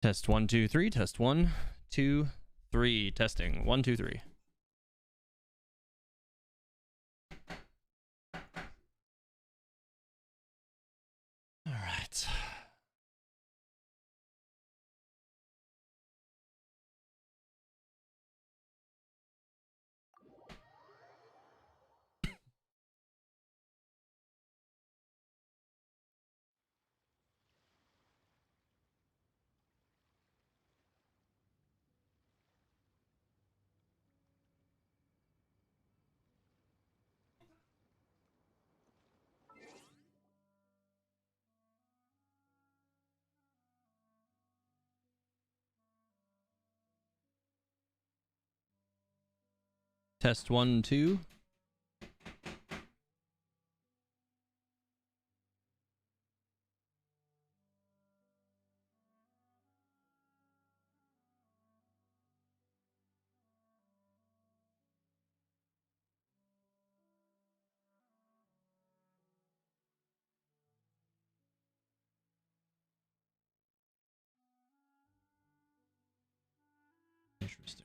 Test 1, 2, 3. Test 1, 2, 3. Testing 1, 2, 3. All right. Test 1, 2. Interesting.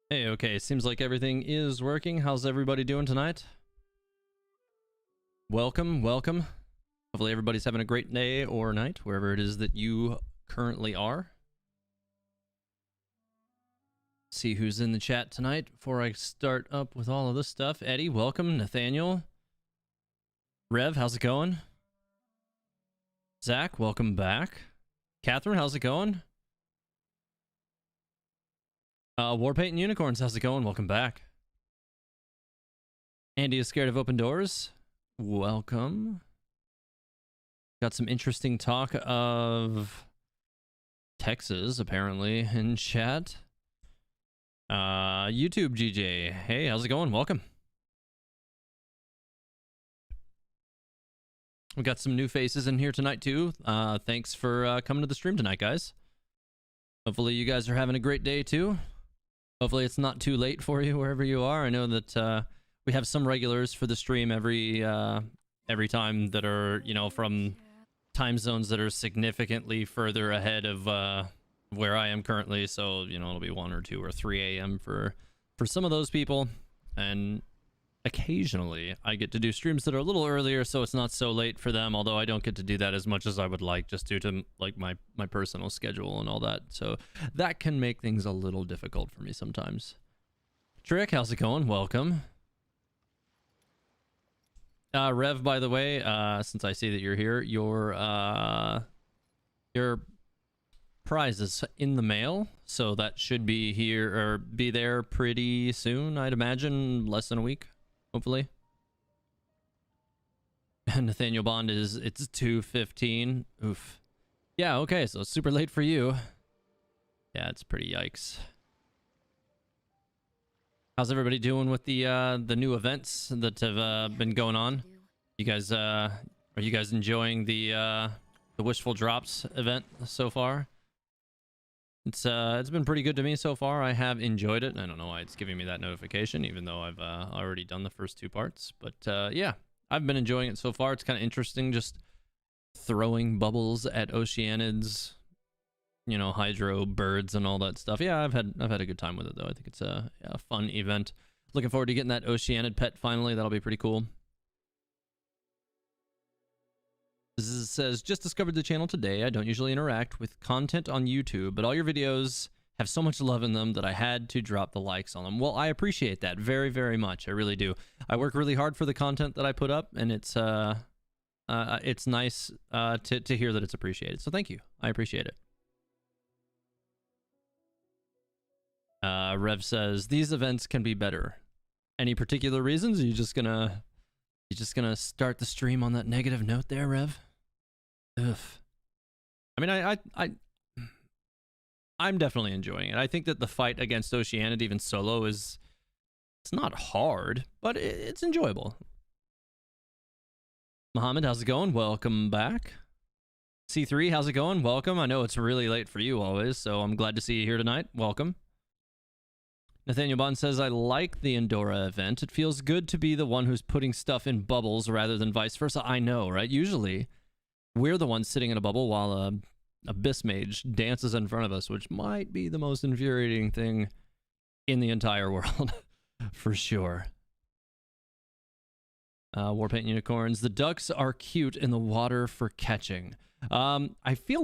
Hey, okay, seems like everything is working. How's everybody doing tonight? Welcome, welcome. Hopefully everybody's having a great day or night, wherever it is that you currently are. See who's in the chat tonight before I start up with all of this stuff. Eddie, welcome. Nathaniel. Rev, how's it going? Zach, welcome back. Catherine, how's it going? Warpaint and Unicorns, how's it going? Welcome back. Andy is scared of open doors. Welcome. Got some interesting talk of Texas, apparently, in chat. YouTube GJ, hey, how's it going? Welcome. We got some new faces in here tonight, too. Thanks for coming to the stream tonight, guys. Hopefully you guys are having a great day, too. Hopefully it's not too late for you wherever you are. I know that we have some regulars for the stream every time that are, you know, from time zones that are significantly further ahead of where I am currently. So, you know, it'll be 1 or 2 or 3 a.m. for some of those people. And occasionally I get to do streams that are a little earlier, so it's not so late for them, although I don't get to do that as much as I would like, just due to like my personal schedule and all that. So that can make things a little difficult for me sometimes. Trick, how's it going? Welcome. Rev, by the way, since I see that you're here, your prize is in the mail, so that should be here or be there pretty soon, I'd imagine. Less than a week, hopefully. Nathaniel Bond is, it's 2:15. Oof. Yeah, okay, so it's super late for you. Yeah, it's pretty yikes. How's everybody doing with the new events that have been going on? You guys are you guys enjoying the Wishful Drops event so far? It's been pretty good to me so far. I have enjoyed it. I don't know why it's giving me that notification, even though I've already done the first 2 parts. But yeah, I've been enjoying it so far. It's kind of interesting, just throwing bubbles at Oceanids, you know, hydro birds and all that stuff. Yeah, I've had a good time with it though. I think it's a fun event. Looking forward to getting that Oceanid pet finally. That'll be pretty cool. This says, just discovered the channel today. I don't usually interact with content on YouTube, but all your videos have so much love in them that I had to drop the likes on them. Well, I appreciate that very, very much. I really do. I work really hard for the content that I put up, and it's nice to hear that it's appreciated. So thank you. I appreciate it. Rev says, these events can be better. Any particular reasons? Are you just gonna You just gonna start the stream on that negative note there, Rev? Ugh. I mean, I'm definitely enjoying it. I think that the fight against Oceanid, even solo, it's not hard, but it's enjoyable. Mohammed, how's it going? Welcome back. C3, how's it going? Welcome. I know it's really late for you always, so I'm glad to see you here tonight. Welcome. Nathaniel Bond says, I like the Endora event. It feels good to be the one who's putting stuff in bubbles rather than vice versa. I know, right? Usually, we're the ones sitting in a bubble while a Abyss Mage dances in front of us, which might be the most infuriating thing in the entire world, for sure. Warpaint Unicorns. The ducks are cute in the water for catching. I feel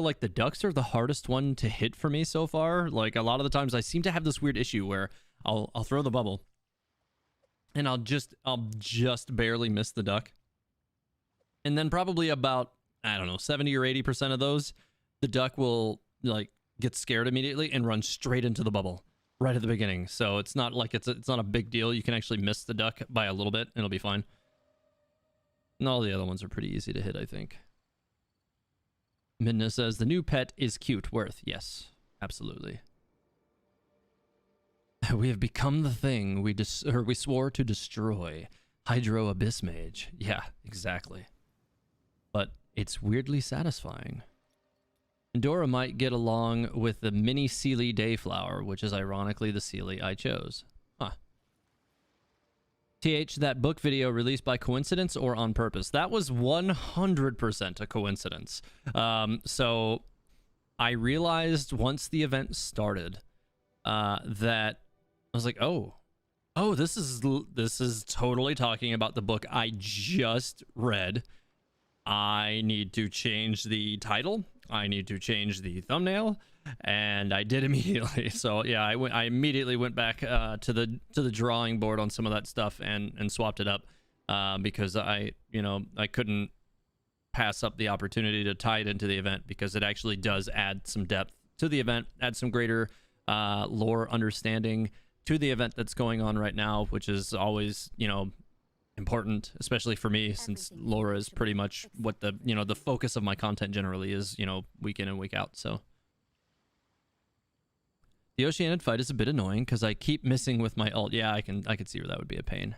like the ducks are the hardest one to hit for me so far. Like, a lot of the times I seem to have this weird issue where I'll throw the bubble and I'll just barely miss the duck. And then probably about, I don't know, 70 or 80% of those, the duck will like get scared immediately and run straight into the bubble right at the beginning. So it's not like it's not a big deal. You can actually miss the duck by a little bit and it'll be fine. And all the other ones are pretty easy to hit, I think. Midna says, the new pet is cute. Worth. Yes, absolutely. We have become the thing we swore to destroy. Hydro Abyss Mage. Yeah, exactly. But it's weirdly satisfying. Endora might get along with the mini Sealy Dayflower, which is ironically the Sealy I chose. Huh. TH, that book video released by coincidence or on purpose? That was 100% a coincidence. So I realized once the event started that I was like, oh, this is totally talking about the book I just read. I need to change the title. I need to change the thumbnail, and I did immediately. So yeah, I immediately went back to the drawing board on some of that stuff and swapped it up because I couldn't pass up the opportunity to tie it into the event, because it actually does add some depth to the event, add some greater lore understanding to the event that's going on right now, which is always, important, especially for me, since lore is pretty much what the focus of my content generally is, week in and week out. So the Oceanid fight is a bit annoying because I keep missing with my ult. Yeah, I could see where that would be a pain.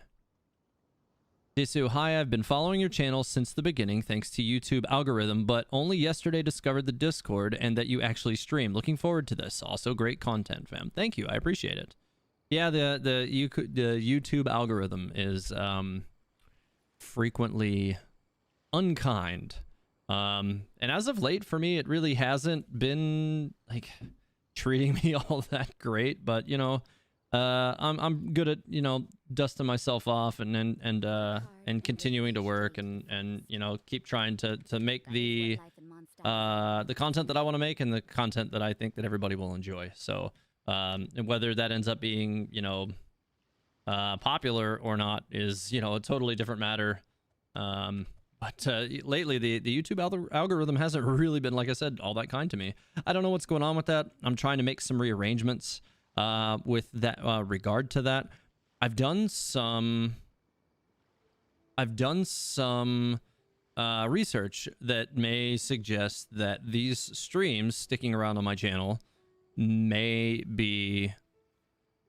Disu, hi, I've been following your channel since the beginning thanks to YouTube algorithm, but only yesterday discovered the Discord and that you actually stream. Looking forward to this. Also great content, fam. Thank you, I appreciate it. Yeah, the YouTube algorithm is frequently unkind. And as of late, for me, it really hasn't been like treating me all that great. But I'm good at dusting myself off and continuing to work and keep trying to make the content that I want to make and the content that I think that everybody will enjoy. So. And whether that ends up being, popular or not is, a totally different matter. But lately, the YouTube algorithm hasn't really been, like I said, all that kind to me. I don't know what's going on with that. I'm trying to make some rearrangements with that regard to that. I've done some research that may suggest that these streams sticking around on my channel may be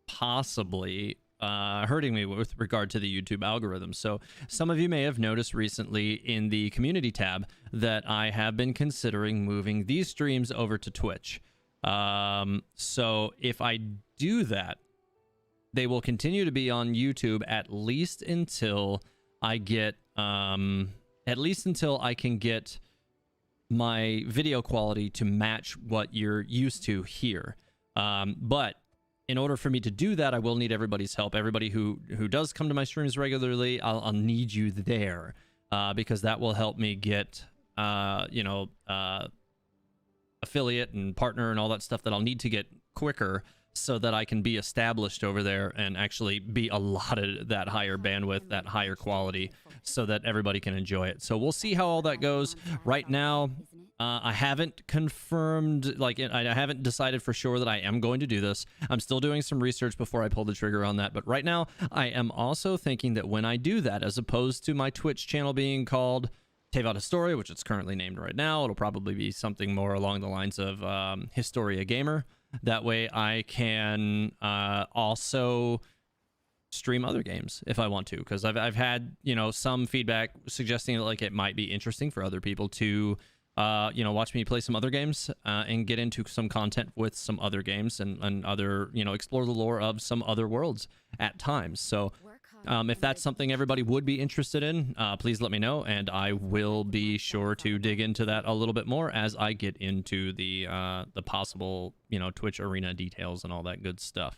possibly hurting me with regard to the YouTube algorithm. So some of you may have noticed recently in the community tab that I have been considering moving these streams over to Twitch. So if I do that, they will continue to be on YouTube at least until I get I can get my video quality to match what you're used to here. But in order for me to do that, I will need everybody's help. Everybody who does come to my streams regularly, I'll need you there because that will help me get affiliate and partner and all that stuff that I'll need to get quicker, so that I can be established over there and actually be allotted that higher bandwidth, that higher quality, so that everybody can enjoy it. So we'll see how all that goes. Right now, I haven't confirmed, like, I haven't decided for sure that I am going to do this. I'm still doing some research before I pull the trigger on that. But right now, I am also thinking that when I do that, as opposed to my Twitch channel being called Tevat Historia, which it's currently named right now, it'll probably be something more along the lines of Historia Gamer. That way I can also stream other games if I want to, because I've had, you know, some feedback suggesting that, like, it might be interesting for other people to you know, watch me play some other games and get into some content with some other games and other, you know, explore the lore of some other worlds at times. So if that's something everybody would be interested in, please let me know, and I will be sure to dig into that a little bit more as I get into the possible, you know, Twitch arena details and all that good stuff.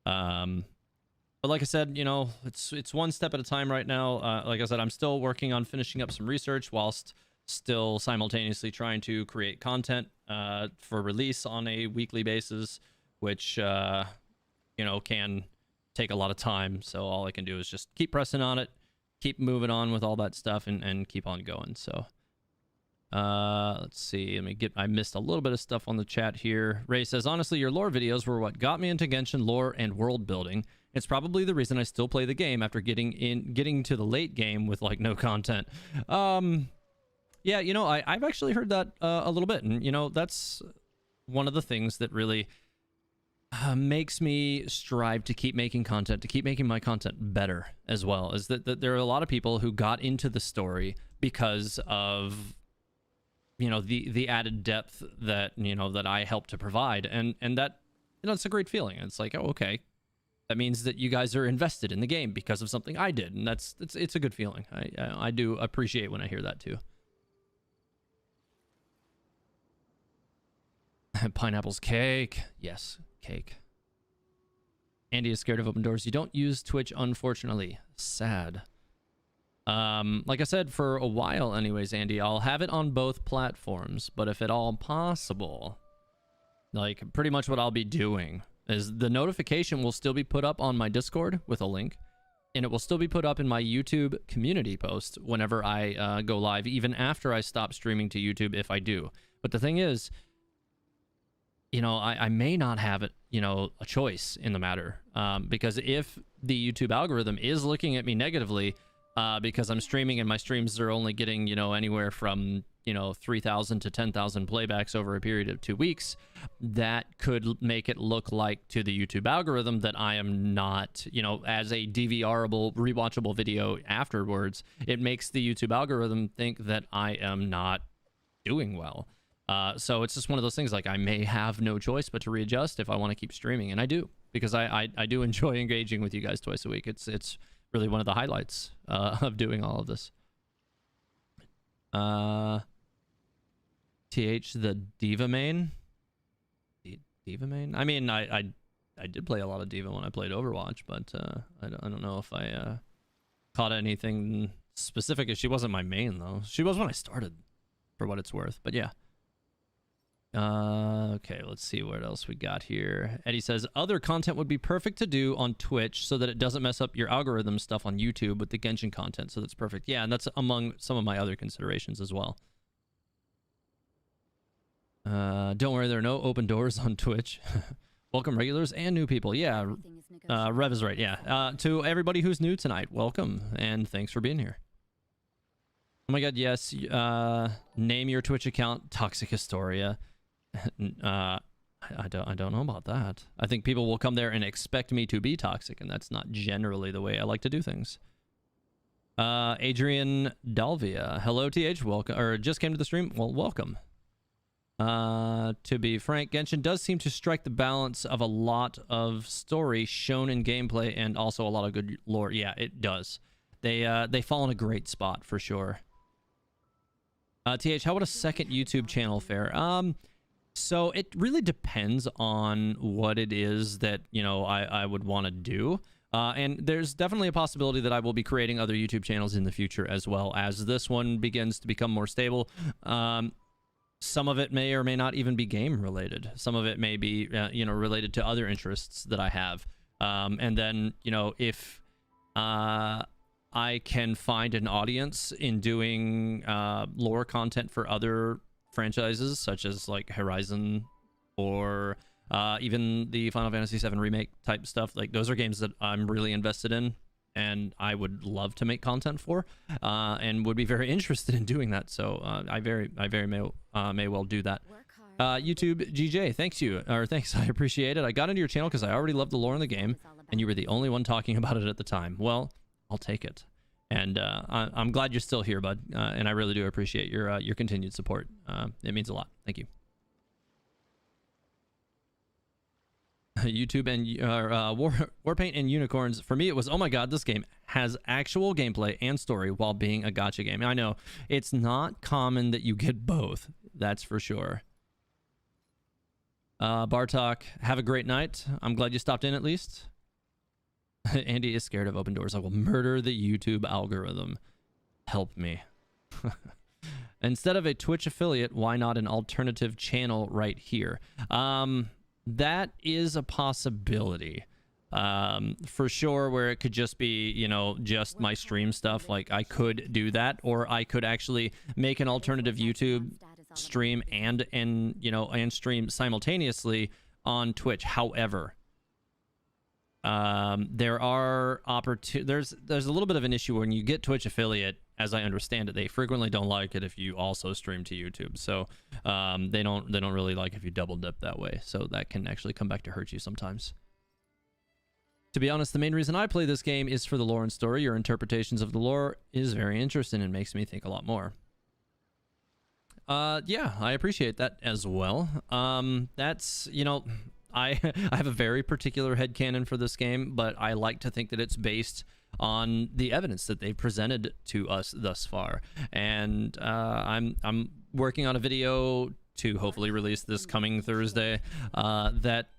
But like I said, you know, it's one step at a time right now. Like I said, I'm still working on finishing up some research whilst still simultaneously trying to create content for release on a weekly basis, which you know, can take a lot of time. So all I can do is just keep pressing on it, keep moving on with all that stuff, and keep on going. So let's see, I missed a little bit of stuff on the chat here. Ray says, honestly, your lore videos were what got me into Genshin lore and world building. It's probably the reason I still play the game after getting to the late game with, like, no content. Yeah, you know, I've actually heard that a little bit, and, you know, that's one of the things that really makes me strive to keep making content, to keep making my content better as well, is that there are a lot of people who got into the story because of, you know, the added depth that, you know, that I helped to provide, and that, you know, it's a great feeling. It's like, oh, okay, that means that you guys are invested in the game because of something I did, and it's a good feeling. I do appreciate when I hear that too. Pineapple's cake, yes. Cake. Andy is scared of open doors. You don't use Twitch, unfortunately. Sad. Like I said, for a while anyways, Andy, I'll have it on both platforms, but if at all possible, like, pretty much what I'll be doing is the notification will still be put up on my Discord with a link, and it will still be put up in my YouTube community post whenever I go live, even after I stop streaming to YouTube, if I do. But the thing is, you know, I may not have it, you know, a choice in the matter, because if the YouTube algorithm is looking at me negatively because I'm streaming and my streams are only getting, you know, anywhere from, you know, 3,000 to 10,000 playbacks over a period of 2 weeks, that could make it look like to the YouTube algorithm that I am not, you know, as a DVRable, rewatchable video afterwards. It makes the YouTube algorithm think that I am not doing well. So it's just one of those things, like, I may have no choice but to readjust if I want to keep streaming, and I do, because I do enjoy engaging with you guys twice a week. It's really one of the highlights of doing all of this. TH the Diva main? Diva main? I mean, I did play a lot of Diva when I played Overwatch, but I don't know if I caught anything specific. She wasn't my main, though. She was when I started, for what it's worth, but yeah. Okay, let's see what else we got here. Eddie says, other content would be perfect to do on Twitch so that it doesn't mess up your algorithm stuff on YouTube with the Genshin content, so that's perfect. Yeah, and that's among some of my other considerations as well. Don't worry, there are no open doors on Twitch. Welcome regulars and new people. Yeah, Rev is right, yeah. To everybody who's new tonight, welcome, and thanks for being here. Oh my god, yes, name your Twitch account Toxic Historia. I don't know about that. I think people will come there and expect me to be toxic, and that's not generally the way I like to do things. Adrian Dalvia, hello TH, welcome, or just came to the stream. Well, welcome. To be frank, Genshin does seem to strike the balance of a lot of story shown in gameplay and also a lot of good lore. Yeah, it does. They fall in a great spot for sure. TH, how would a second YouTube channel fare? So it really depends on what it is that, you know, I would want to do. And there's definitely a possibility that I will be creating other YouTube channels in the future as well as this one begins to become more stable. some of it may or may not even be game related. Some of it may be, related to other interests that I have. And then, if I can find an audience in doing lore content for other franchises, such as like Horizon or even the Final Fantasy VII Remake type stuff. Like, those are games that I'm really invested in and I would love to make content for, and would be very interested in doing that. So I very may well do that. YouTube GJ, thanks. I appreciate it. I got into your channel because I already loved the lore in the game, and you were the only one talking about it at the time. Well, I'll take it, and I'm glad you're still here, bud. And I really do appreciate your continued support. It means a lot. Thank you. YouTube and Warpaint and Unicorns. For me, it was, oh my god, this game has actual gameplay and story while being a gacha game. I know it's not common that you get both. That's for sure. Bartok, have a great night. I'm glad you stopped in at least. Andy is scared of open doors. I will murder the YouTube algorithm. Help me. Instead of a Twitch affiliate, why not an alternative channel right here? That is a possibility. For sure, where it could just be, just my stream stuff. Like, I could do that, or I could actually make an alternative YouTube stream and stream simultaneously on Twitch. However, there are there's a little bit of an issue when you get Twitch affiliate. As I understand it, they frequently don't like it if you also stream to YouTube. So they don't really like if you double dip that way. So that can actually come back to hurt you sometimes. To be honest, the main reason I play this game is for the lore and story. Your interpretations of the lore is very interesting and makes me think a lot more. Yeah, I appreciate that as well. That's, I have a very particular headcanon for this game, but I like to think that it's based on the evidence that they've presented to us thus far. And I'm working on a video to hopefully release this coming Thursday that,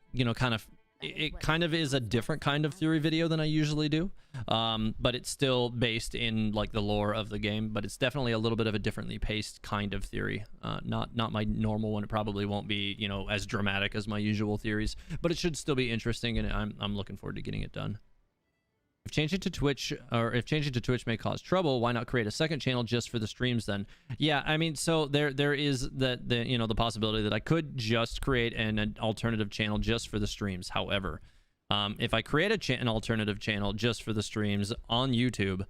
it kind of is a different kind of theory video than I usually do, but it's still based in like the lore of the game, but it's definitely a little bit of a differently paced kind of theory. Not my normal one. It probably won't be, as dramatic as my usual theories, but it should still be interesting, and I'm looking forward to getting it done. If changing to Twitch may cause trouble, why not create a second channel just for the streams then? Yeah, I mean, so there is the possibility that I could just create an alternative channel just for the streams. However, if I create an alternative channel just for the streams on YouTube,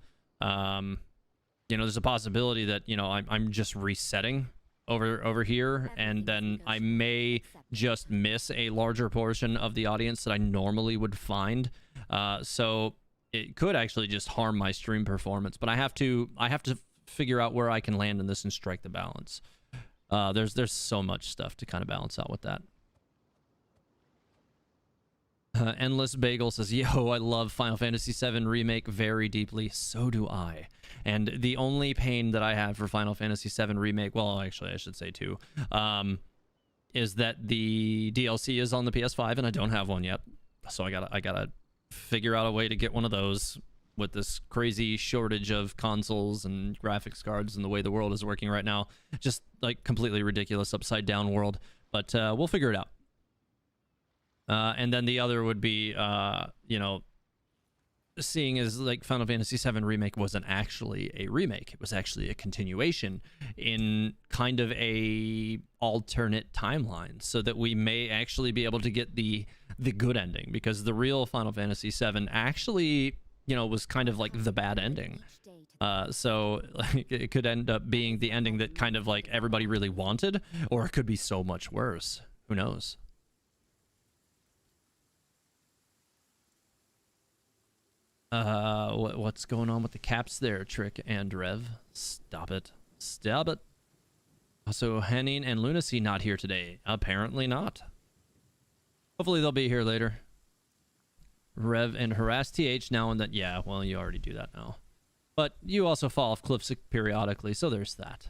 there's a possibility that I'm just resetting over here, and then I may just miss a larger portion of the audience that I normally would find. So it could actually just harm my stream performance, but I have to figure out where I can land in this and strike the balance. There's so much stuff to kind of balance out with that. Endless Bagel says, yo, I love Final Fantasy VII Remake very deeply. So do I. And the only pain that I have for Final Fantasy VII Remake, well, actually, I should say two, is that the DLC is on the PS5 and I don't have one yet. So I gotta figure out a way to get one of those with this crazy shortage of consoles and graphics cards and the way the world is working right now. Just like completely ridiculous upside down world, but we'll figure it out. And then the other would be, seeing as like Final Fantasy VII Remake wasn't actually a remake, it was actually a continuation in kind of a alternate timeline, so that we may actually be able to get the good ending, because the real Final Fantasy VII actually, was kind of like the bad ending. So like, it could end up being the ending that kind of like everybody really wanted, or it could be so much worse. Who knows? What's going on with the caps there, Trick and Rev? Stop it. Stop it. Also, Henning and Lunacy not here today. Apparently not. Hopefully they'll be here later. Rev and Harass TH now and then. Yeah, well, you already do that now. But you also fall off cliffs periodically, so there's that.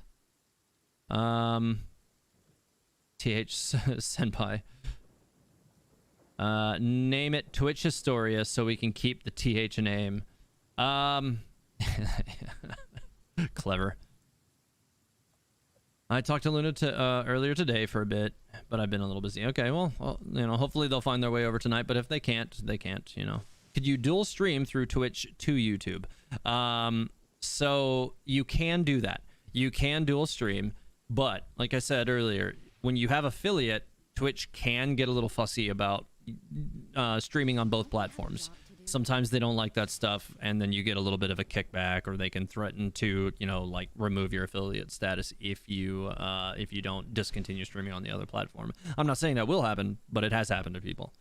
TH Senpai. Name it Twitch Historia so we can keep the TH name. Clever. I talked to Luna earlier today for a bit, but I've been a little busy. Okay, well, you know, hopefully they'll find their way over tonight, but if they can't, they can't, you know. Could you dual stream through Twitch to YouTube? So you can do that. You can dual stream, but like I said earlier, when you have affiliate, Twitch can get a little fussy about streaming on both platforms. Sometimes they don't like that stuff, and then you get a little bit of a kickback, or they can threaten to, you know, like remove your affiliate status if you don't discontinue streaming on the other platform. I'm not saying that will happen, but it has happened to people.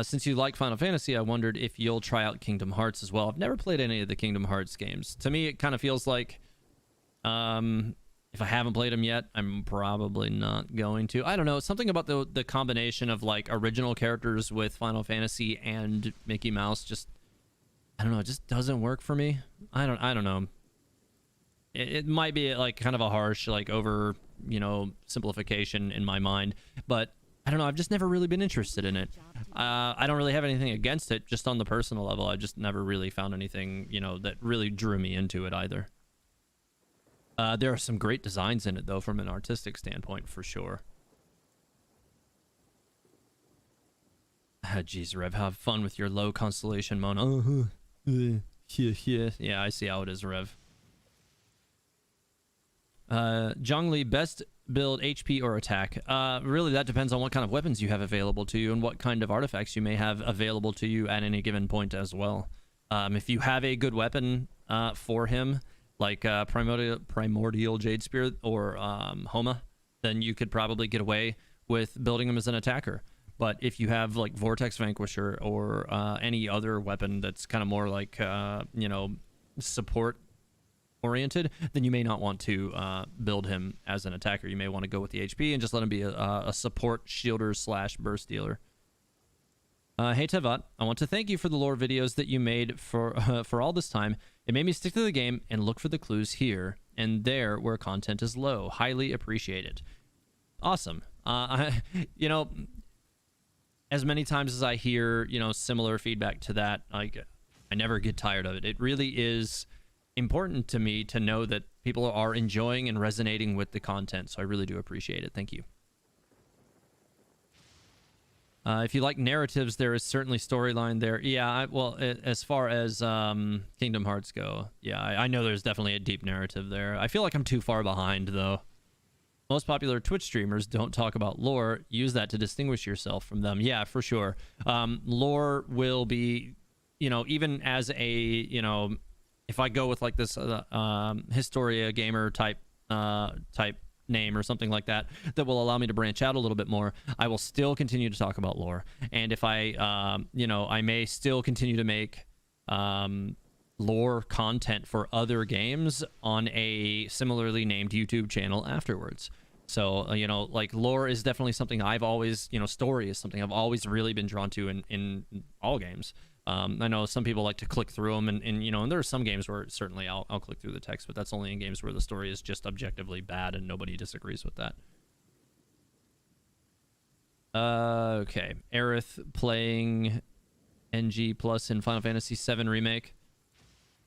Since you like Final Fantasy, I wondered if you'll try out Kingdom Hearts as well. I've never played any of the Kingdom Hearts games. To me, it kind of feels like, if I haven't played them yet, I'm probably not going to. I don't know. Something about the combination of like original characters with Final Fantasy and Mickey Mouse just, I don't know. It just doesn't work for me. I don't know. It might be like kind of a harsh, like over, you know, simplification in my mind, but I don't know. I've just never really been interested in it. I don't really have anything against it, just on the personal level. I just never really found anything, you know, that really drew me into it either. There are some great designs in it, though, from an artistic standpoint, for sure. Jeez, Rev, have fun with your low constellation, Mona. Yeah, I see how it is, Rev. Zhongli, best build HP or attack? Really, that depends on what kind of weapons you have available to you and what kind of artifacts you may have available to you at any given point as well. If you have a good weapon for him, like Primordial Jade Spear or Homa, then you could probably get away with building him as an attacker. But if you have like Vortex Vanquisher or any other weapon that's kind of more like, you know, support oriented, then you may not want to build him as an attacker. You may want to go with the HP and just let him be a support shielder / burst dealer. Hey Tevat, I want to thank you for the lore videos that you made for all this time. It made me stick to the game and look for the clues here and there where content is low. Highly appreciated. Awesome. You know, as many times as I hear, you know, similar feedback to that, like, I never get tired of it. It really is important to me to know that people are enjoying and resonating with the content, so I really do appreciate it. Thank you. If you like narratives, there is certainly storyline there. Yeah, well, as far as Kingdom Hearts go, yeah, I know there's definitely a deep narrative there. I feel like I'm too far behind, though. Most popular Twitch streamers don't talk about lore. Use that to distinguish yourself from them. Yeah, for sure. Lore will be, you know, even as a, you know, if I go with like this Historia gamer type name or something like that, that will allow me to branch out a little bit more, I will still continue to talk about lore. And if I, you know, I may still continue to make lore content for other games on a similarly named YouTube channel afterwards. So, you know, like lore is definitely something I've always, you know, story is something I've always really been drawn to in all games. I know some people like to click through them, and you know, and there are some games where certainly I'll click through the text, but that's only in games where the story is just objectively bad and nobody disagrees with that. Okay, Aerith playing NG Plus in Final Fantasy VII Remake.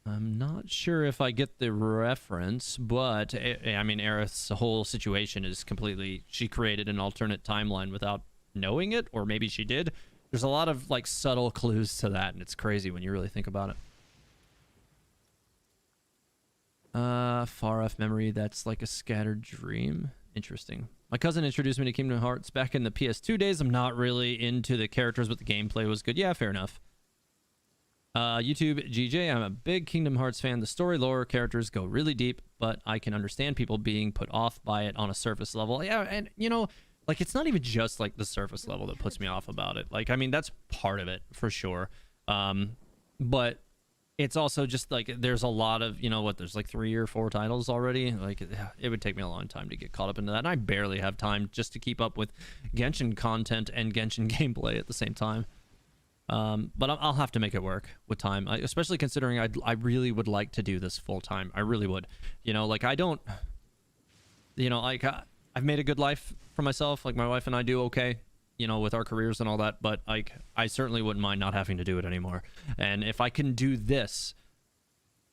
I'm not sure if I get the reference, but I mean, Aerith's whole situation is completely, she created an alternate timeline without knowing it, or maybe she did. There's a lot of like subtle clues to that, and it's crazy when you really think about it. Far off memory, that's like a scattered dream. Interesting. My cousin introduced me to Kingdom Hearts back in the PS2 days. I'm not really into the characters, but the gameplay was good. Yeah, fair enough. YouTube GJ, I'm a big Kingdom Hearts fan. The story, lore, characters go really deep, but I can understand people being put off by it on a surface level. Yeah, and you know, like, it's not even just like the surface level that puts me off about it. Like, I mean, that's part of it for sure. But it's also just like there's a lot of, you know what, there's like 3 or 4 titles already. Like, it would take me a long time to get caught up into that. And I barely have time just to keep up with Genshin content and Genshin gameplay at the same time. But I'll have to make it work with time, especially considering I really would like to do this full time. I really would. You know, like, I don't, you know, like, I've made a good life for myself. Like, my wife and I do okay, you know, with our careers and all that, but like, I certainly wouldn't mind not having to do it anymore. And if I can do this,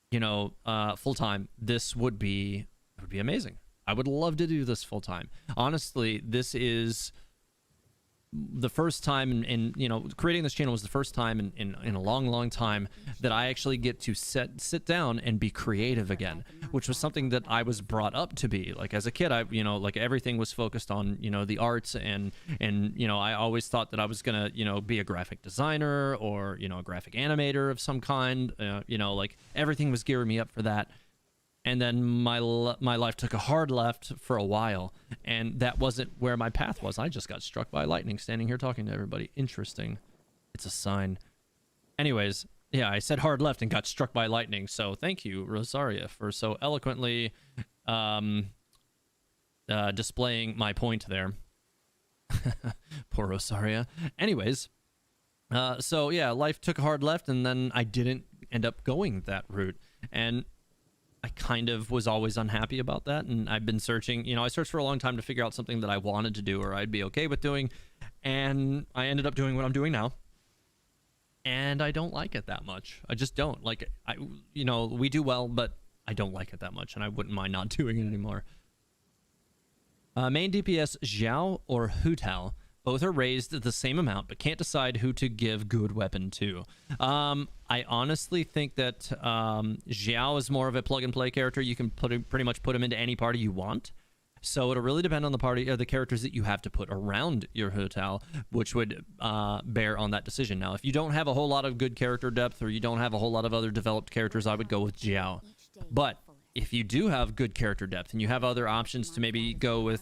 you know, full time, this would be amazing. I would love to do this full time. Honestly, this is the first time in you know, creating this channel was the first time in a long time that I actually get to sit down and be creative again, which was something that I was brought up to be. Like as a kid, I, you know, like everything was focused on, you know, the arts, and you know, I always thought that I was gonna, you know, be a graphic designer or, you know, a graphic animator of some kind. You know, like everything was gearing me up for that. And then my life took a hard left for a while, and that wasn't where my path was. I just got struck by lightning standing here talking to everybody. Interesting. It's a sign. Anyways, yeah, I said hard left and got struck by lightning. So thank you, Rosaria, for so eloquently displaying my point there. Poor Rosaria. Anyways, so yeah, life took a hard left, and then I didn't end up going that route. And I kind of was always unhappy about that, and I've been searching, you know, I searched for a long time to figure out something that I wanted to do or I'd be okay with doing, and I ended up doing what I'm doing now, and I don't like it that much. I just don't like it. You know, we do well, but I don't like it that much, and I wouldn't mind not doing it anymore. Main DPS Xiao or Hu Tao. Both are raised the same amount, but can't decide who to give good weapon to. I honestly think that Xiao is more of a plug-and-play character. You can pretty much put him into any party you want. So it'll really depend on the party or the characters that you have to put around your Hu Tao, which would bear on that decision. Now, if you don't have a whole lot of good character depth, or you don't have a whole lot of other developed characters, I would go with Xiao. But if you do have good character depth and you have other options to maybe go with,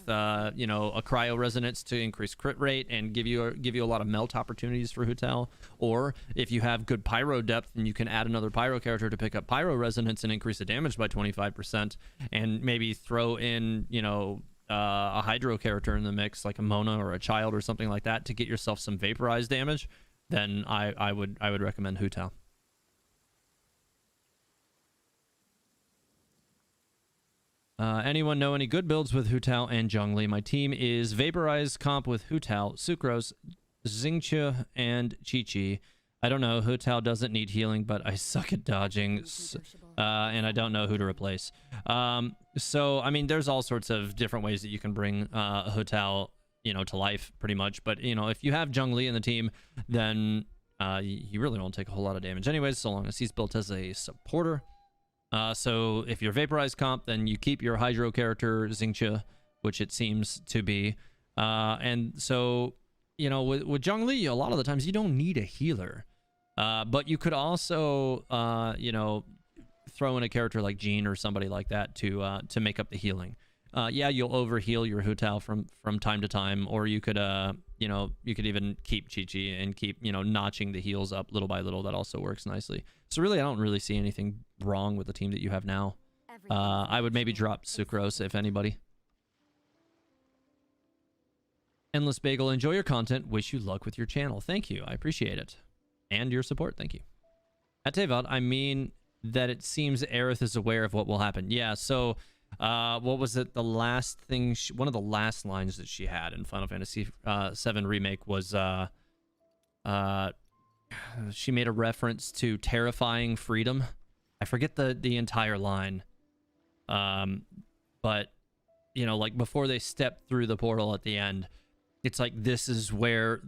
you know, a cryo resonance to increase crit rate and give you a lot of melt opportunities for Hu Tao, or if you have good pyro depth and you can add another pyro character to pick up pyro resonance and increase the damage by 25%, and maybe throw in, you know, a hydro character in the mix like a Mona or a Child or something like that to get yourself some vaporized damage, then I would recommend Hu Tao. Anyone know any good builds with Hu Tao and Zhongli? My team is Vaporized comp with Hu Tao, Sucrose, Xingqiu, and Chi-Chi. I don't know. Hu Tao doesn't need healing, but I suck at dodging, and I don't know who to replace. So, I mean, there's all sorts of different ways that you can bring Hu Tao, you know, to life, pretty much. But, you know, if you have Zhongli in the team, then you really won't take a whole lot of damage anyways, so long as he's built as a supporter. So if you're Vaporized comp, then you keep your Hydro character, Xingqiu, which it seems to be. And so, you know, with Zhongli, a lot of the times you don't need a healer. But you could also, you know, throw in a character like Jean or somebody like that to make up the healing. Yeah, you'll overheal your Hu Tao from time to time, or you could, you know, you could even keep Chi-Chi and keep, you know, notching the heals up little by little. That also works nicely. So really, I don't really see anything wrong with the team that you have now. I would maybe drop Sucrose, if anybody. Endless Bagel, enjoy your content. Wish you luck with your channel. Thank you. I appreciate it. And your support. Thank you. At Tevad, I mean that it seems Aerith is aware of what will happen. Yeah, so what was it? The last thing, one of the last lines that she had in Final Fantasy VII Remake was, she made a reference to terrifying freedom. I forget the entire line. But, you know, like before they step through the portal at the end, it's like this is where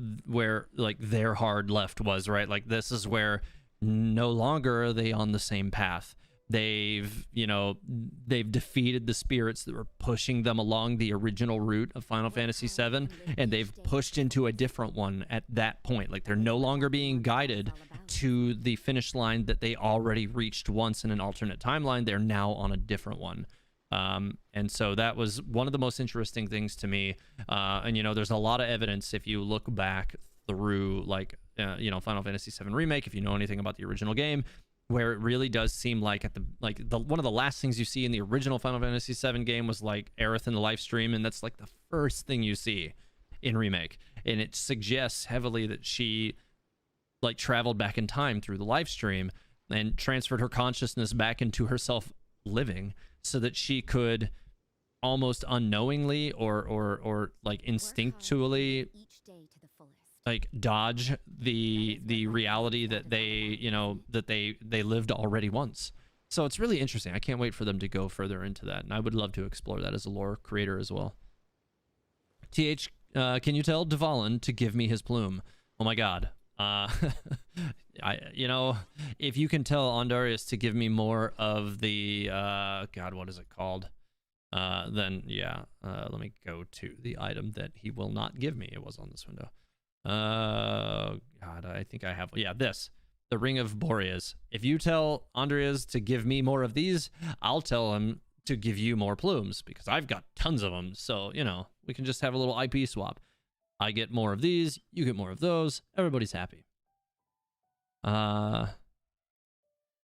like their hard left was, right? Like this is where no longer are they on the same path. They've, you know, they've defeated the spirits that were pushing them along the original route of Final Fantasy VII, and they've pushed into a different one at that point. Like they're no longer being guided to the finish line that they already reached once in an alternate timeline. They're now on a different one. And so that was one of the most interesting things to me. And, you know, there's a lot of evidence if you look back through, like, you know, Final Fantasy VII Remake, if you know anything about the original game, where it really does seem like at the one of the last things you see in the original Final Fantasy VII game was like Aerith in the live stream, and that's like the first thing you see in Remake, and it suggests heavily that she like traveled back in time through the live stream and transferred her consciousness back into herself living, so that she could almost unknowingly or like instinctually like dodge the reality that they, you know, that they lived already once. So it's really interesting. I can't wait for them to go further into that, and I would love to explore that as a lore creator as well. TH, can you tell Dvalin to give me his plume? Oh my god. If you can tell Ondarius to give me more of the god, what is it called? Then yeah, let me go to the item that he will not give me. It was on this window. God, I think I have, yeah, this, the Ring of Boreas. If you tell Andreas to give me more of these, I'll tell him to give you more plumes, because I've got tons of them. So, we can just have a little IP swap. I get more of these, you get more of those, everybody's happy. The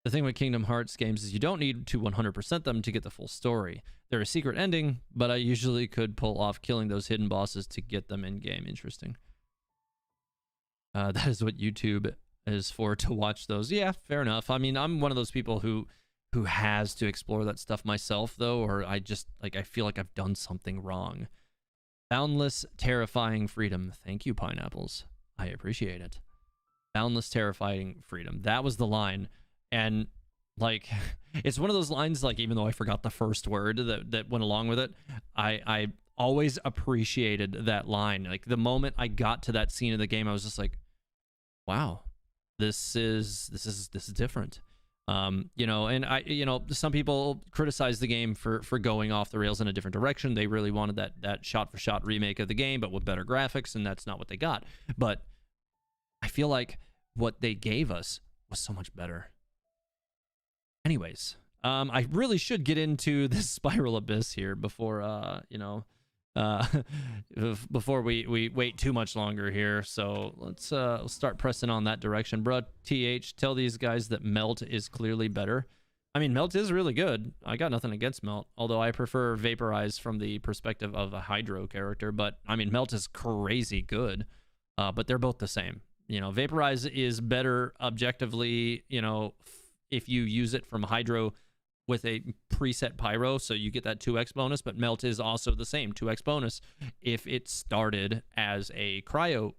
thing with Kingdom Hearts games is you don't need to 100% them to get the full story. They're a secret ending, but I usually could pull off killing those hidden bosses to get them in game. Interesting. That is what YouTube is for, to watch those. Yeah, fair enough. I mean, I'm one of those people who has to explore that stuff myself, though, or I just, I feel like I've done something wrong. Boundless, terrifying freedom. Thank you, pineapples. I appreciate it. Boundless, terrifying freedom. That was the line. And, it's one of those lines, even though I forgot the first word that went along with it, I always appreciated that line. The moment I got to that scene of the game, I was just like, wow, this is different. And some people criticize the game for going off the rails in a different direction. They really wanted that shot-for-shot remake of the game, but with better graphics, and that's not what they got. But I feel like what they gave us was so much better. Anyways, I really should get into this Spiral Abyss here before, before we wait too much longer here. So let's start pressing on that direction. Bruh, TH, tell these guys that Melt is clearly better. I mean, Melt is really good. I got nothing against Melt, although I prefer Vaporize from the perspective of a Hydro character. But, I mean, Melt is crazy good, but they're both the same. Vaporize is better objectively, if you use it from Hydro with a preset pyro, so you get that 2x bonus, but Melt is also the same, 2x bonus, if it started as a cryo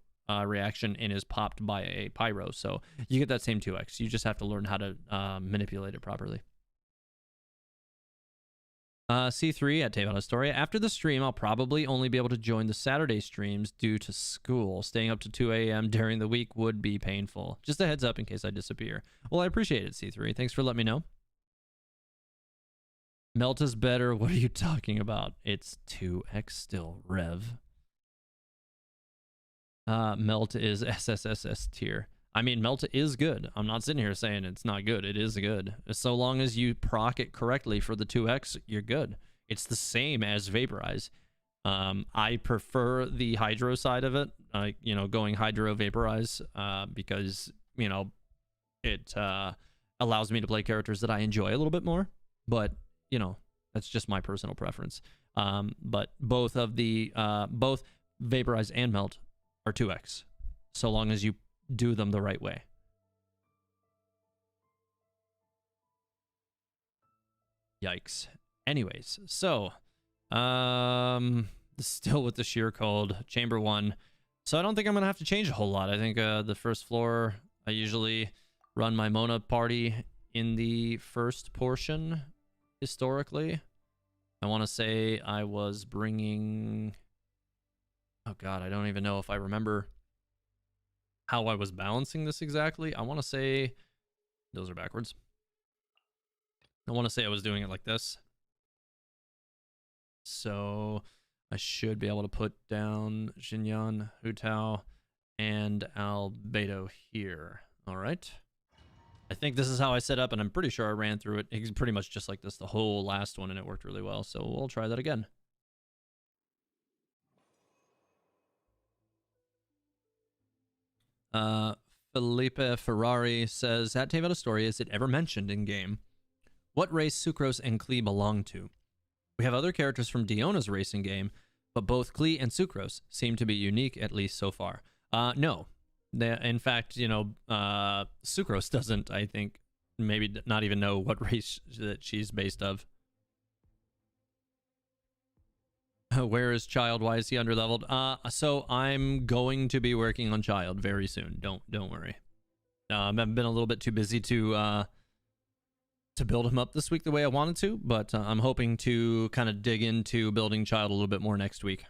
reaction and is popped by a pyro. So you get that same 2x. You just have to learn how to manipulate it properly. C3 at Tavon Astoria. After the stream, I'll probably only be able to join the Saturday streams due to school. Staying up to 2 a.m. during the week would be painful. Just a heads up in case I disappear. Well, I appreciate it, C3. Thanks for letting me know. Melt is better. What are you talking about? It's 2x still, Rev. Melt is SSSS tier. I mean, Melt is good. I'm not sitting here saying it's not good. It is good. So long as you proc it correctly for the 2x, you're good. It's the same as Vaporize. I prefer the Hydro side of it, going Hydro Vaporize, because, it allows me to play characters that I enjoy a little bit more. But, that's just my personal preference. But both of the, both Vaporize and Melt are 2x, so long as you do them the right way. Yikes. Anyways, so still with the sheer cold, chamber 1. So I don't think I'm gonna have to change a whole lot. I think the first floor, I usually run my Mona party in the first portion historically. I want to say I was bringing, oh god, I don't even know if I remember how I was balancing this exactly. I want to say those are backwards. I want to say I was doing it like this. So I should be able to put down Xinyan, Hu Tao, and Albedo here. All right. I think this is how I set up, and I'm pretty sure I ran through it. It's pretty much just like this the whole last one, and it worked really well. So we'll try that again. Felipe Ferrari says, at Tavon Astoria, is it ever mentioned in game what race Sucrose and Klee belong to? We have other characters from Diona's racing game, but both Klee and Sucrose seem to be unique, at least so far. No. In fact, Sucrose doesn't, I think, maybe not even know what race that she's based of. Where is Child? Why is he underleveled? So I'm going to be working on Child very soon. Don't worry. I've been a little bit too busy to to build him up this week the way I wanted to, but I'm hoping to kind of dig into building Child a little bit more next week.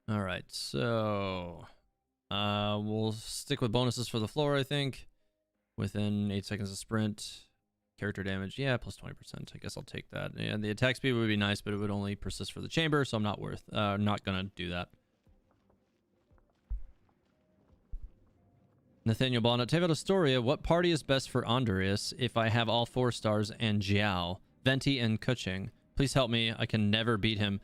All right, so we'll stick with bonuses for the floor, I think. Within 8 seconds of sprint. Character damage, yeah, plus 20%. I guess I'll take that. And the attack speed would be nice, but it would only persist for the chamber, so I'm not gonna do that. Nathaniel Bonnet, Teva Astoria, what party is best for Andarius if I have all 4 stars and Jiao, Venti, and Kuching? Please help me. I can never beat him.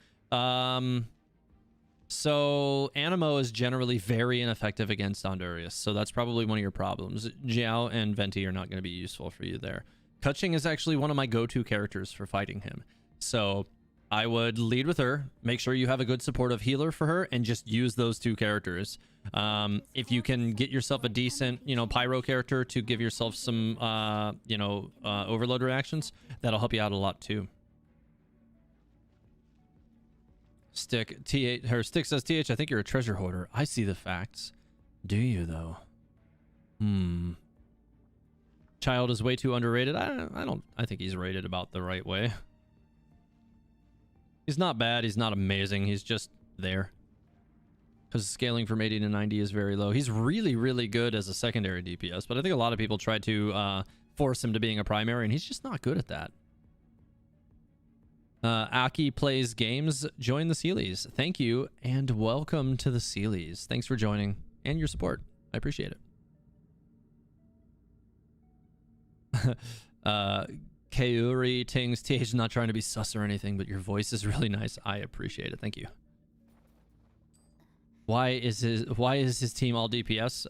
So Animo is generally very ineffective against Andarius, so that's probably one of your problems. Jiao and Venti are not going to be useful for you there. Kuching is actually one of my go-to characters for fighting him, so I would lead with her, make sure you have a good supportive healer for her, and just use those 2 characters. If you can get yourself a decent, pyro character to give yourself some, overload reactions, that'll help you out a lot too. Stick says, TH, I think you're a treasure hoarder. I see the facts. Do you though? Child is way too underrated. I think he's rated about the right way. He's not bad, he's not amazing, he's just there. Because scaling from 80 to 90 is very low. He's really, really good as a secondary DPS, but I think a lot of people try to force him to being a primary, and he's just not good at that. Aki plays games. Join the Sealies. Thank you, and welcome to the Sealies. Thanks for joining and your support. I appreciate it. Kauri Tings, TH, not trying to be sus or anything, but your voice is really nice. I appreciate it. Thank you. Why is his team all DPS?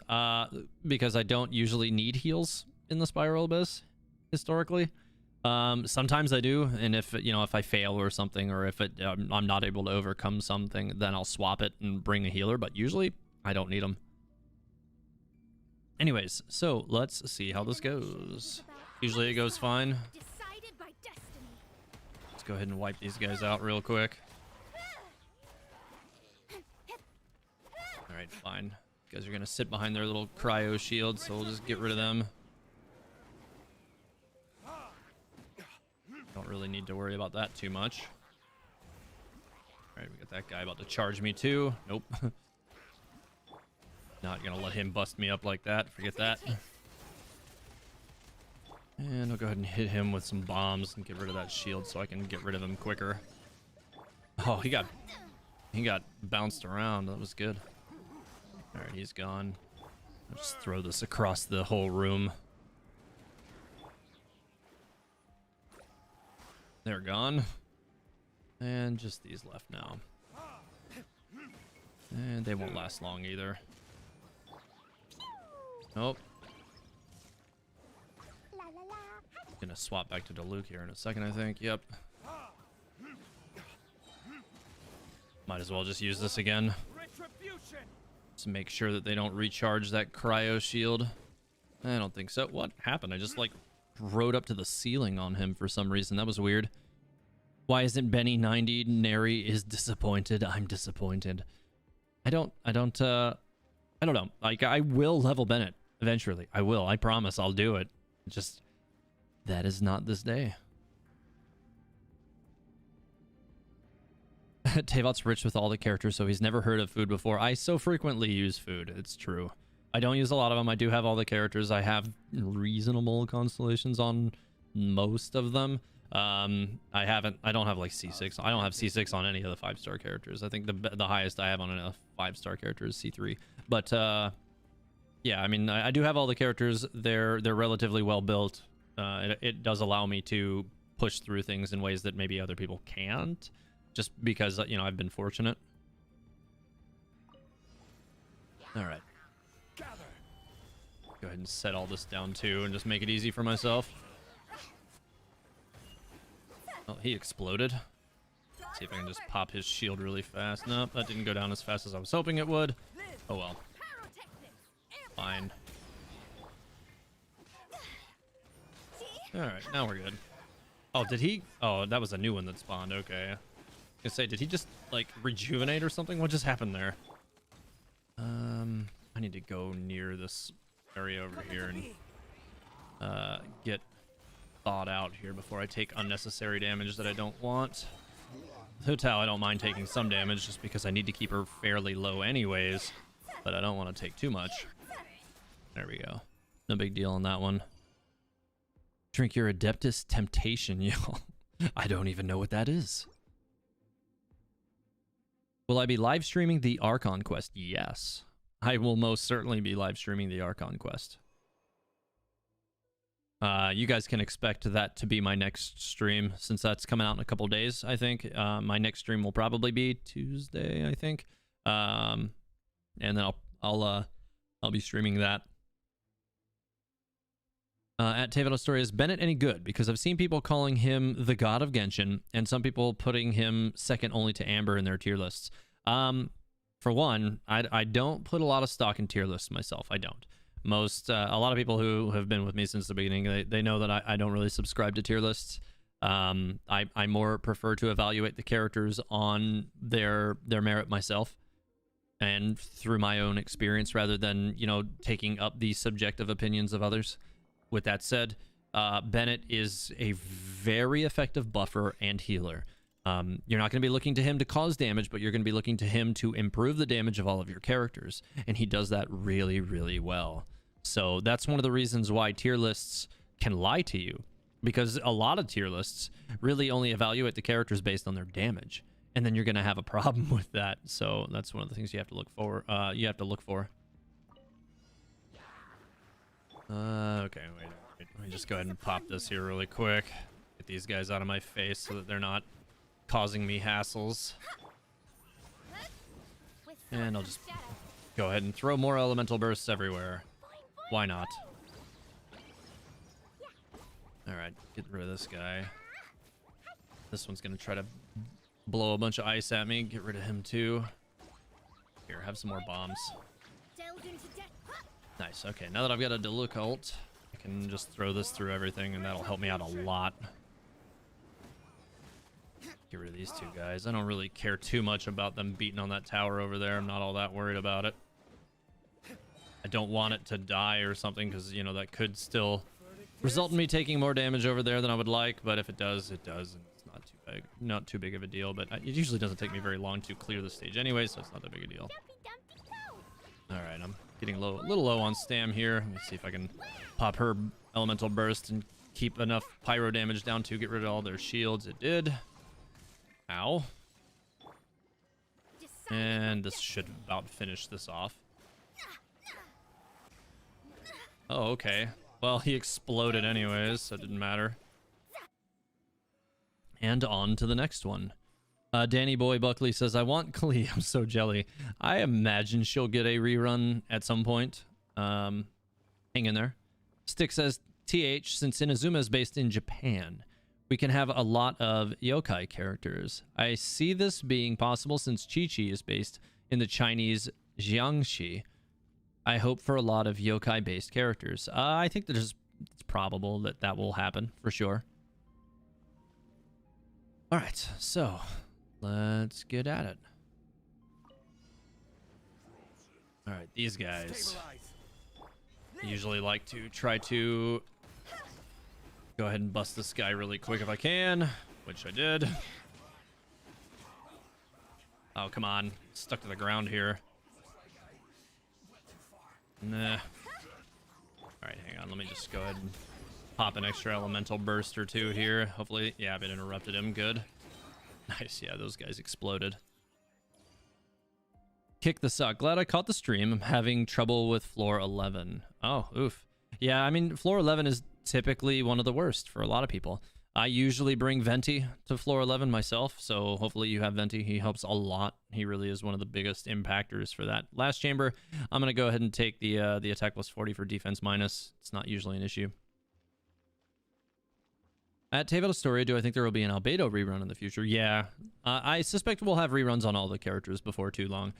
Because I don't usually need heals in the Spiral Abyss historically. Sometimes I do, and if I fail or something, or if I'm not able to overcome something, then I'll swap it and bring a healer, but usually I don't need them. Anyways, so let's see how this goes. Usually it goes fine. Let's go ahead and wipe these guys out real quick. Alright, fine. You guys are gonna sit behind their little cryo shield, so we'll just get rid of them. Don't really need to worry about that too much. Alright, we got that guy about to charge me too. Nope. Not gonna let him bust me up like that. Forget that. And I'll go ahead and hit him with some bombs and get rid of that shield so I can get rid of him quicker. Oh, he got bounced around. That was good. Alright, he's gone. I'll just throw this across the whole room. They're gone. And just these left now. And they won't last long either. Nope. Gonna swap back to Diluc here in a second, I think. Yep. Might as well just use this again. Just make sure that they don't recharge that cryo shield. I don't think so. What happened? I just rode up to the ceiling on him for some reason. That was weird. Why isn't Benny 90? Neri is disappointed. I'm disappointed. I don't know. I will level Bennett eventually. I will. I promise I'll do it. Just that is not this day. Tavot's rich with all the characters, so he's never heard of food before. I so frequently use food. It's true. I don't use a lot of them. I do have all the characters. I have reasonable constellations on most of them. I don't have C6. I don't have C6 on any of the 5-star characters. I think the highest I have on a 5-star character is C3. But yeah, I mean, I do have all the characters. They're relatively well built. It does allow me to push through things in ways that maybe other people can't, just because I've been fortunate. All right. Go ahead and set all this down too and just make it easy for myself. Oh, he exploded. Let's see if I can just pop his shield really fast. Nope, that didn't go down as fast as I was hoping it would. Oh well. Fine. Alright, now we're good. Oh, did he? Oh, that was a new one that spawned. Okay. I was gonna say, did he just rejuvenate or something? What just happened there? I need to go near this area over here and get thawed out here before I take unnecessary damage that I don't want. Hotel, I don't mind taking some damage just because I need to keep her fairly low anyways, but I don't want to take too much. There we go. No big deal on that one. Drink your Adeptus Temptation, yo. I don't even know what that is. Will I be live streaming the Archon quest? Yes. I will most certainly be live streaming the Archon quest. You guys can expect that to be my next stream since that's coming out in a couple days, I think. My next stream will probably be Tuesday, I think. And then I'll be streaming that. At Tevano Story, is Bennett any good? Because I've seen people calling him the god of Genshin, and some people putting him second only to Amber in their tier lists. For one, I don't put a lot of stock in tier lists myself. I don't. A lot of people who have been with me since the beginning, they know that I don't really subscribe to tier lists. I more prefer to evaluate the characters on their merit myself and through my own experience rather than, you know, taking up the subjective opinions of others. With that said, Bennett is a very effective buffer and healer. You're not going to be looking to him to cause damage, but you're going to be looking to him to improve the damage of all of your characters, and he does that really, really well. So that's one of the reasons why tier lists can lie to you, because a lot of tier lists really only evaluate the characters based on their damage, and then you're going to have a problem with that. So that's one of the things you have to look for. Okay, wait. Let me just go ahead and pop this here really quick. Get these guys out of my face so that they're not causing me hassles. And I'll just go ahead and throw more elemental bursts everywhere. Why not? Alright, get rid of this guy. This one's gonna try to blow a bunch of ice at me. Get rid of him too. Here, have some more bombs. Nice. Okay, now that I've got a Diluc ult, I can just throw this through everything, and that'll help me out a lot. Get rid of these two guys. I don't really care too much about them beating on that tower over there. I'm not all that worried about it. I don't want it to die or something, because, you know, that could still result in me taking more damage over there than I would like, but if it does, it does, and it's not too big of a deal, but it usually doesn't take me very long to clear the stage anyway, so it's not that big a deal. Alright, I'm getting a little low on stam here. Let me see if I can pop her elemental burst and keep enough pyro damage down to get rid of all their shields. It did. Ow. And this should about finish this off. Oh, okay. Well, he exploded anyways, so it didn't matter. And on to the next one. Danny Boy Buckley says, I want Klee. I'm so jelly. I imagine she'll get a rerun at some point. Hang in there. Stick says, TH, since Inazuma is based in Japan, we can have a lot of yokai characters. I see this being possible since Chi-Chi is based in the Chinese Jiangxi. I hope for a lot of yokai-based characters. I think that it's probable that will happen, for sure. Alright, so let's get at it. Alright, these guys usually like to try to go ahead and bust this guy really quick if I can, which I did. Oh, come on. Stuck to the ground here. Nah. Alright, hang on. Let me just go ahead and pop an extra elemental burst or two here. Hopefully, yeah, it interrupted him. Good. Nice. Yeah, those guys exploded. Kick the suck. Glad I caught the stream. I'm having trouble with floor 11. Oh, oof. Yeah, I mean, floor 11 is typically one of the worst for a lot of people. I usually bring Venti to floor 11 myself, so hopefully you have Venti. He helps a lot. He really is one of the biggest impactors for that. Last chamber, I'm going to go ahead and take the attack plus 40 for defense minus. It's not usually an issue. At Tevada Story, do I think there will be an Albedo rerun in the future? Yeah. I suspect we'll have reruns on all the characters before too long.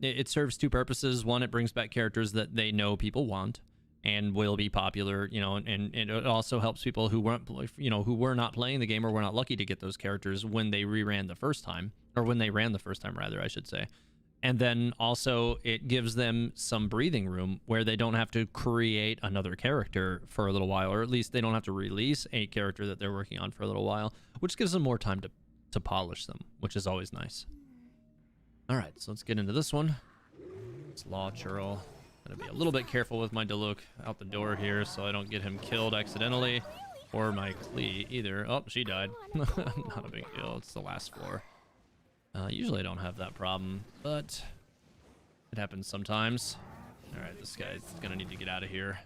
It serves two purposes. One, it brings back characters that they know people want and will be popular, you know, and it also helps people who weren't, you know, who were not playing the game or were not lucky to get those characters when they reran the first time, or when they ran the first time, rather, I should say. And then also it gives them some breathing room where they don't have to create another character for a little while, or at least they don't have to release a character that they're working on for a little while, which gives them more time to polish them, which is always nice. All right, so let's get into this one. It's Law Churl. Gotta be a little bit careful with my Diluc out the door here so I don't get him killed accidentally, or my Klee either. Oh, she died. Not a big deal. It's the last floor. Usually I don't have that problem, but it happens sometimes. All right, this guy's gonna need to get out of here.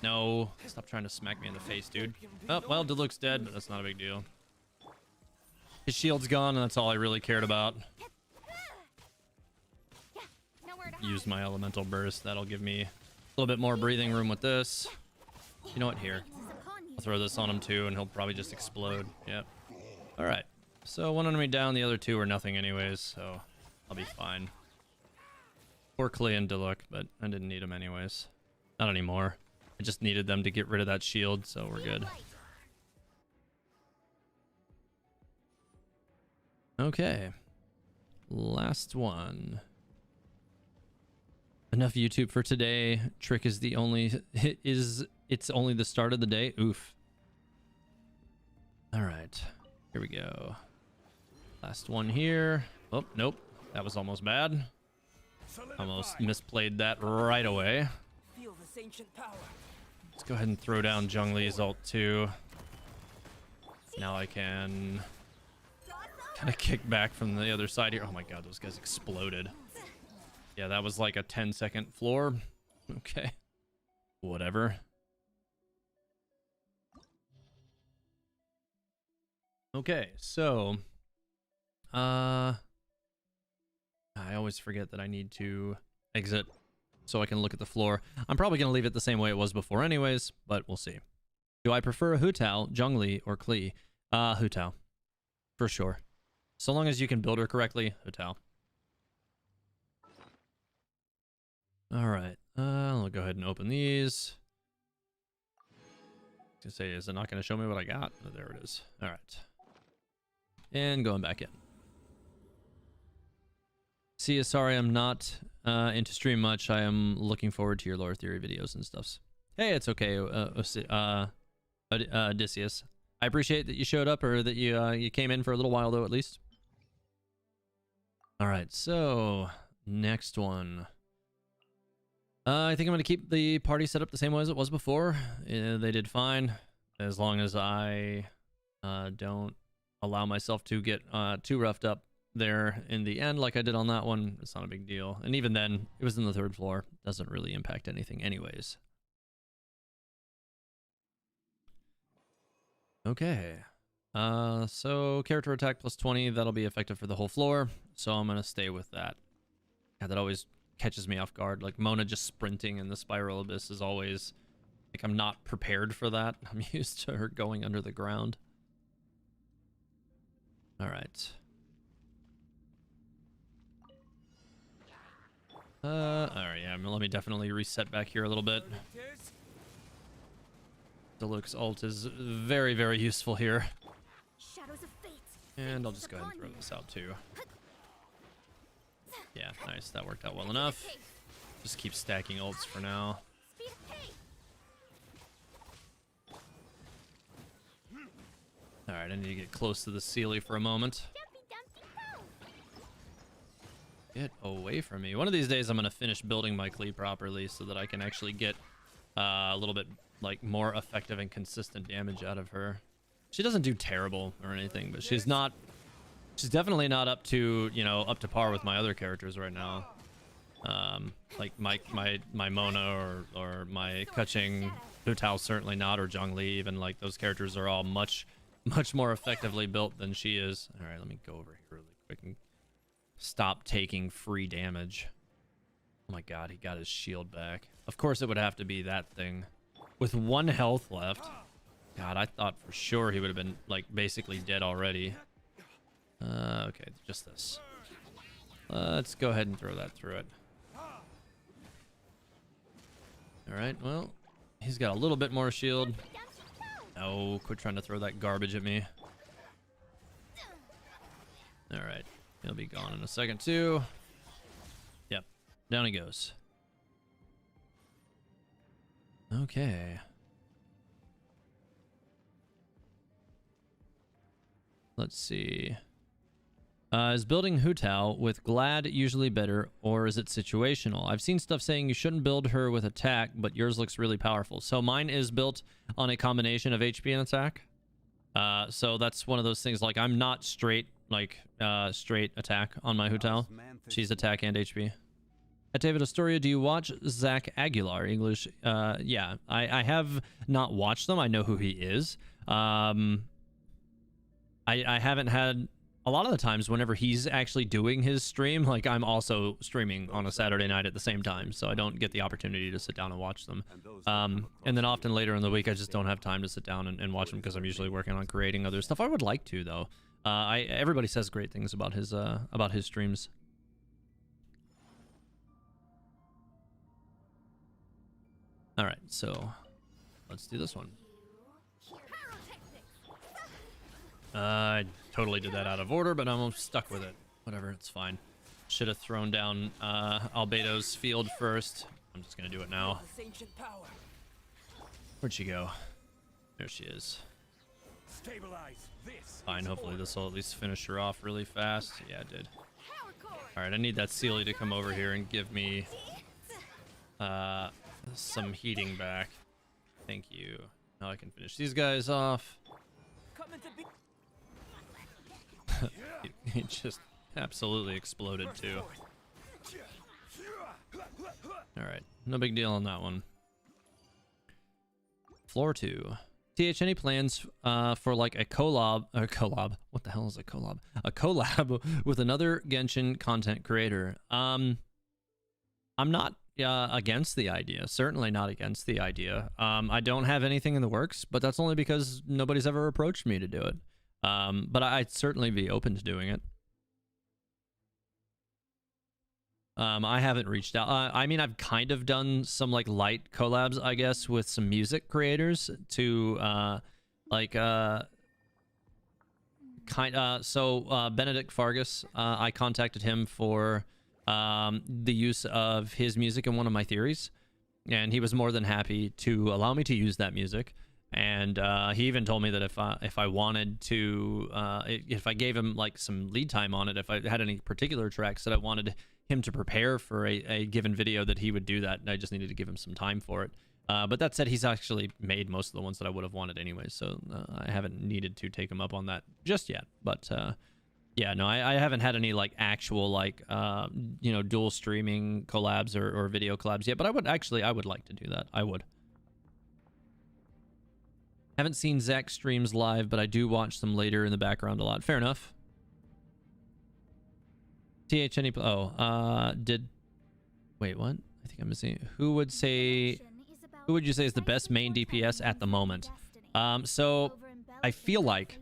No, stop trying to smack me in the face, dude. Oh, well, Diluc's dead, but that's not a big deal. His shield's gone, and that's all I really cared about. Use my elemental burst. That'll give me a little bit more breathing room with this. You know what? Here. I'll throw this on him, too, and he'll probably just explode. Yep. All right. So one enemy down, the other two are nothing anyways, so I'll be fine. Poor Klee and Diluc, but I didn't need them anyways. Not anymore. I just needed them to get rid of that shield, so we're good. Okay. Last one. Enough YouTube for today. Trick is the only... It's only the start of the day. Oof. All right. Here we go. Last one here. Oh, nope. That was almost bad. Almost misplayed that right away. Let's go ahead and throw down Zhongli's ult too. Now I can kind of kick back from the other side here. Oh my god, those guys exploded. Yeah, that was like a 10-second floor. Okay. Whatever. Okay, so... I always forget that I need to exit so I can look at the floor. I'm probably going to leave it the same way it was before anyways, but we'll see. Do I prefer a Hu Tao, Zhongli, or Klee? Hu Tao. For sure. So long as you can build her correctly, Hu Tao. Alright, I'll go ahead and open these. I was going to say, is it not going to show me what I got? Oh, there it is. Alright. And going back in. See, sorry I'm not into stream much. I am looking forward to your lore theory videos and stuff. Hey, it's okay, Odysseus. I appreciate that you showed up, or that you came in for a little while though, at least. All right, so next one. I think I'm gonna keep the party set up the same way as it was before. They did fine, as long as I don't allow myself to get too roughed up there in the end like I did on that one. It's not a big deal, and even then it was in the 3rd floor. Doesn't really impact anything anyways. Okay, so character attack plus 20, that'll be effective for the whole floor, so I'm gonna stay with that. God, that always catches me off guard. Like Mona just sprinting in the spiral abyss is always like, I'm not prepared for that. I'm used to her going under the ground. All right. All right, yeah, let me definitely reset back here a little bit. Diluc's ult is very, very useful here. And I'll just go ahead and throw this out too. Yeah, nice, that worked out well enough. Just keep stacking ults for now. All right, I need to get close to the Sealy for a moment. Get away from me. One of these days I'm going to finish building my Klee properly so that I can actually get a little bit like more effective and consistent damage out of her. She doesn't do terrible or anything, but she's definitely not up to, you know, up to par with my other characters right now. Like my Mona or my Keqing, Hu Tao certainly not, or Zhongli even. Like those characters are all much more effectively built than she is. All right, let me go over here really quick and stop taking free damage. Oh my god, he got his shield back. Of course it would have to be that thing. With 1 health left. God, I thought for sure he would have been, like, basically dead already. Okay, just this. Let's go ahead and throw that through it. Alright, well, he's got a little bit more shield. No, quit trying to throw that garbage at me. Alright, he'll be gone in a second too. Down he goes. Okay. Let's see. Is building Hu Tao with Glad usually better, or is it situational? I've seen stuff saying you shouldn't build her with attack, but yours looks really powerful. So mine is built on a combination of HP and attack. So that's one of those things, like I'm not straight, like straight attack on my Hu Tao. She's attack and HP. At David Astoria, do you watch Zach Aguilar English? Yeah, I have not watched them. I know who he is. I haven't had a lot of the times whenever he's actually doing his stream, like I'm also streaming on a Saturday night at the same time, so I don't get the opportunity to sit down and watch them. And then often later in the week, I just don't have time to sit down and watch them because I'm usually working on creating other stuff. I would like to though. Everybody says great things about his streams. All right, so let's do this one. I totally did that out of order, but I'm stuck with it. Whatever, it's fine. Should have thrown down Albedo's field first. I'm just gonna do it now. Where'd she go? There she is. Fine, hopefully this will at least finish her off really fast. Yeah, it did. Alright, I need that Sealy to come over here and give me some heating back. Thank you. Now I can finish these guys off. He just absolutely exploded too. Alright, no big deal on that one. Floor 2. TH, any plans for like a collab, what the hell is a collab? A collab with another Genshin content creator. I'm not against the idea. Certainly not against the idea. I don't have anything in the works, but that's only because nobody's ever approached me to do it. But I'd certainly be open to doing it. I haven't reached out. I mean, I've kind of done some like light collabs, I guess, with some music creators to Benedict Fargus, I contacted him for the use of his music in one of my theories, and he was more than happy to allow me to use that music. And he even told me that if I wanted to, if I gave him like some lead time on it, if I had any particular tracks that I wanted him to prepare for a given video, that he would do that. And I just needed to give him some time for it. But that said, he's actually made most of the ones that I would have wanted anyway, so I haven't needed to take him up on that just yet. But yeah, no, I haven't had any like actual like you know, dual streaming collabs or video collabs yet. But I would like to do that. I would. Haven't seen Zach streams live, but I do watch them later in the background a lot. Fair enough. TH, any... Oh, wait, what? I think I'm missing... Who would you say is the best main DPS at the moment? So I feel like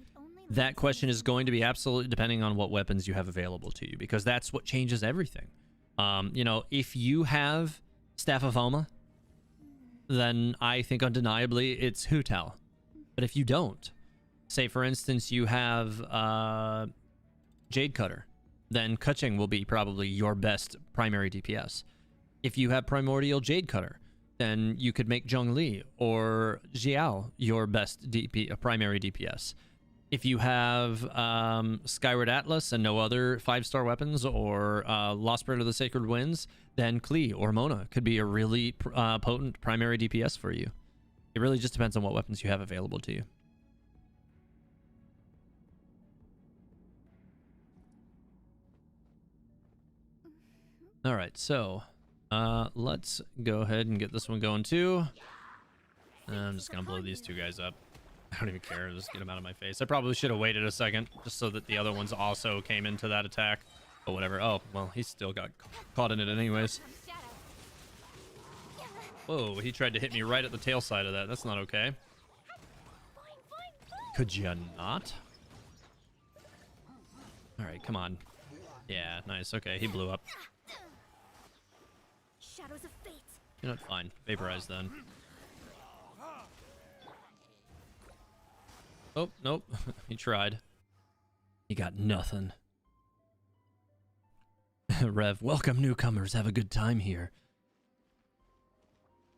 that question is going to be absolutely depending on what weapons you have available to you, because that's what changes everything. You know, if you have Staff of Alma, then I think undeniably it's Hu Tao. But if you don't, say for instance you have Jade Cutter, then Keqing will be probably your best primary DPS. If you have Primordial Jade Cutter, then you could make Zhongli or Xiao your best primary DPS. If you have Skyward Atlas and no other 5-star weapons, or Lost Spirit of the Sacred Winds, then Klee or Mona could be a really potent primary DPS for you. It really just depends on what weapons you have available to you. All right, so let's go ahead and get this one going too. I'm just gonna blow these two guys up. I don't even care, just get them out of my face. I probably should have waited a second just so that the other ones also came into that attack, but whatever. Oh, well, he still got caught in it anyways. Whoa, he tried to hit me right at the tail side of that. That's not okay. Could you not? All right, come on. Yeah, nice. Okay, he blew up. Shadows of fate. You're not fine. Vaporize then. Oh, nope. He tried. He got nothing. Rev, welcome newcomers. Have a good time here.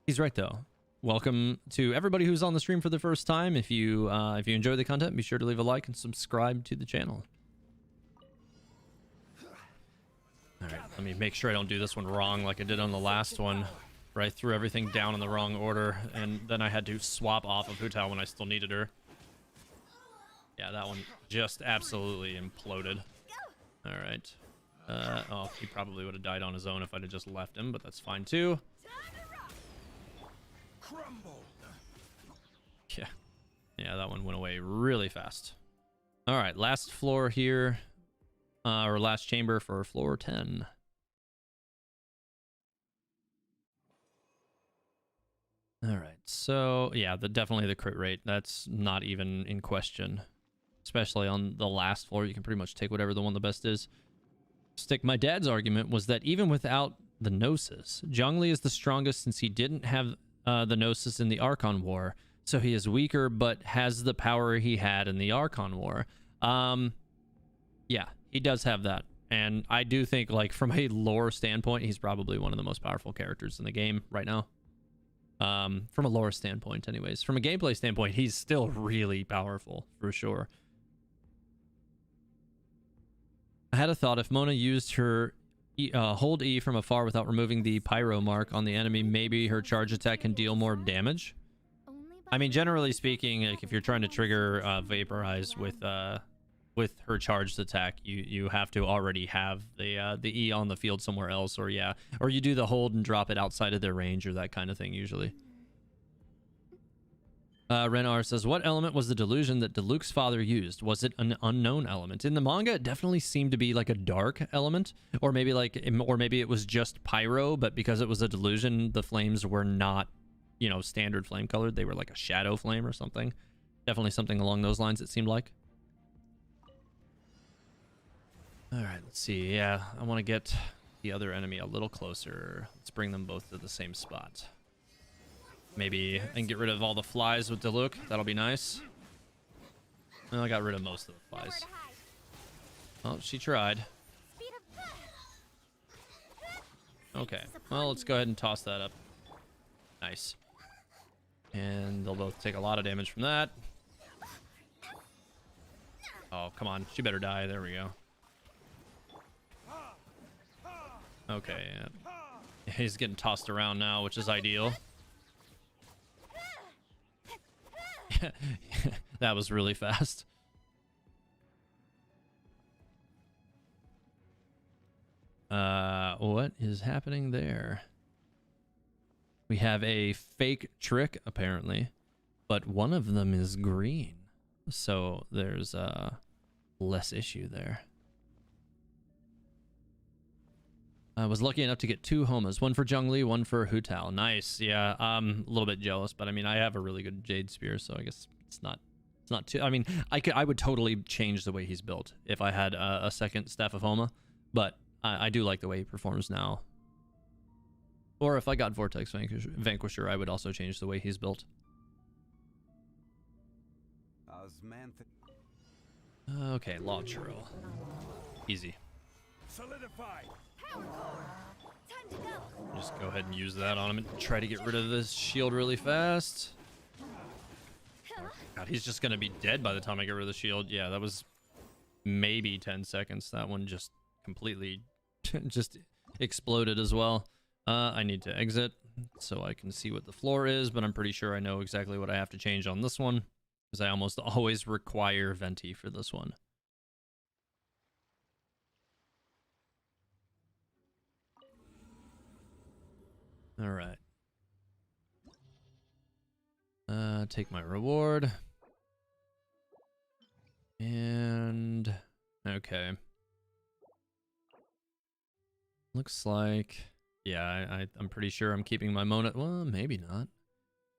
He's right though. Welcome to everybody who's on the stream for the first time. If you enjoy the content, be sure to leave a like and subscribe to the channel. All right, let me make sure I don't do this one wrong like I did on the last one, where I threw everything down in the wrong order, and then I had to swap off of Hu Tao when I still needed her. Yeah, that one just absolutely imploded. All right. Oh, he probably would have died on his own if I'd have just left him, but that's fine too. Yeah. Yeah, that one went away really fast. All right, last floor here, or last chamber for floor 10. All right, so yeah, definitely the crit rate. That's not even in question. Especially on the last floor, you can pretty much take whatever the one the best is. My dad's argument was that even without the Gnosis, Zhongli is the strongest since he didn't have the Gnosis in the Archon War. So he is weaker, but has the power he had in the Archon War. Yeah, he does have that. And I do think, like, from a lore standpoint, he's probably one of the most powerful characters in the game right now. From a lore standpoint, anyways. From a gameplay standpoint, he's still really powerful, for sure. I had a thought, if Mona used her hold E from afar without removing the pyro mark on the enemy, maybe her charge attack can deal more damage. I mean, generally speaking, like if you're trying to trigger vaporize with her charged attack, you have to already have the E on the field somewhere else, or yeah, or you do the hold and drop it outside of their range or that kind of thing usually. Renar says, what element was the delusion that Diluc's father used? Was it an unknown element? In the manga, it definitely seemed to be like a dark element, or maybe it was just pyro, but because it was a delusion, the flames were not, you know, standard flame colored. They were like a shadow flame or something. Definitely something along those lines, it seemed like. All right, let's see. Yeah, I want to get the other enemy a little closer. Let's bring them both to the same spot. Maybe I can get rid of all the flies with Diluc. That'll be nice. Well, I got rid of most of the flies. Oh, she tried. Okay. Well, let's go ahead and toss that up. Nice. And they'll both take a lot of damage from that. Oh, come on. She better die. There we go. Okay. Yeah. He's getting tossed around now, which is ideal. That was really fast. What is happening there? We have a fake trick, apparently, but one of them is green. So there's less issue there. I was lucky enough to get 2 Homas, one for Zhongli, one for Hu Tao. Nice. Yeah, I'm a little bit jealous, but I mean, I have a really good Jade Spear, so I guess it's not too. I mean, I would totally change the way he's built if I had a second Staff of Homa, but I do like the way he performs now. Or if I got Vortex Vanquisher, I would also change the way he's built. Okay, Law Churro. Easy. Solidify. Just go ahead and use that on him and try to get rid of this shield really fast. God, he's just going to be dead by the time I get rid of the shield. Yeah, that was maybe 10 seconds. That one just completely just exploded as well. I need to exit so I can see what the floor is, but I'm pretty sure I know exactly what I have to change on this one, because I almost always require Venti for this one. All right. Take my reward. And okay. Looks like, yeah, I'm pretty sure I'm keeping my Mona. Well, maybe not.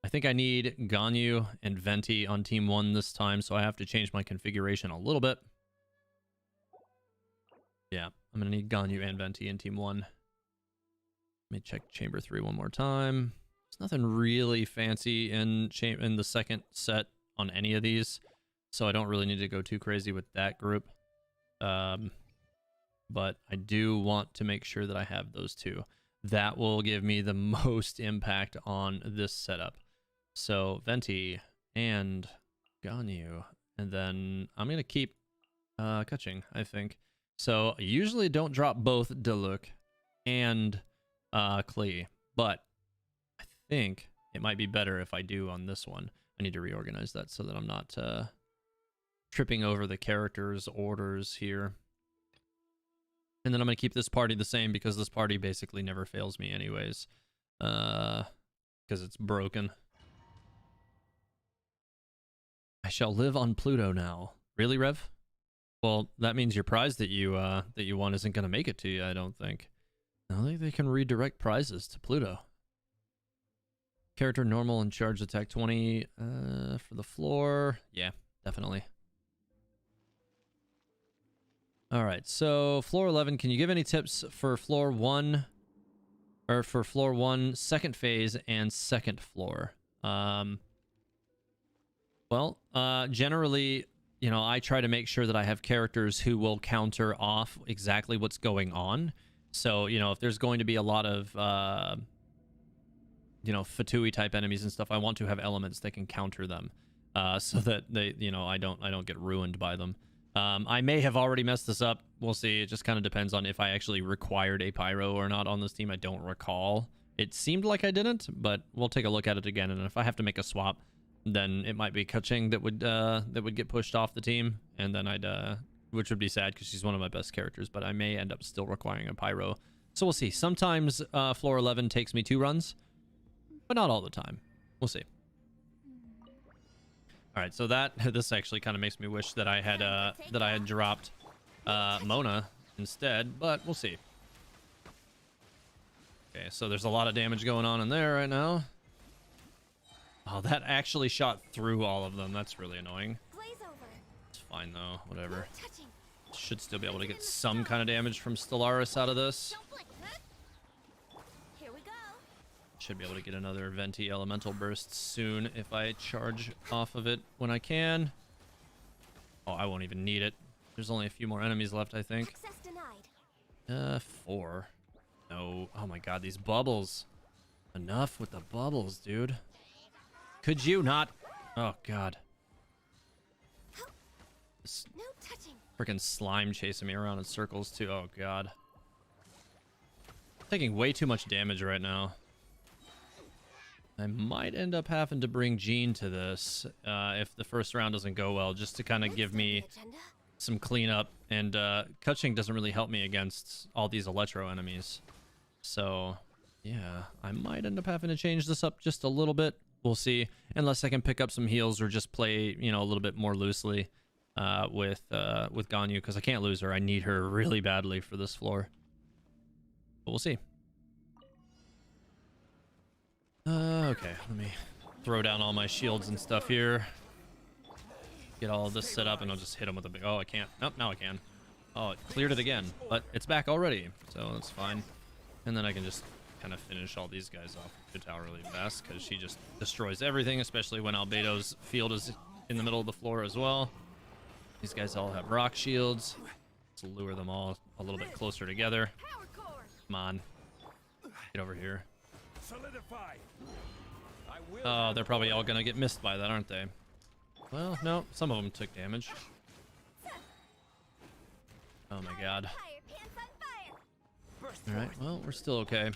I think I need Ganyu and Venti on team 1 this time, so I have to change my configuration a little bit. Yeah, I'm gonna need Ganyu and Venti in team 1. Let me check chamber 3 one more time. There's nothing really fancy in the second set on any of these, so I don't really need to go too crazy with that group. but I do want to make sure that I have those two. That will give me the most impact on this setup. So Venti and Ganyu, and then I'm gonna keep Kaching, I think. So I usually don't drop both Diluc and Klee, but I think it might be better if I do on this one. I need to reorganize that so that I'm not tripping over the characters' orders here. And then I'm going to keep this party the same because this party basically never fails me anyways. Because it's broken. I shall live on Pluto now. Really, Rev? Well, that means your prize that you won isn't going to make it to you, I don't think. I don't think they can redirect prizes to Pluto. Character normal and charge attack 20 for the floor. Yeah, definitely. All right, so floor 11, can you give any tips for floor 1 or for floor 1 second phase and second floor? Generally, you know, I try to make sure that I have characters who will counter off exactly what's going on. So, you know, if there's going to be a lot of you know, Fatui type enemies and stuff, I want to have elements that can counter them, so that they, you know, I don't get ruined by them. I may have already messed this up. We'll see. It just kind of depends on if I actually required a pyro or not on this team. I don't recall. It seemed like I didn't, but we'll take a look at it again. And if I have to make a swap, then it might be Kaching that would get pushed off the team, and then I'd which would be sad because she's one of my best characters. But I may end up still requiring a pyro. So we'll see. Sometimes floor 11 takes me 2 runs, but not all the time. We'll see. All right, so this actually kind of makes me wish that I had dropped Mona instead, but we'll see. Okay, so there's a lot of damage going on in there right now. Oh, that actually shot through all of them. That's really annoying. It's fine though, whatever. Should still be able to get some kind of damage from Stellaris out of this. Should be able to get another Venti elemental burst soon if I charge off of it when I can. Oh, I won't even need it. There's only a few more enemies left, I think. 4. No. Oh my god, these bubbles. Enough with the bubbles, dude. Could you not? Oh god. This freaking slime chasing me around in circles too. Oh god. Taking way too much damage right now. I might end up having to bring Jean to this if the first round doesn't go well, just to kind of give me some cleanup. And Kaching doesn't really help me against all these Electro enemies. So, yeah, I might end up having to change this up just a little bit. We'll see. Unless I can pick up some heals or just play, you know, a little bit more loosely with Ganyu, because I can't lose her. I need her really badly for this floor. But we'll see. Okay, let me throw down all my shields and stuff here. Get all of this set up, and I'll just hit him with a big... Oh, I can't. Nope, now I can. Oh, it cleared it again, but it's back already, so that's fine. And then I can just kind of finish all these guys off with Chitao really fast, because she just destroys everything, especially when Albedo's field is in the middle of the floor as well. These guys all have rock shields. Let's lure them all a little bit closer together. Come on. Get over here. Oh, they're probably all gonna get missed by that, aren't they? Well, no, some of them took damage. Oh my god. Alright, well, we're still okay.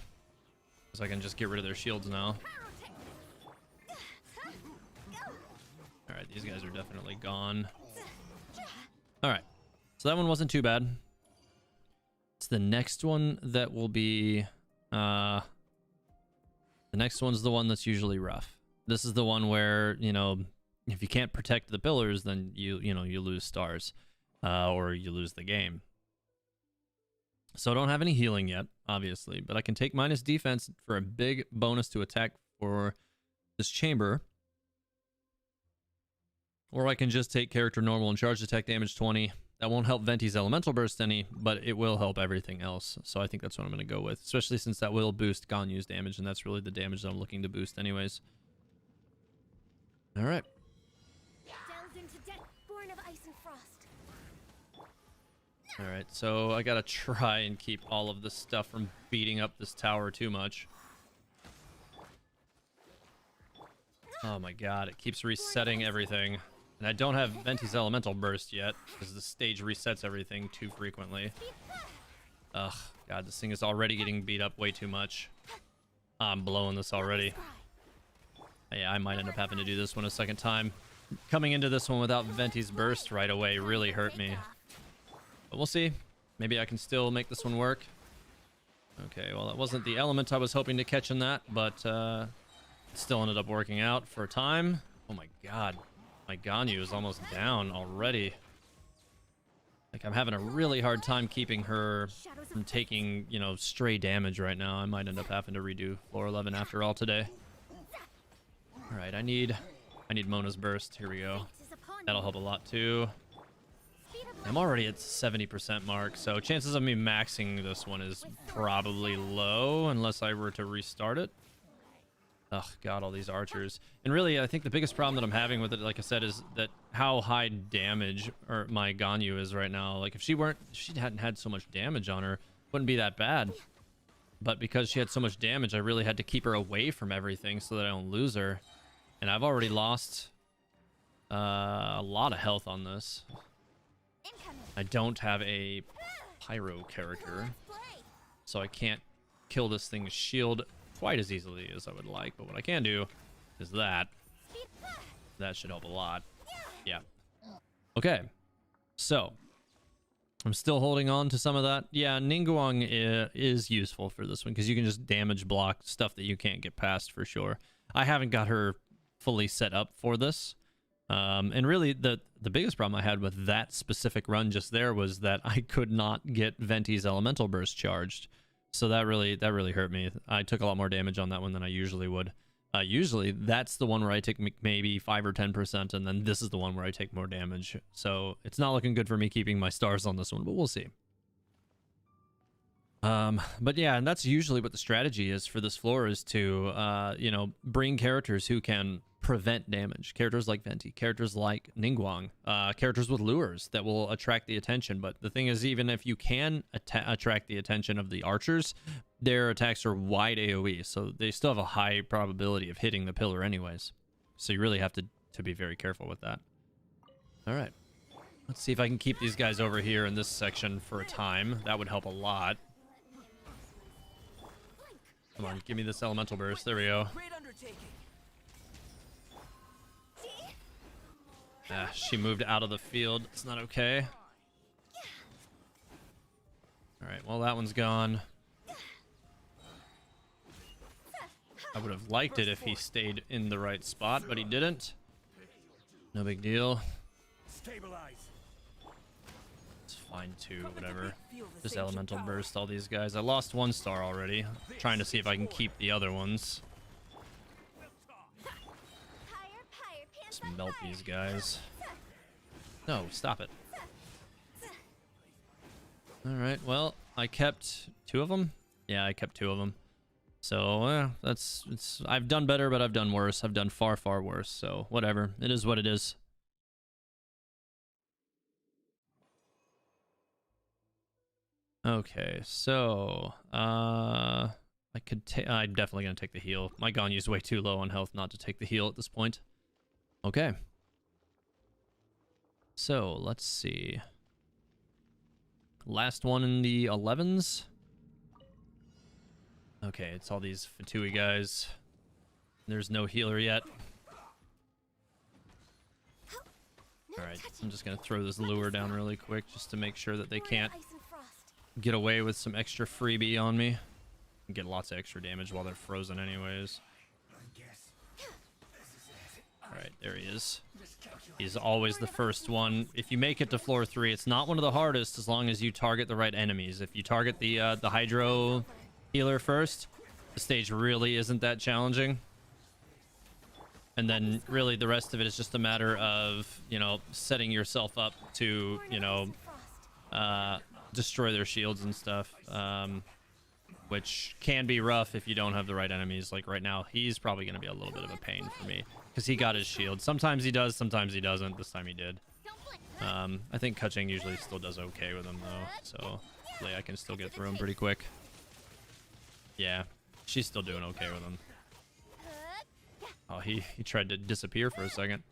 So I can just get rid of their shields now. Alright, these guys are definitely gone. Alright, so that one wasn't too bad. It's the next one that will be... The next one's the one that's usually rough. This is the one where, you know, if you can't protect the pillars, then you lose stars, or you lose the game. So I don't have any healing yet, obviously, but I can take minus defense for a big bonus to attack for this chamber. Or I can just take character normal and charge attack damage 20. That won't help Venti's elemental burst any, but it will help everything else. So I think that's what I'm going to go with, especially since that will boost Ganyu's damage, and that's really the damage that I'm looking to boost anyways. All right. Delved into death, born of ice and frost. All right, so I gotta try and keep all of this stuff from beating up this tower too much. Oh my god, it keeps resetting everything. And I don't have Venti's Elemental Burst yet, because the stage resets everything too frequently. Ugh, god, this thing is already getting beat up way too much. I'm blowing this already. Yeah, I might end up having to do this one a second time. Coming into this one without Venti's Burst right away really hurt me. But we'll see. Maybe I can still make this one work. Okay, well, that wasn't the element I was hoping to catch in that, but it still ended up working out for a time. Oh my god. My Ganyu is almost down already. Like, I'm having a really hard time keeping her from taking, you know, stray damage right now. I might end up having to redo floor 11 after all today. All right, I need Mona's Burst. Here we go. That'll help a lot too. I'm already at 70% mark, so chances of me maxing this one is probably low unless I were to restart it. Ugh, god, all these archers. And really, I think the biggest problem that I'm having with it, like I said, is that how high damage my Ganyu is right now. Like, if she hadn't had so much damage on her, it wouldn't be that bad. But because she had so much damage, I really had to keep her away from everything so that I don't lose her. And I've already lost a lot of health on this. I don't have a pyro character, so I can't kill this thing's shield quite as easily as I would like. But what I can do is that should help a lot. Yeah. Okay, so I'm still holding on to some of that. Yeah, Ningguang is useful for this one because you can just damage block stuff that you can't get past for sure. I haven't got her fully set up for this. And really, the biggest problem I had with that specific run just there was that I could not get Venti's Elemental Burst charged. So that really hurt me. I took a lot more damage on that one than I usually would. Usually, that's the one where I take maybe 5 or 10%, and then this is the one where I take more damage. So it's not looking good for me keeping my stars on this one, but we'll see. But yeah, and that's usually what the strategy is for this floor, is to, you know, bring characters who can prevent damage. Characters like Venti, characters like Ningguang, characters with lures that will attract the attention. But the thing is, even if you can attract the attention of the archers, their attacks are wide AoE, so they still have a high probability of hitting the pillar anyways. So you really have to be very careful with that. All right. Let's see if I can keep these guys over here in this section for a time. That would help a lot. Come on, give me this elemental burst. There we go. Ah, she moved out of the field. It's not okay. Alright, well, that one's gone. I would have liked it if he stayed in the right spot, but he didn't. No big deal. It's fine too, whatever. Just elemental burst all these guys. I lost 1 star already. Trying to see if I can keep the other ones. Just melt these guys. No, stop it. Alright, well, I kept 2 of them. Yeah, I kept 2 of them. So, I've done better, but I've done worse. I've done far, far worse. So, whatever. It is what it is. Okay, so, I'm definitely gonna take the heal. My Ganyu's way too low on health not to take the heal at this point. Okay. So, let's see. Last one in the 11s. Okay, it's all these Fatui guys. There's no healer yet. Alright, I'm just gonna throw this lure down really quick just to make sure that they can't get away with some extra freebie on me. And get lots of extra damage while they're frozen anyways. Alright, there he is. He's always the first one. If you make it to floor 3, it's not one of the hardest as long as you target the right enemies. If you target the Hydro healer first, the stage really isn't that challenging. And then really the rest of it is just a matter of, you know, setting yourself up to, you know, destroy their shields and stuff. Which can be rough if you don't have the right enemies. Like right now, he's probably going to be a little bit of a pain for me because he got his shield. Sometimes he does, sometimes he doesn't. This time he did. I think Kaching usually still does okay with him though, so hopefully I can still get through him pretty quick. Yeah, she's still doing okay with him. Oh, he tried to disappear for a second.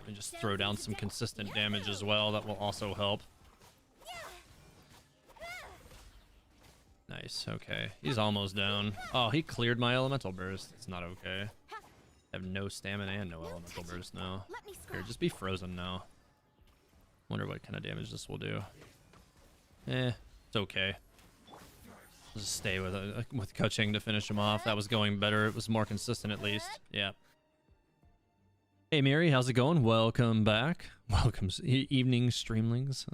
And just throw down some consistent damage as well. That will also help. Nice. Okay. He's almost down. Oh, he cleared my elemental burst. It's not okay. I have no stamina and no elemental burst now. Here, just be frozen now. Wonder what kind of damage this will do. It's okay. Just stay with Kaching to finish him off. That was going better. It was more consistent at least. Yeah. Hey Mary, how's it going? Welcome back. Welcome, evening streamlings.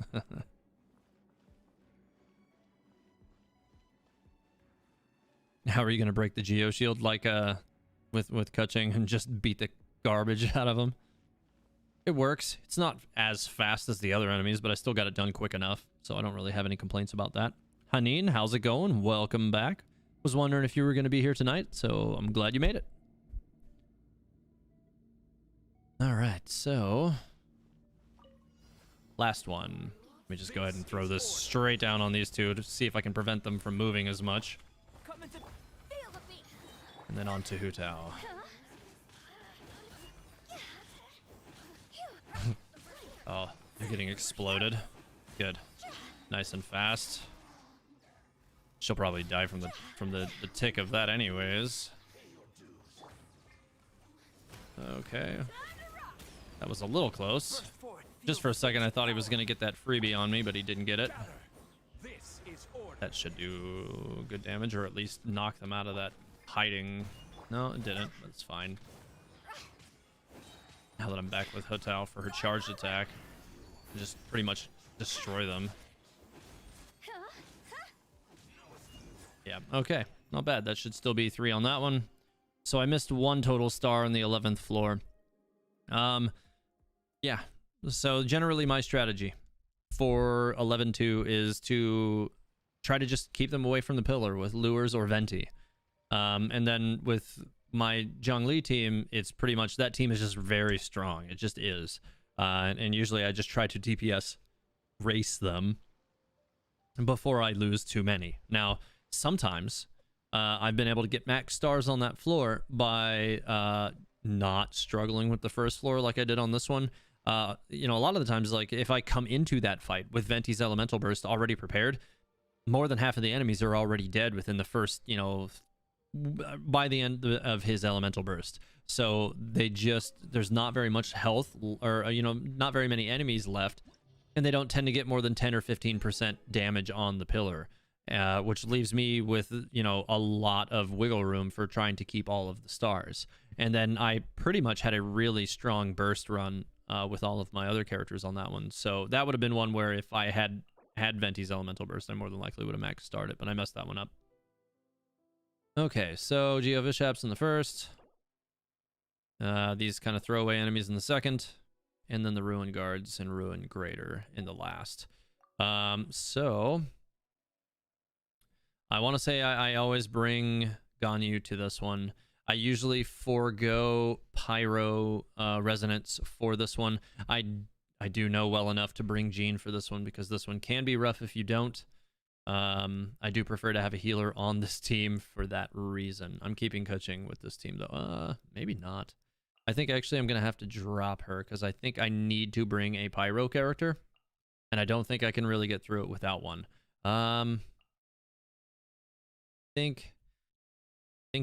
How are you gonna break the Geo Shield like with Kaching and just beat the garbage out of him? It works. It's not as fast as the other enemies, but I still got it done quick enough, so I don't really have any complaints about that. Haneen, how's it going? Welcome back. Was wondering if you were gonna be here tonight, so I'm glad you made it. All right, so last one. Let me just go ahead and throw this straight down on these two to see if I can prevent them from moving as much. And then on to Hu Tao. Oh, you're getting exploded. Good. Nice and fast. She'll probably die from the tick of that anyways. Okay. That was a little close. Just for a second, I thought he was going to get that freebie on me, but he didn't get it. That should do good damage, or at least knock them out of that hiding. No, it didn't. That's fine. Now that I'm back with Hu Tao for her charged attack, just pretty much destroy them. Yeah, okay. Not bad. That should still be 3 on that one. So I missed 1 total star on the 11th floor. Yeah, so generally my strategy for 11-2 is to try to just keep them away from the pillar with lures or venti. And then with my Zhongli team, it's pretty much that team is just very strong. It just is. And usually I just try to DPS race them before I lose too many. Now, sometimes I've been able to get max stars on that floor by not struggling with the first floor like I did on this one. You know, a lot of the times, like if I come into that fight with Venti's elemental burst already prepared, more than half of the enemies are already dead within the first, you know, by the end of his elemental burst. So there's not very much health, or you know, not very many enemies left, and they don't tend to get more than 10 or 15% damage on the pillar, which leaves me with, you know, a lot of wiggle room for trying to keep all of the stars. And then I pretty much had a really strong burst run with all of my other characters on that one. So that would have been one where if I had Venti's elemental burst, I more than likely would have max started, but I messed that one up. Okay, so Geo Vishaps in the first. These kind of throwaway enemies in the second. And then the Ruin Guards and Ruin Greater in the last. So I want to say I always bring Ganyu to this one. I usually forego Pyro Resonance for this one. I do know well enough to bring Jean for this one because this one can be rough if you don't. I do prefer to have a healer on this team for that reason. I'm keeping Kaching with this team though. Maybe not. I think actually I'm going to have to drop her because I think I need to bring a Pyro character. And I don't think I can really get through it without one. I think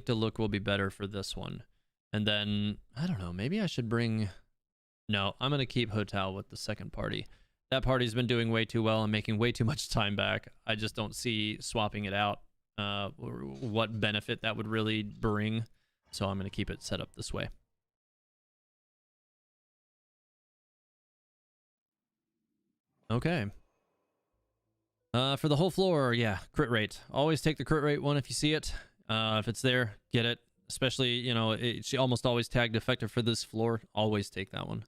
the look will be better for this one. And then, I don't know, maybe I should bring... No, I'm going to keep Hu Tao with the second party. That party's been doing way too well and making way too much time back. I just don't see swapping it out, what benefit that would really bring. So I'm going to keep it set up this way. Okay. For the whole floor, yeah, crit rate. Always take the crit rate one if you see it. If it's there, get it. Especially, you know, it's almost always tagged effective for this floor. Always take that one.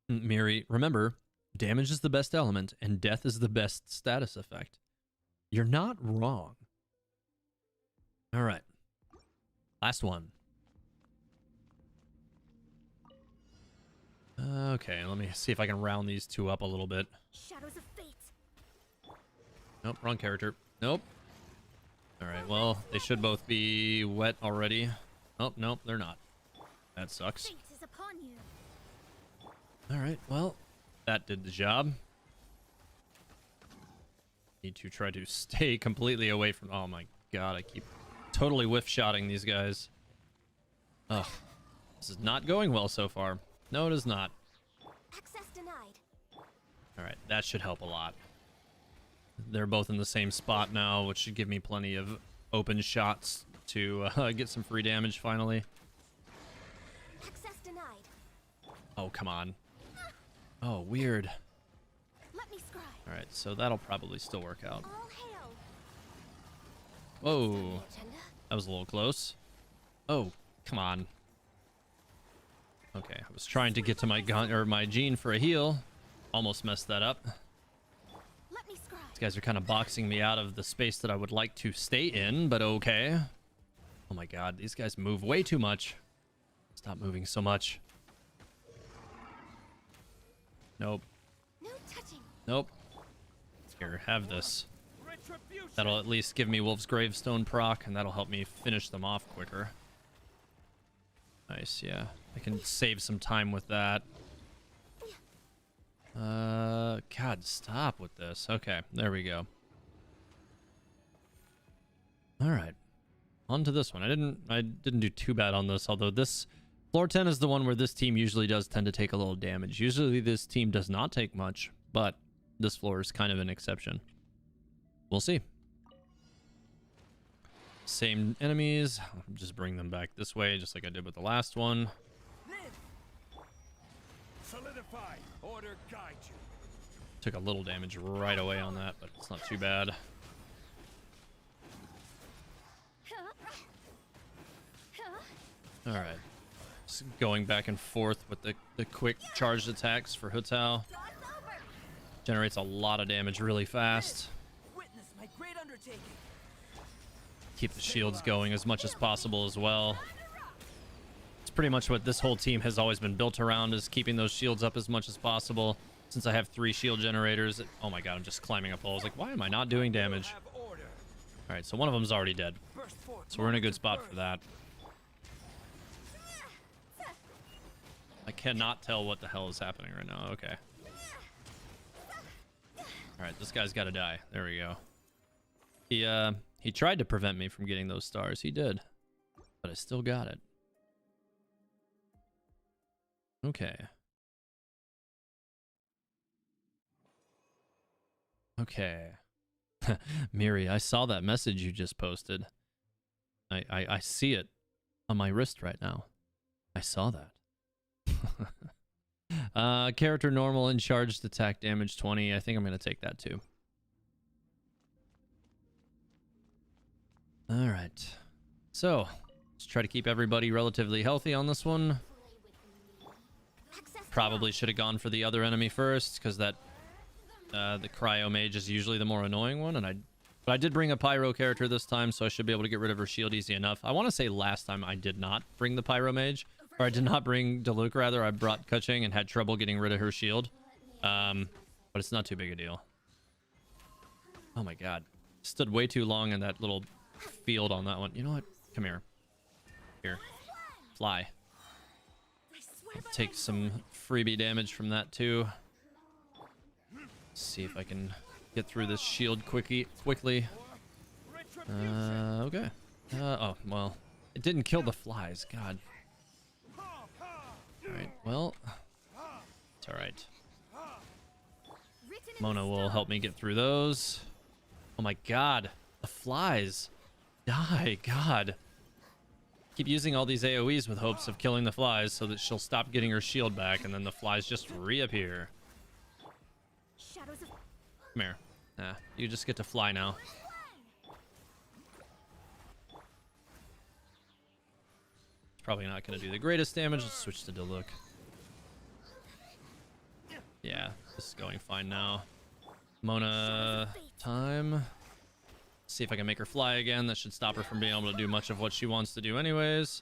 Miri, remember, damage is the best element and death is the best status effect. You're not wrong. All right. Last one. Okay, let me see if I can round these two up a little bit. Shadows of fate. Nope, wrong character. Nope. Alright, well, they should both be wet already. Oh, nope, they're not. That sucks. Fate is upon you. Alright, well, that did the job. Need to try to stay completely away from... Oh my god, I keep totally whiff-shotting these guys. Ugh. This is not going well so far. No, it is not. Access denied. Alright, that should help a lot. They're both in the same spot now, which should give me plenty of open shots to get some free damage finally. Access denied. Oh, come on. Oh, weird. Let me scry. Alright, so that'll probably still work out. All hail. Whoa. Agenda. That was a little close. Oh, come on. Okay, I was trying to get to my gun or my Gene for a heal. Almost messed that up. Let me scry. These guys are kind of boxing me out of the space that I would like to stay in, but okay. Oh my god, these guys move way too much. Stop moving so much. Nope. No touching. Nope. Here, have this. Retribution. That'll at least give me Wolf's Gravestone proc, and that'll help me finish them off quicker. Nice, yeah. I can save some time with that. God, stop with this. Okay, there we go. All right, on to this one. I didn't do too bad on this, although this floor 10 is the one where this team usually does tend to take a little damage. Usually this team does not take much, but this floor is kind of an exception. We'll see. Same enemies. I'll just bring them back this way, just like I did with the last one. Solidify. Order guide you. Took a little damage right away on that, but it's not too bad. All right. Just going back and forth with the quick charged attacks for Hutao. Generates a lot of damage really fast. Witness my great undertaking. Keep the shields going as much as possible as well. It's pretty much what this whole team has always been built around, is keeping those shields up as much as possible. Since I have 3 shield generators, oh my god, I'm just climbing up walls. Like, why am I not doing damage? Have order. All right, so one of them's already dead, Burst forth. so we're in a good spot for that. I cannot tell what the hell is happening right now. Okay. All right, this guy's got to die. There we go. He tried to prevent me from getting those stars. He did, but I still got it. Okay. Okay. Miri, I saw that message you just posted. I see it on my wrist right now. I saw that. Character normal and charged attack damage 20. I think I'm going to take that too. All right. So, let's try to keep everybody relatively healthy on this one. Probably should have gone for the other enemy first, because that the cryo mage is usually the more annoying one, but I did bring a pyro character this time, so I should be able to get rid of her shield easy enough. I want to say last time I did not bring the pyro mage, or I did not bring Diluc rather. I brought Keqing and had trouble getting rid of her shield, but it's not too big a deal. Oh my god, stood way too long in that little field on that one. You know what? Come here. Here, fly. Take some freebie damage from that too. See if I can get through this shield quickly. Okay. Oh, well. It didn't kill the flies. God. Alright, well. It's alright. Mona will help me get through those. Oh my god. The flies. Die. God. Keep using all these AoEs with hopes of killing the flies so that she'll stop getting her shield back, and then the flies just reappear. Shadows of Come here. Nah, you just get to fly now. It's probably not going to do the greatest damage. Let's switch to Diluc. Yeah, this is going fine now. Mona time. See if I can make her fly again. That should stop her from being able to do much of what she wants to do anyways.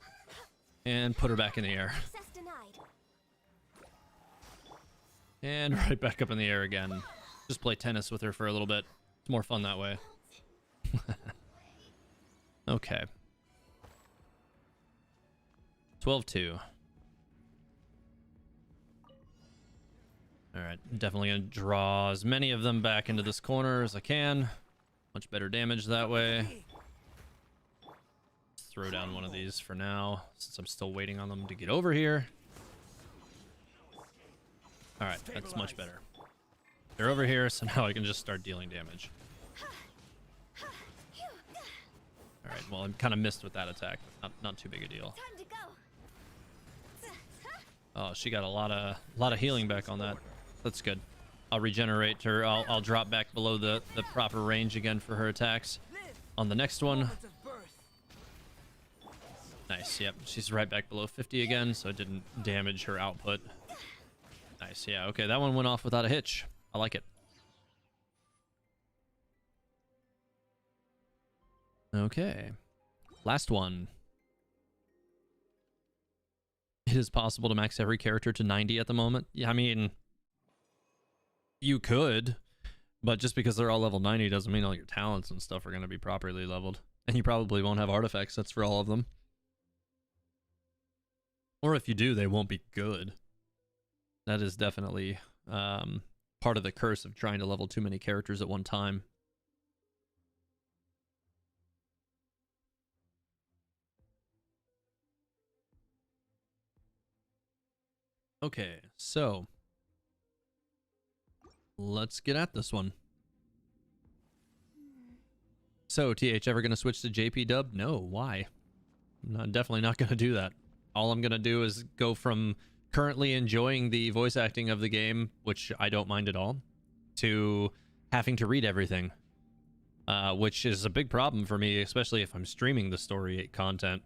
And put her back in the air. Access denied. And right back up in the air again. Just play tennis with her for a little bit. It's more fun that way. Okay. 12-2. Alright, definitely going to draw as many of them back into this corner as I can. Much better damage that way. Let's throw down one of these for now, since I'm still waiting on them to get over here. Alright, that's much better. They're over here, so now I can just start dealing damage. Alright, well, I'm kind of missed with that attack. Not too big a deal. Time to go. Oh, she got a lot of healing back on that. That's good. I'll regenerate her. I'll drop back below the proper range again for her attacks on the next one. Moments of birth. Nice. Yep, she's right back below 50 again, so it didn't damage her output. Nice. Yeah. Okay, that one went off without a hitch. I like it. Okay. Last one. It is possible to max every character to 90 at the moment. Yeah, I mean, you could, but just because they're all level 90 doesn't mean all your talents and stuff are going to be properly leveled. And you probably won't have artifact sets for all of them. Or if you do, they won't be good. That is definitely part of the curse of trying to level too many characters at one time. Okay, so let's get at this one. So, TH, ever going to switch to JP dub? No, why? I'm definitely not going to do that. All I'm going to do is go from currently enjoying the voice acting of the game, which I don't mind at all, to having to read everything, which is a big problem for me, especially if I'm streaming the story content.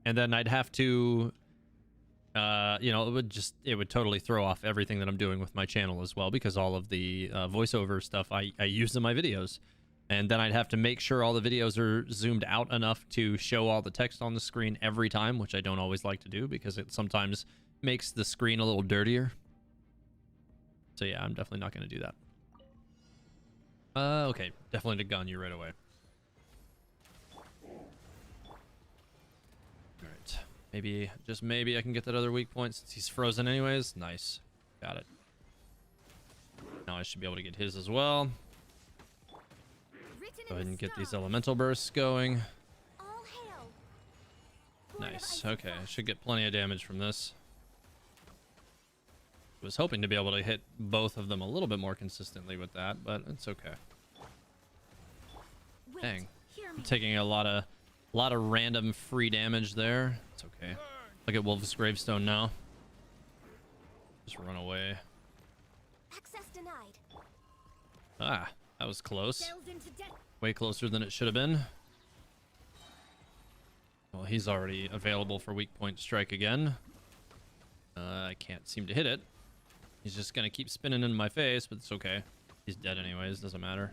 And then I'd have to... you know, it would totally throw off everything that I'm doing with my channel as well, because all of the voiceover stuff I use in my videos. And then I'd have to make sure all the videos are zoomed out enough to show all the text on the screen every time, which I don't always like to do because it sometimes makes the screen a little dirtier. So yeah, I'm definitely not going to do that. Okay, definitely to gun you right away. Alright. Maybe, just maybe I can get that other weak point since he's frozen anyways. Nice. Got it. Now I should be able to get his as well. Go ahead and get these elemental bursts going. All hail. Nice. Okay, I should get plenty of damage from this. Was hoping to be able to hit both of them a little bit more consistently with that, but it's okay. Wait, Dang. hear I'm me. taking a lot of random free damage there. It's okay. Look at Wolf's Gravestone now. Just run away. Access denied. Ah, that was close. Delved into death. Way closer than it should have been. Well, he's already available for weak point strike again. I can't seem to hit it. He's just gonna keep spinning in my face, but it's okay. He's dead anyways, doesn't matter.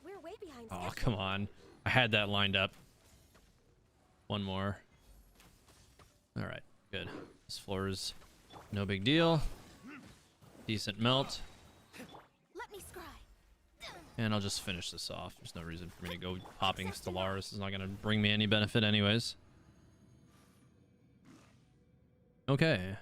We're way behind. Oh, schedule. come on. I had that lined up. One more. Alright, good. This floor is no big deal. Decent melt. Let me scry. And I'll just finish this off. There's no reason for me to go popping Stellaris. It's not going to bring me any benefit anyways. Okay.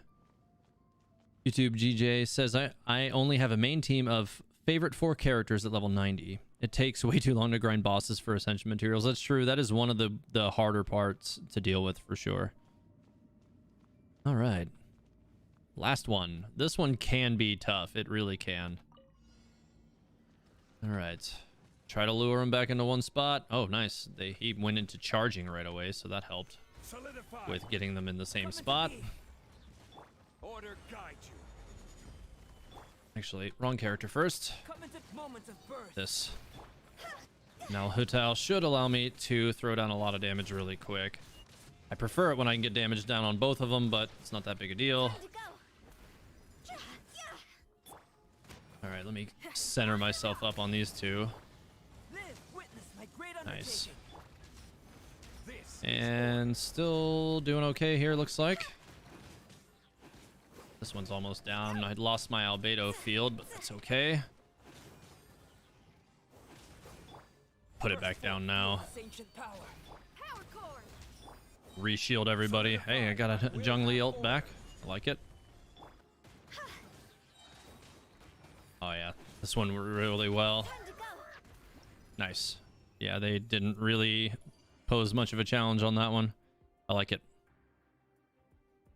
YouTube GJ says, I only have a main team of favorite 4 characters at level 90. It takes way too long to grind bosses for Ascension materials. That's true. That is one of the harder parts to deal with for sure. All right. Last one. This one can be tough. It really can. All right. Try to lure him back into one spot. Oh, nice. He went into charging right away, so that helped Solidify. with getting them in the same spot. Order guide you. Actually, wrong character first. Come into moments of birth. This. Now, Hutal should allow me to throw down a lot of damage really quick. I prefer it when I can get damage down on both of them, but it's not that big a deal. Time to go. All right, let me center myself up on these two. Live, witness my great Nice. This And still doing okay here, looks like. This one's almost down. I'd lost my albedo field, but that's okay. Put it back down now. Ancient power. Power cord. Reshield everybody. Hey, I got a Zhongli ult back. I like it. Oh yeah, this one really well. Time to go. Nice. Yeah, they didn't really pose much of a challenge on that one. I like it.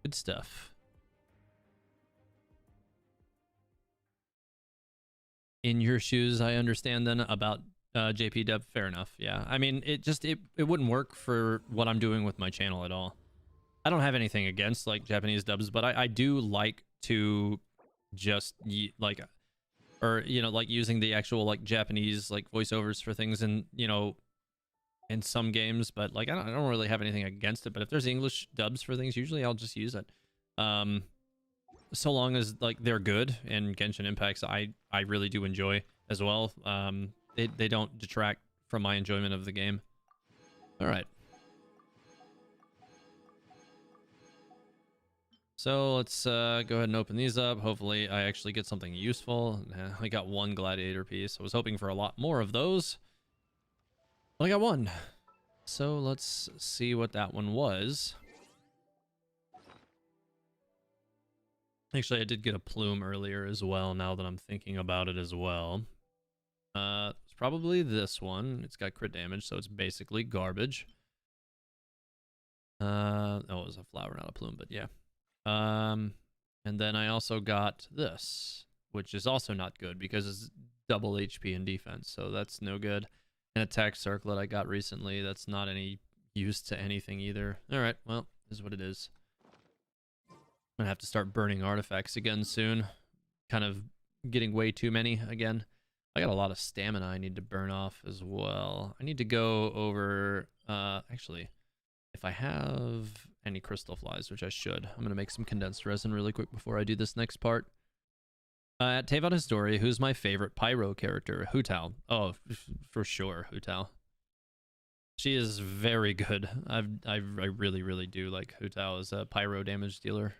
Good stuff. In your shoes, I understand then about JP Dub. Fair enough. Yeah, I mean, it wouldn't work for what I'm doing with my channel at all. I don't have anything against like Japanese dubs, but I do like to just like, or you know, like using the actual like Japanese like voiceovers for things, and you know, in some games. But like I don't really have anything against it. But if there's English dubs for things, usually I'll just use it. So long as like they're good, and Genshin Impacts I really do enjoy as well. They don't detract from my enjoyment of the game. All right. So let's go ahead and open these up. Hopefully I actually get something useful. I got one gladiator piece. I was hoping for a lot more of those. But I got one. So let's see what that one was. Actually, I did get a plume earlier as well, now that I'm thinking about it as well. It's probably this one. It's got crit damage, so it's basically garbage. Oh, it was a flower, not a plume, but yeah. And then I also got this, which is also not good because it's double HP and defense, so that's no good. An attack circlet I got recently, that's not any use to anything either. All right, well, this is what it is. I'm gonna have to start burning artifacts again soon. Kind of getting way too many again. I got a lot of stamina I need to burn off as well. I need to go over, actually, if I have any crystal flies, which I should, I'm gonna make some condensed resin really quick before I do this next part. At Teyvat Histori, who's my favorite pyro character? Hu Tao. Oh, for sure, Hu Tao. She is very good. I really, really do like Hu Tao as a pyro damage dealer.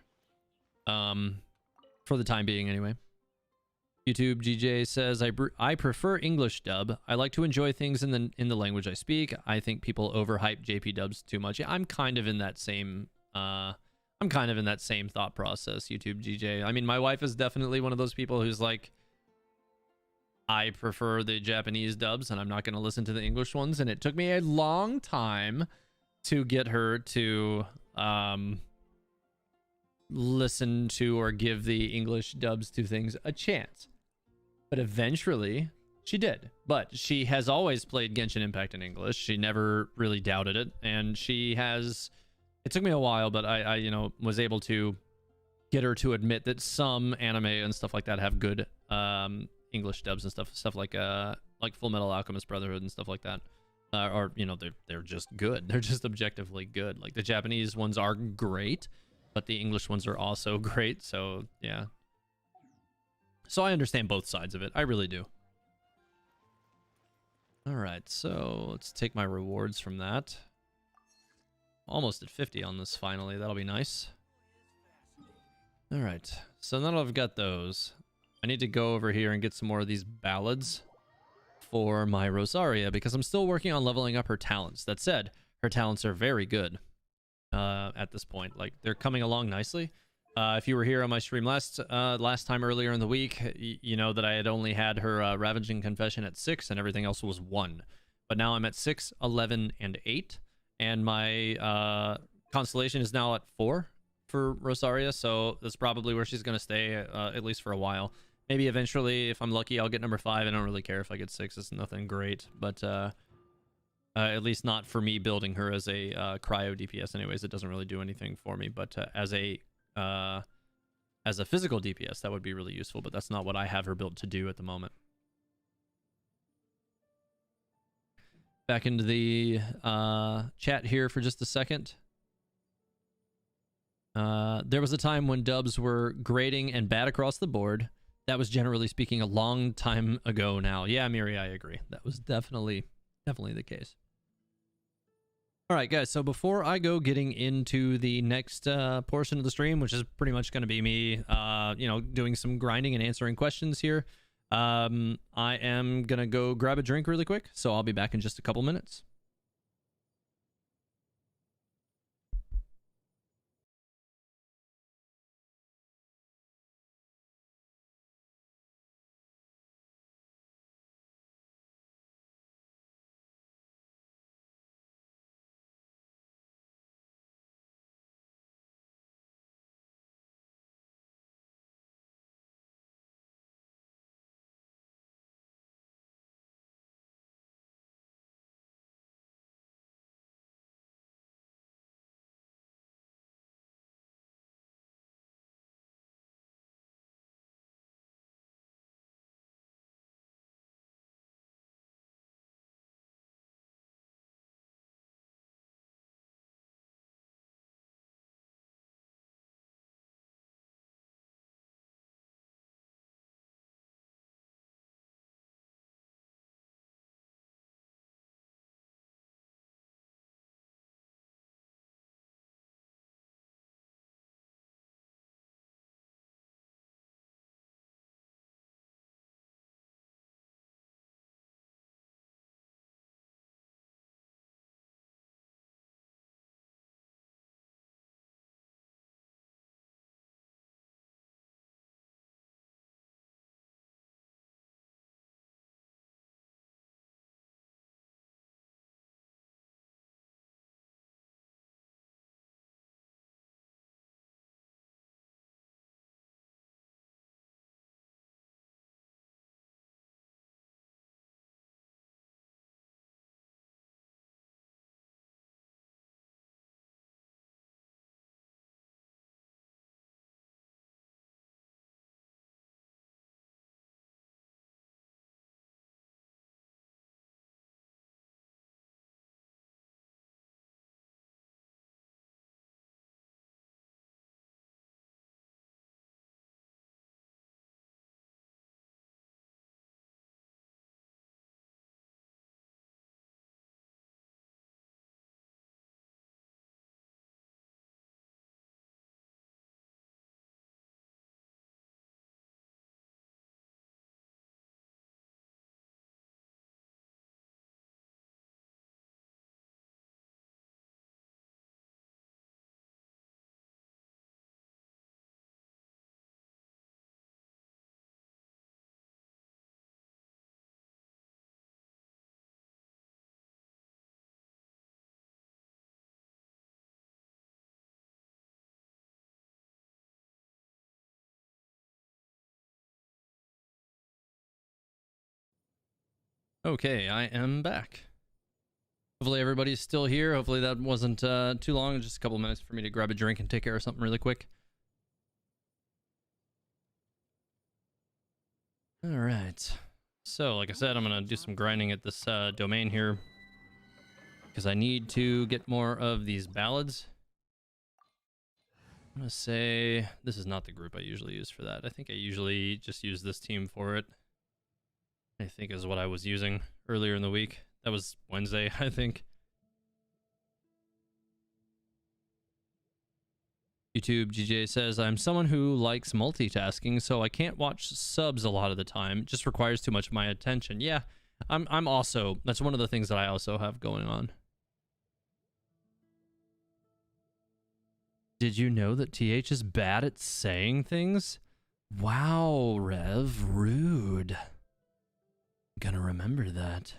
For the time being anyway. YouTube GJ says I prefer English dub. I like to enjoy things in the language I speak. I think people overhype JP dubs too much. I'm kind of in that same thought process, YouTube GJ. I mean, my wife is definitely one of those people who's like, I prefer the Japanese dubs and I'm not going to listen to the English ones, and it took me a long time to get her to listen to or give the English dubs to things a chance. But eventually she did. But she has always played Genshin Impact in English. She never really doubted it, and she has, it took me a while, but I you know, was able to get her to admit that some anime and stuff like that have good English dubs and stuff like Full Metal Alchemist Brotherhood and stuff like that. Or you know, they're just good. They're just objectively good. Like the Japanese ones are great, but the English ones are also great. So yeah. So I understand both sides of it. I really do. All right, so let's take my rewards from that. Almost at 50 on this finally. That'll be nice. All right, so now that I've got those, I need to go over here and get some more of these ballads for my Rosaria, because I'm still working on leveling up her talents. That said, her talents are very good at this point. Like, they're coming along nicely. If you were here on my stream last time earlier in the week, you know that I had only had her Ravaging Confession at 6 and everything else was 1. But now I'm at 6, 11, and 8. And my Constellation is now at 4 for Rosaria, so that's probably where she's going to stay, at least for a while. Maybe eventually, if I'm lucky, I'll get number 5. I don't really care if I get 6. It's nothing great, but at least not for me building her as a cryo DPS anyways. It doesn't really do anything for me, but as a physical DPS, that would be really useful, but that's not what I have her built to do at the moment. Back into the chat here for just a second. There was a time when dubs were grading and bad across the board. That was generally speaking a long time ago now. Yeah, Miri, I agree. That was definitely Definitely the case. All right, guys. So before I go getting into the next portion of the stream, which is pretty much going to be me, doing some grinding and answering questions here, I am going to go grab a drink really quick. So I'll be back in just a couple minutes. Okay, I am back. Hopefully everybody's still here. Hopefully that wasn't too long. Just a couple minutes for me to grab a drink and take care of something really quick. All right. So, like I said, I'm going to do some grinding at this domain here because I need to get more of these ballads. I'm going to say this is not the group I usually use for that. I think I usually just use this team for it. I think is what I was using earlier in the week. That was Wednesday, I think. YouTube GJ says, I'm someone who likes multitasking, so I can't watch subs a lot of the time. It just requires too much of my attention. Yeah, I'm also, that's one of the things that I also have going on. Did you know that TH is bad at saying things? Wow, Rev, rude. Gonna remember that.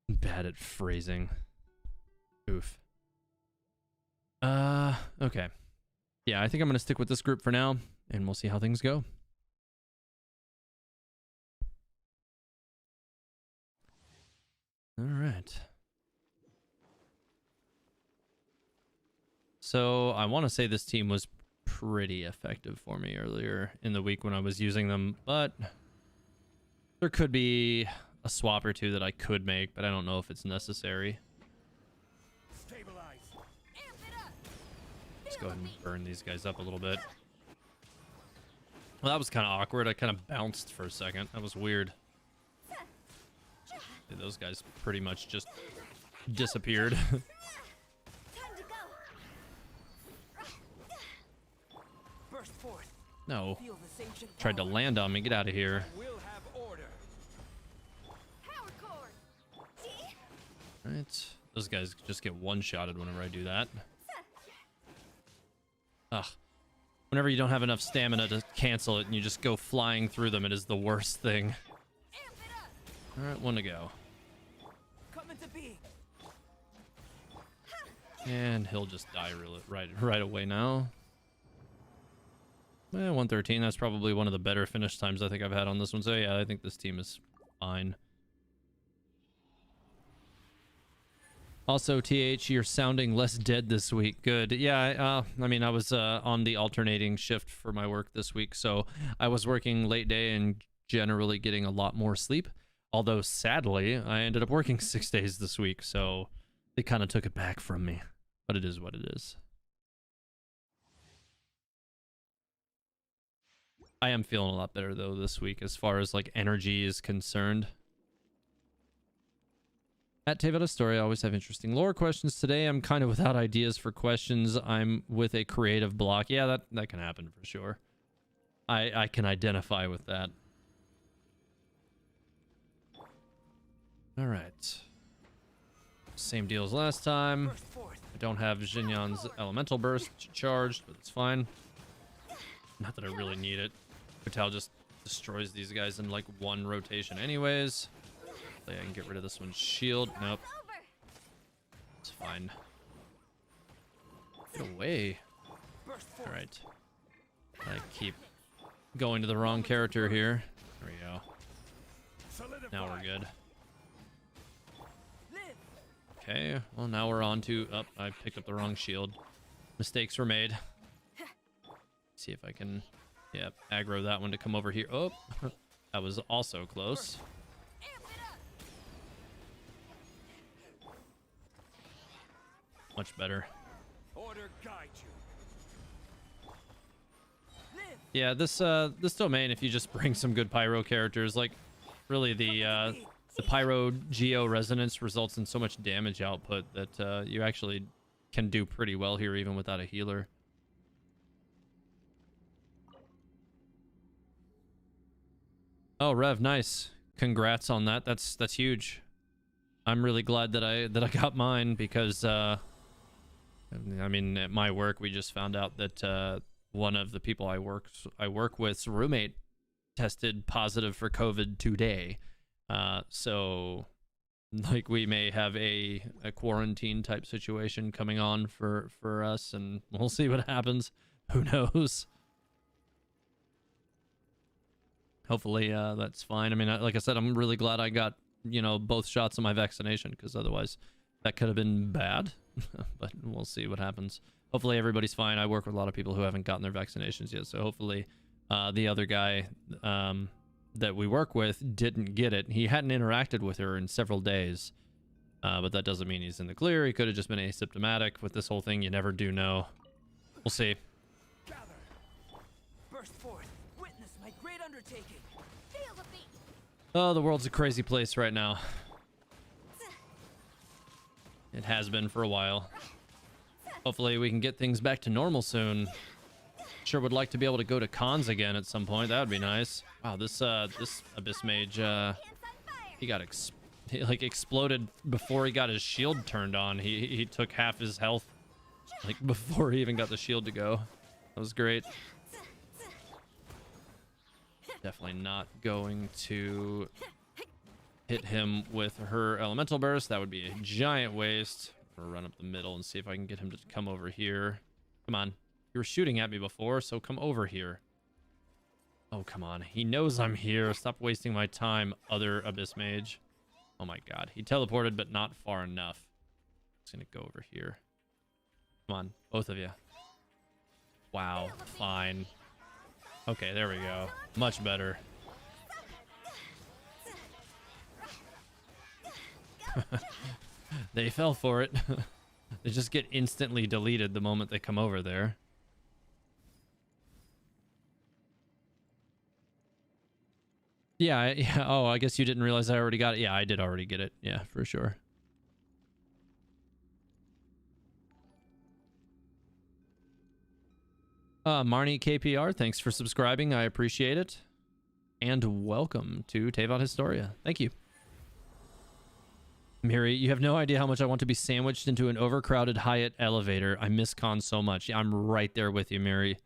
Bad at phrasing. Oof. Okay. Yeah, I think I'm gonna stick with this group for now, and we'll see how things go. All right. So I want to say this team was pretty effective for me earlier in the week when I was using them, but there could be a swap or two that I could make, but I don't know if it's necessary. Stabilize. Amp it up. Let's go ahead and burn these guys up a little bit. Well, that was kind of awkward. I kind of bounced for a second. That was weird. Dude, those guys pretty much just disappeared. Time to go. Burst forth. No. Feel the same Tried to land on me. Get out of here. We'll have order. Power cord. See? Right. Those guys just get one-shotted whenever I do that. Ugh. Whenever you don't have enough stamina to cancel it and you just go flying through them, it is the worst thing. Amp it up. Alright, one to go. Coming to be. And he'll just die right away now. 113, that's probably one of the better finish times I think I've had on this one. So yeah, I think this team is fine. Also, TH, you're sounding less dead this week. Good. Yeah, I mean, I was on the alternating shift for my work this week, so I was working late day and generally getting a lot more sleep. Although, sadly, I ended up working 6 days this week, so they kind of took it back from me. But it is what it is. I am feeling a lot better, though, this week as far as, like, energy is concerned. At Tevada Story, I always have interesting lore questions. Today, I'm kind of without ideas for questions. I'm with a creative block. Yeah, that can happen for sure. I can identify with that. All right. Same deal as last time. Burst forth. I don't have Xinyan's Elemental Burst charged, but it's fine. Not that I really need it. Vital just destroys these guys in like one rotation anyways. I can get rid of this one's shield. Nope. Over. It's fine. Get away. Burst forth. Alright. I keep going to the wrong character here. There we go. Solidify. Now we're good. Live. Okay, well now we're on to... Oh, I picked up the wrong shield. Mistakes were made. See if I can... Yep, aggro that one to come over here. Oh, that was also close. Amp it up. Much better. Order guide you. Live. Yeah, this domain, if you just bring some good pyro characters, like really the pyro geo resonance results in so much damage output that you actually can do pretty well here even without a healer. Oh, Rev, nice. Congrats on that. That's huge. I'm really glad that I got mine because I mean, at my work we just found out that one of the people I work with's roommate tested positive for COVID today. So like we may have a quarantine type situation coming on for us, and we'll see what happens. Who knows? Hopefully that's fine. I mean, like I said, I'm really glad I got, you know, both shots of my vaccination, because otherwise that could have been bad. But we'll see what happens. Hopefully everybody's fine. I work with a lot of people who haven't gotten their vaccinations yet, so hopefully the other guy that we work with didn't get it. He hadn't interacted with her in several days, but that doesn't mean he's in the clear. He could have just been asymptomatic. With this whole thing, you never do know. We'll see. Gather. Burst forth. Witness my great undertaking. Feel the beat. Oh, the world's a crazy place right now. It has been for a while. Hopefully we can get things back to normal soon. Sure would like to be able to go to cons again at some point. That would be nice. Wow, this Abyss Mage, Hands on fire. he got he, like exploded before he got his shield turned on. He took half his health like before he even got the shield to go. That was great. Definitely not going to hit him with her elemental burst. That would be a giant waste. I'm gonna run up the middle and see if I can get him to come over here. Come on. You were shooting at me before, so come over here. Oh, come on. He knows I'm here. Stop wasting my time, other Abyss Mage. Oh my god. He teleported, but not far enough. He's gonna go over here. Come on, both of you. Wow, fine. Okay, there we go. Much better. They fell for it. They just get instantly deleted the moment they come over there. Yeah, yeah. Oh, I guess you didn't realize I already got it. Yeah, I did already get it. Yeah, for sure. Marnie KPR, thanks for subscribing. I appreciate it. And welcome to Teyvat Historia. Thank you. Miri, you have no idea how much I want to be sandwiched into an overcrowded Hyatt elevator. I miss cons so much. I'm right there with you, Miri.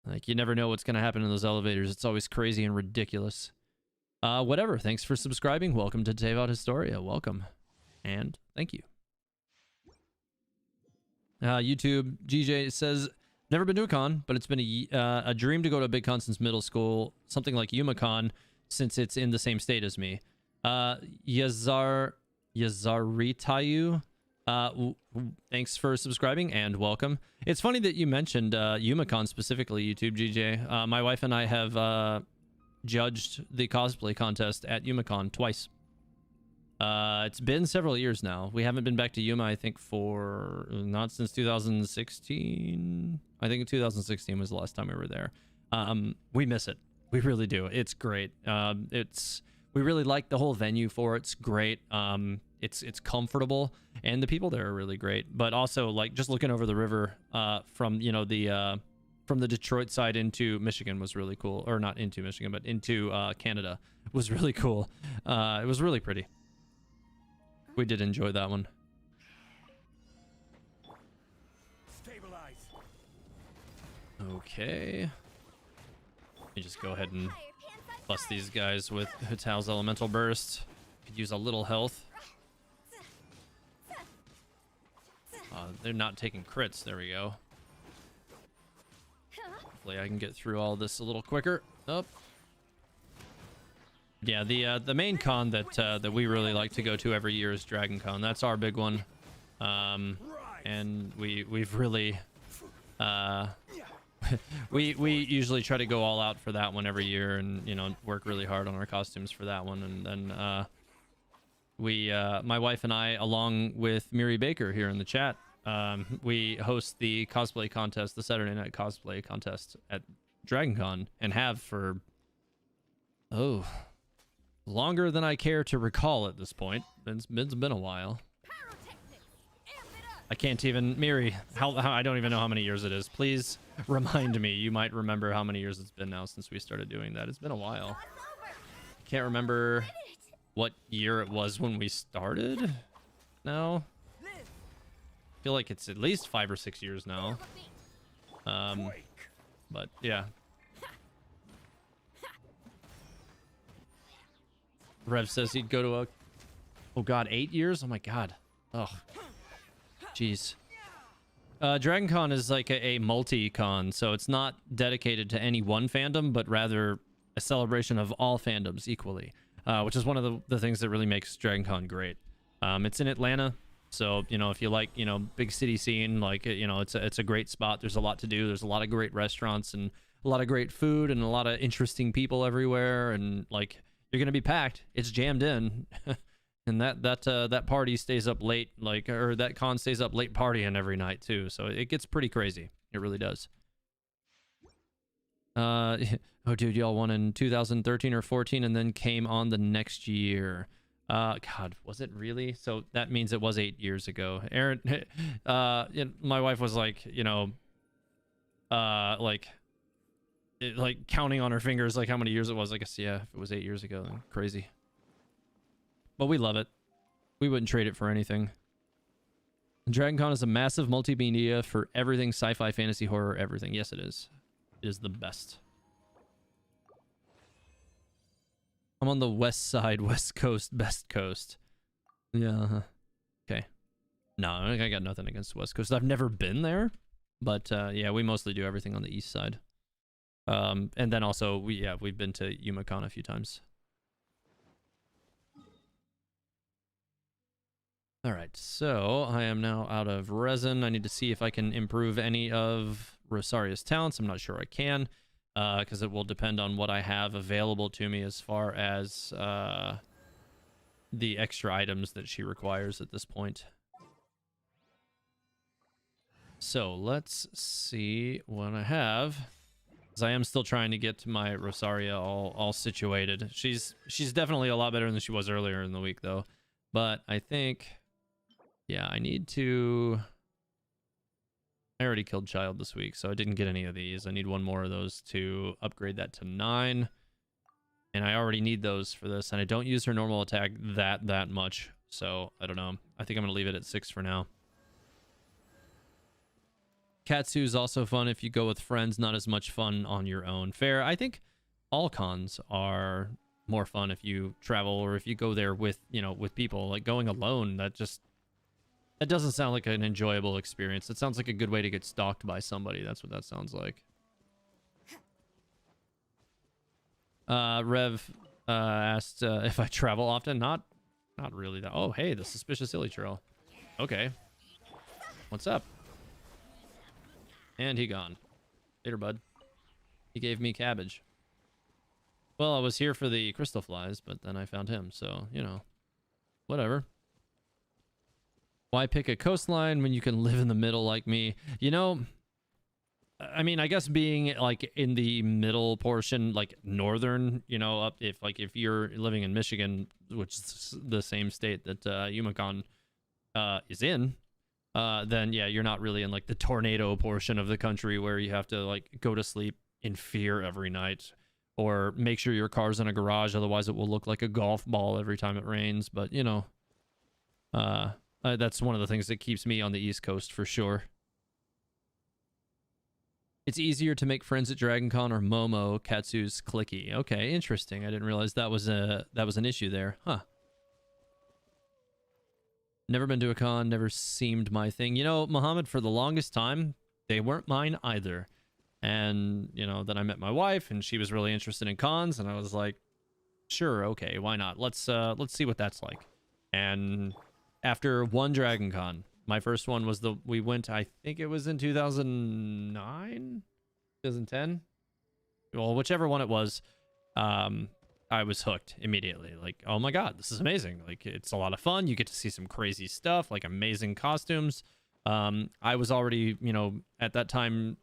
Like, you never know what's going to happen in those elevators. It's always crazy and ridiculous. Whatever. Thanks for subscribing. Welcome to Teyvat Historia. Welcome. And thank you. YouTube, GJ says, never been to a con, but it's been a dream to go to a big con since middle school. Something like YumaCon, since it's in the same state as me. Yazaritayu, thanks for subscribing and welcome. It's funny that you mentioned YumaCon specifically, YouTube GJ. My wife and I have judged the cosplay contest at YumaCon twice. It's been several years now. We haven't been back to Yuma, I think, for not since 2016. I think 2016 was the last time we were there. We miss it. We really do. It's great. We really like the whole venue for it. It's great. It's comfortable, and the people there are really great. But also, like, just looking over the river from the Detroit side into Michigan was really cool. Or not into Michigan, but into Canada was really cool. It was really pretty. We did enjoy that one. Stabilize. Okay. Let me just go ahead and bust these guys with Hutao's Elemental Burst. Could use a little health. They're not taking crits. There we go. Hopefully I can get through all this a little quicker. Up. Yeah, the main con that we really like to go to every year is Dragon Con. That's our big one. And we've really we usually try to go all out for that one every year, and work really hard on our costumes for that one. And then my wife and I, along with Miri Baker here in the chat, we host the cosplay contest, the Saturday night cosplay contest at Dragon Con, and have for longer than I care to recall at this point. It's been a while. I can't even, Miri, how I don't even know how many years it is. Please remind me. You might remember how many years it's been now since we started doing that. It's been a while. Can't remember what year it was when we started. No. I feel like it's at least 5 or 6 years now. But yeah. Rev says he'd go to a... Oh god, 8 years? Oh my god. Oh. Jeez. Dragon Con is like a multi-con, so it's not dedicated to any one fandom, but rather a celebration of all fandoms equally, which is one of the things that really makes Dragon Con great. It's in Atlanta, so, if you like, big city scene, like, it's a great spot. There's a lot to do. There's a lot of great restaurants and a lot of great food and a lot of interesting people everywhere, and, like, you're gonna be packed. It's jammed in. And that party stays up late, or that con stays up late partying every night too. So it gets pretty crazy. It really does. Oh dude, y'all won in 2013 or 14 and then came on the next year. God, was it really? So that means it was 8 years ago. Aaron, my wife was like, like counting on her fingers, like how many years it was. I guess, yeah, if it was 8 years ago, then crazy. But we love it. We wouldn't trade it for anything. Dragon Con is a massive multimedia for everything sci-fi, fantasy, horror, everything. Yes, it is. It is the best. I'm on the west side, west coast, best coast. Yeah. Okay. No, I got nothing against the west coast. I've never been there, but yeah, we mostly do everything on the east side. And then also we've been to YumaCon a few times. All right, so I am now out of resin. I need to see if I can improve any of Rosaria's talents. I'm not sure I can, because it will depend on what I have available to me as far as the extra items that she requires at this point. So let's see what I have. Because I am still trying to get to my Rosaria all situated. She's definitely a lot better than she was earlier in the week though. But I think, yeah, I need to. I already killed Child this week, so I didn't get any of these. I need one more of those to upgrade that to 9. And I already need those for this, and I don't use her normal attack that much. So, I don't know. I think I'm going to leave it at 6 for now. Katsu's also fun if you go with friends, not as much fun on your own. Fair. I think all cons are more fun if you travel or if you go there with, you know, with people. Like going alone, that doesn't sound like an enjoyable experience. It sounds like a good way to get stalked by somebody. That's what that sounds like. Rev asked if I travel often. Not really. That. Oh, hey, the suspicious illy trail. Okay. What's up? And he gone. Later, bud. He gave me cabbage. Well, I was here for the crystal flies, but then I found him. So, you know, whatever. Why pick a coastline when you can live in the middle like me? You know, I mean, I guess being like in the middle portion, like northern, you know, up if you're living in Michigan, which is the same state that Yumacon is in, then yeah, you're not really in like the tornado portion of the country where you have to like go to sleep in fear every night or make sure your car's in a garage, otherwise it will look like a golf ball every time it rains. But you know, that's one of the things that keeps me on the East Coast for sure. It's easier to make friends at DragonCon or Momo. Katsu's clicky. Okay, interesting. I didn't realize that was an issue there. Huh. Never been to a con, never seemed my thing. You know, Muhammad, for the longest time, they weren't mine either. And, you know, then I met my wife and she was really interested in cons and I was like, sure, okay, why not? Let's see what that's like. And after one DragonCon, my first one was we went, I think it was in 2009, 2010. Well, whichever one it was, I was hooked immediately. Like, oh my God, this is amazing. Like, it's a lot of fun. You get to see some crazy stuff, like amazing costumes. I was already, you know, at that time,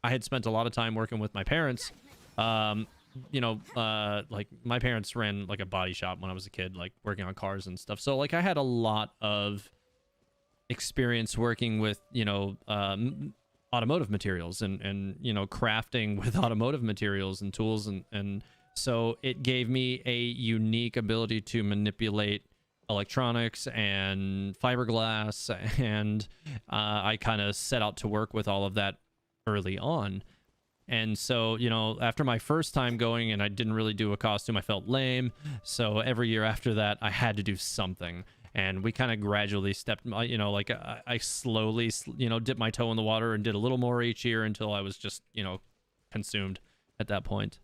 I had spent a lot of time working with my parents. You know, like my parents ran like a body shop when I was a kid, like working on cars and stuff. So like I had a lot of experience working with, you know, automotive materials and you know, crafting with automotive materials and tools. And so it gave me a unique ability to manipulate electronics and fiberglass. And I kind of set out to work with all of that early on. And so, you know, after my first time going and I didn't really do a costume, I felt lame. So every year after that, I had to do something. And we kind of gradually stepped, you know, like I slowly, you know, dipped my toe in the water and did a little more each year until I was just, you know, consumed at that point.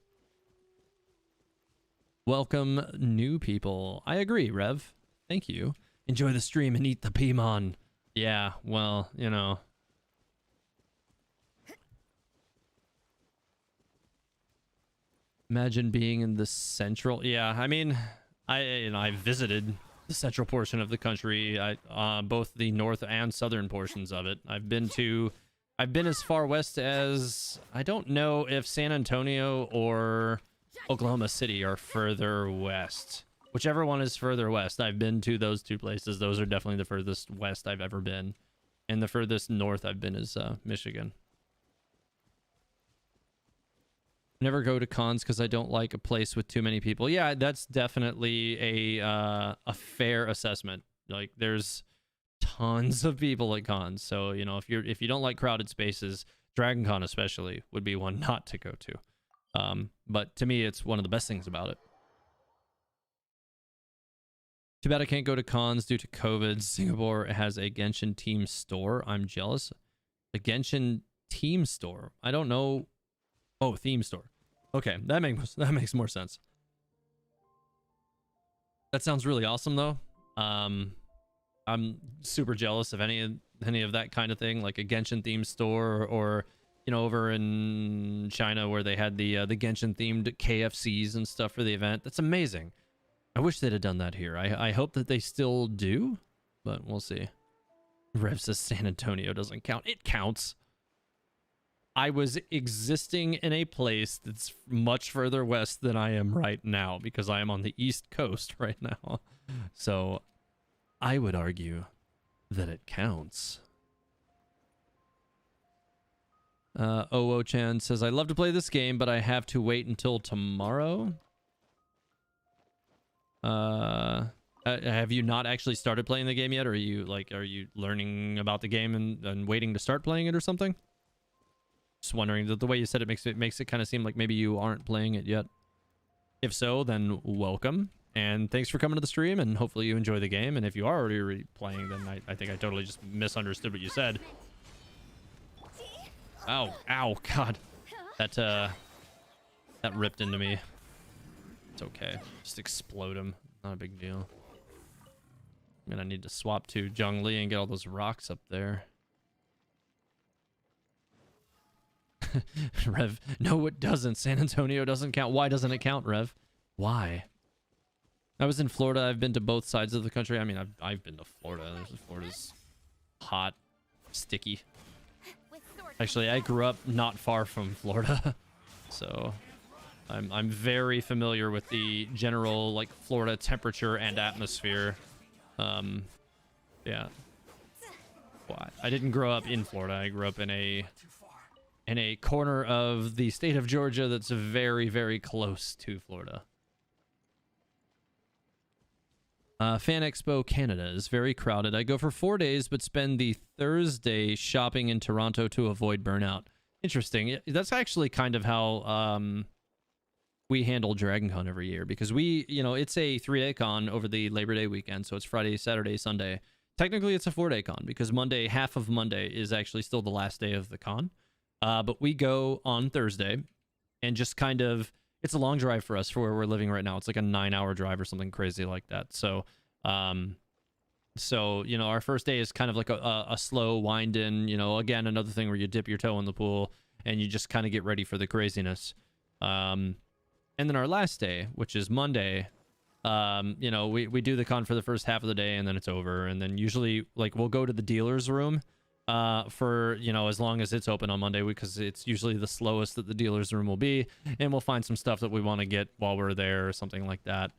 Welcome, new people. I agree, Rev. Thank you. Enjoy the stream and eat the Pimon. Yeah, well, you know. Imagine being in the central. Yeah, I mean, I visited the central portion of the country, both the north and southern portions of it. I've been as far west as, I don't know if San Antonio or Oklahoma City are further west. Whichever one is further west, I've been to those two places. Those are definitely the furthest west I've ever been. And the furthest north I've been is Michigan. Never go to cons because I don't like a place with too many people. Yeah, that's definitely a fair assessment. Like, there's tons of people at cons, so you know, if you don't like crowded spaces, DragonCon especially would be one not to go to. But to me, it's one of the best things about it. Too bad I can't go to cons due to COVID. Singapore has a Genshin Team store. I'm jealous. The Genshin Team store. I don't know. Oh, theme store. Okay, that makes more sense. That sounds really awesome, though. I'm super jealous of any of that kind of thing, like a Genshin themed store, or you know, over in China where they had the Genshin themed KFCs and stuff for the event. That's amazing. I wish they'd have done that here. I hope that they still do, but we'll see. Rev says San Antonio doesn't count. It counts. I was existing in a place that's much further west than I am right now because I am on the East Coast right now. So I would argue that it counts. Oo-chan says, I love to play this game, but I have to wait until tomorrow. Have you not actually started playing the game yet? Or are you learning about the game and waiting to start playing it or something? Just wondering, the way you said it makes it kind of seem like maybe you aren't playing it yet. If so, then welcome. And thanks for coming to the stream, and hopefully you enjoy the game. And if you are already playing, then I think I totally just misunderstood what you said. Ow, ow, God. That ripped into me. It's okay. Just explode him. Not a big deal. I'm gonna need to swap to Zhongli and get all those rocks up there. Rev, no it doesn't. San Antonio doesn't count. Why doesn't it count, Rev? Why? I was in Florida. I've been to both sides of the country. I mean, I've been to Florida. Florida's hot, sticky. Actually, I grew up not far from Florida, so I'm very familiar with the general like Florida temperature and atmosphere. Yeah. Well, I didn't grow up in Florida. I grew up in a corner of the state of Georgia that's very, very close to Florida. Fan Expo Canada is very crowded. I go for 4 days, but spend the Thursday shopping in Toronto to avoid burnout. Interesting. That's actually kind of how we handle Dragon Con every year, because it's a 3-day con over the Labor Day weekend. So it's Friday, Saturday, Sunday. Technically, it's a 4-day con because half of Monday is actually still the last day of the con. But we go on Thursday and just kind of, it's a long drive for us for where we're living right now. It's like a 9-hour drive or something crazy like that. So, our first day is kind of like a slow wind in, again, another thing where you dip your toe in the pool and you just kind of get ready for the craziness. And then our last day, which is Monday, we do the con for the first half of the day and then it's over. And then usually we'll go to the dealer's room for as long as it's open on Monday, because it's usually the slowest that the dealer's room will be, and we'll find some stuff that we want to get while we're there or something like that.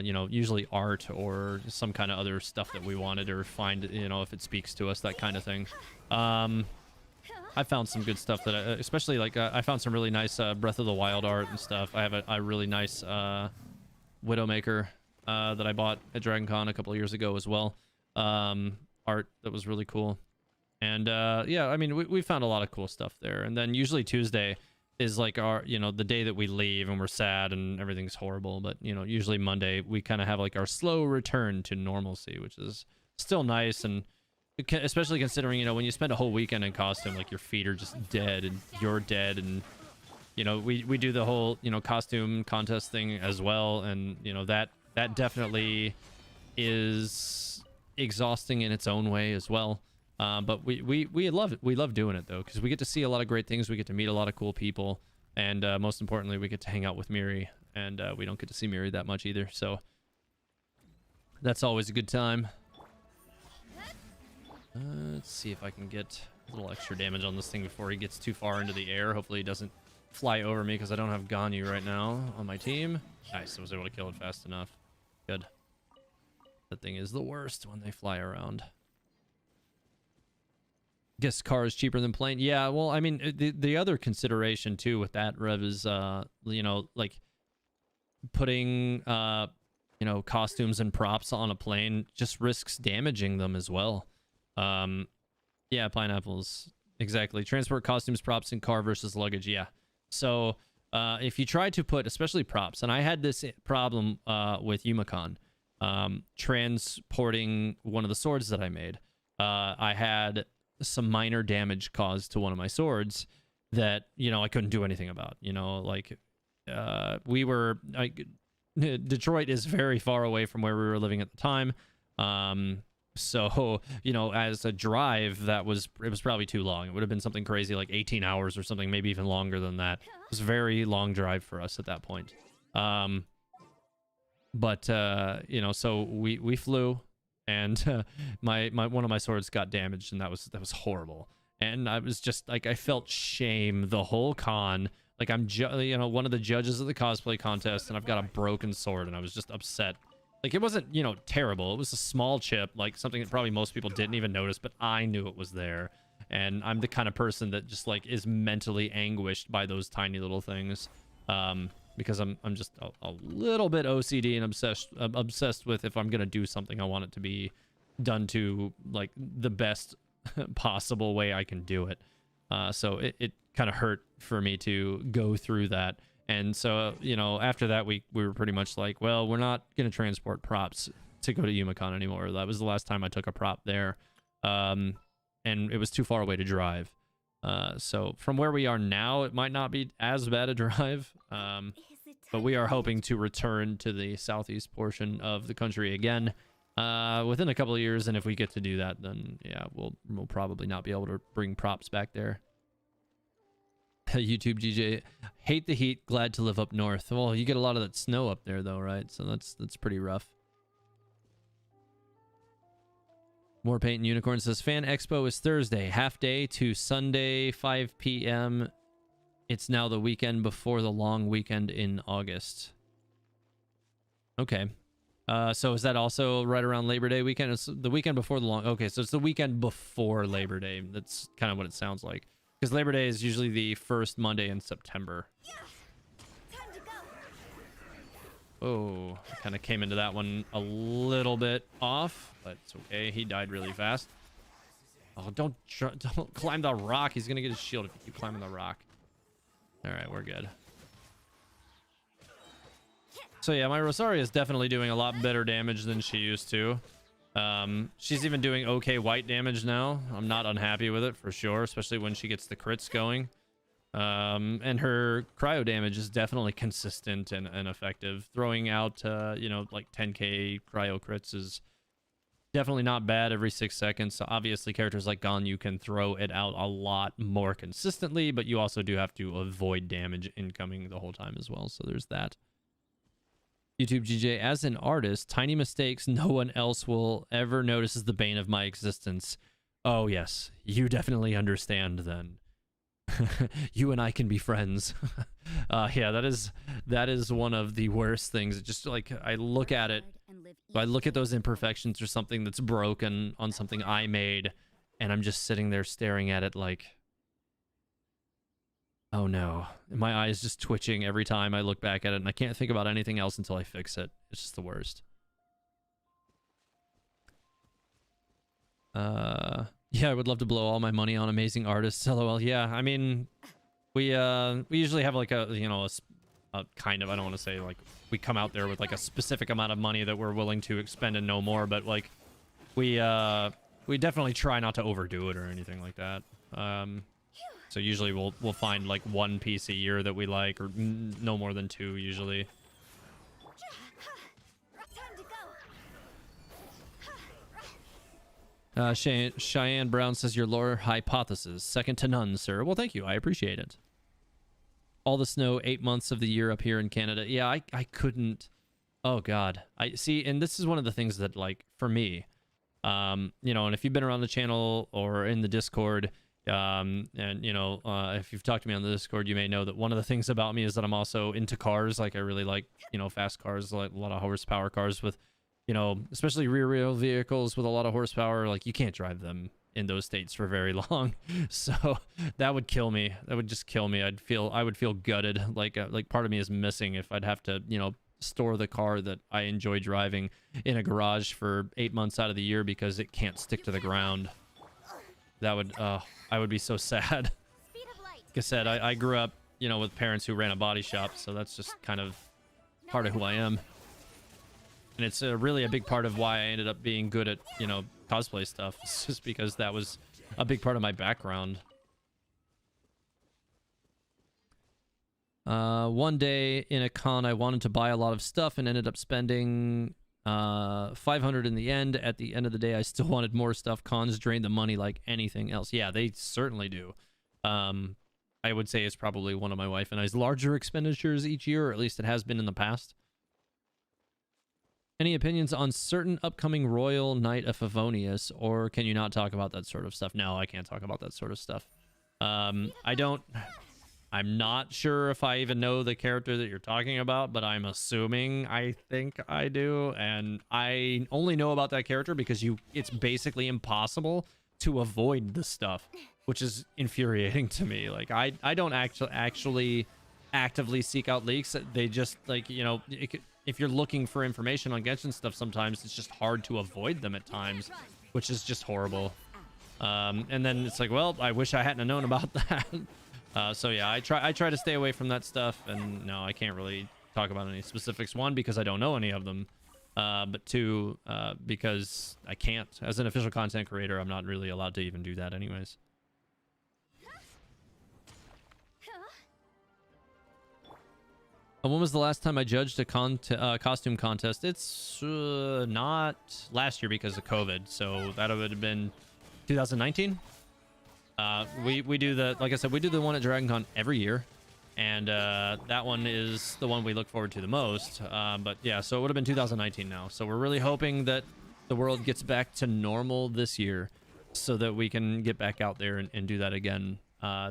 Usually art or some kind of other stuff that we wanted, or find if it speaks to us, that kind of thing. I found some good stuff that especially I found some really nice Breath of the Wild art and stuff. I have a really nice Widowmaker that I bought at Dragon Con a couple of years ago as well. Art that was really cool. And yeah, I mean, we found a lot of cool stuff there. And then usually Tuesday is like our, the day that we leave and we're sad and everything's horrible. But, usually Monday we kind of have like our slow return to normalcy, which is still nice. And especially considering, when you spend a whole weekend in costume, like your feet are just dead and you're dead. And, we do the whole, costume contest thing as well. And, that definitely is exhausting in its own way as well. But we love it. We love doing it though, because we get to see a lot of great things. We get to meet a lot of cool people, and most importantly, we get to hang out with Miri, and we don't get to see Miri that much either. So that's always a good time. Let's see if I can get a little extra damage on this thing before he gets too far into the air. Hopefully he doesn't fly over me, because I don't have Ganyu right now on my team. Nice, I was able to kill it fast enough. Good. That thing is the worst when they fly around. Guess car is cheaper than plane. Yeah, well, I mean, the other consideration too with that, Rev, is putting costumes and props on a plane just risks damaging them as well. Yeah, pineapples, exactly. Transport costumes, props, and car versus luggage. Yeah, so if you try to put, especially props, and I had this problem with Yumacon, transporting one of the swords that I made. I had some minor damage caused to one of my swords that I couldn't do anything about. We were Detroit is very far away from where we were living at the time, so as a drive, it was probably too long. It would have been something crazy like 18 hours or something, maybe even longer than that. It was a very long drive for us at that point. But so we flew, and my one of my swords got damaged, and that was horrible. and I was just like, I felt shame the whole con. Like I'm you know, one of the judges of the cosplay contest, and I've got a broken sword, and I was just upset. Like it wasn't, you know, terrible. It was a small chip, like something that probably most people didn't even notice, but I knew it was there. And I'm the kind of person that just like is mentally anguished by those tiny little things. Because I'm just a little bit OCD and obsessed with, if I'm gonna do something, I want it to be done to like the best possible way I can do it. So it kind of hurt for me to go through that. And so, you know, after that, we were pretty much like, well, we're not gonna transport props to go to YumaCon anymore. That was the last time I took a prop there, and it was too far away to drive. So from where we are now, it might not be as bad a drive. But we are hoping to return to the southeast portion of the country again within a couple of years, and if we get to do that, then yeah, we'll probably not be able to bring props back there. YouTube GJ, hate the heat, glad to live up north. Well, you get a lot of that snow up there though, right? So that's pretty rough. More Paint and Unicorn says Fan Expo is Thursday, half day to Sunday 5 p.m. It's now the weekend before the long weekend in August. Okay. So is that also right around Labor Day weekend? It's the weekend before the long... Okay, so it's the weekend before Labor Day. That's kind of what it sounds like. Because Labor Day is usually the first Monday in September. Time to go. Oh, I kind of came into that one a little bit off, but it's okay. He died really fast. Oh, don't climb the rock. He's going to get his shield if you keep climbing the rock. All right, we're good. So yeah, my Rosaria is definitely doing a lot better damage than she used to. She's even doing okay white damage now. I'm not unhappy with it for sure, especially when she gets the crits going. And her cryo damage is definitely consistent and effective. Throwing out, you know, like 10k cryo crits is definitely not bad every 6 seconds. So obviously characters like Gon, you can throw it out a lot more consistently, but you also do have to avoid damage incoming the whole time as well. So there's that. YouTube GJ, as an artist, tiny mistakes no one else will ever notice is the bane of my existence. Oh yes, you definitely understand then. You and I can be friends. Yeah, that is one of the worst things. It just like I look at it, I look at those imperfections or something that's broken on something I made, and I'm just sitting there staring at it like, oh no. My eyes just twitching every time I look back at it, and I can't think about anything else until I fix it. It's just the worst. Yeah, I would love to blow all my money on amazing artists. LOL. Yeah, I mean, we usually have like a, you know, a kind of, I don't want to say like we come out there with like a specific amount of money that we're willing to expend and no more, but like we definitely try not to overdo it or anything like that. So usually we'll find like one piece a year that we like, or no more than two usually. Cheyenne Brown says your lore hypothesis second to none, sir. Well, thank you. I appreciate it. All the snow 8 months of the year up here in Canada. Yeah, I couldn't. Oh God. I see. And this is one of the things that, like, for me, you know, and if you've been around the channel or in the Discord, and you know, if you've talked to me on the Discord, you may know that one of the things about me is that I'm also into cars. Like I really like, you know, fast cars, like a lot of horsepower cars with, you know, especially rear wheel vehicles with a lot of horsepower. Like you can't drive them in those states for very long. So that would kill me. That would just kill me. I would feel gutted. Like part of me is missing if I'd have to, you know, store the car that I enjoy driving in a garage for 8 months out of the year because it can't stick to the ground. That would, I would be so sad. Like I said, I grew up, you know, with parents who ran a body shop, so that's just kind of part of who I am. And it's really a big part of why I ended up being good at, you know, cosplay stuff. It's just because that was a big part of my background. One day in a con, I wanted to buy a lot of stuff and ended up spending 500 in the end. At the end of the day, I still wanted more stuff. Cons drain the money like anything else. Yeah, they certainly do. I would say it's probably one of my wife and I's larger expenditures each year, or at least it has been in the past. Any opinions on certain upcoming Royal Knight of Favonius, or can you not talk about that sort of stuff? No, I can't talk about that sort of stuff. I don't... I'm not sure if I even know the character that you're talking about, but I'm assuming I think I do. And I only know about that character because it's basically impossible to avoid this stuff, which is infuriating to me. Like, I don't actually actively seek out leaks. They just, like, you know, if you're looking for information on Genshin stuff, sometimes it's just hard to avoid them at times, which is just horrible. And then it's like, well, I wish I hadn't known about that. So yeah, I try to stay away from that stuff, and no, I can't really talk about any specifics. One, because I don't know any of them, but two, because I can't. As an official content creator, I'm not really allowed to even do that anyways. When was the last time I judged a costume contest? It's not last year because of COVID, so that would have been 2019. We do the, like I said, we do the one at DragonCon every year, and that one is the one we look forward to the most. But yeah, so it would have been 2019 now. So we're really hoping that the world gets back to normal this year, so that we can get back out there and do that again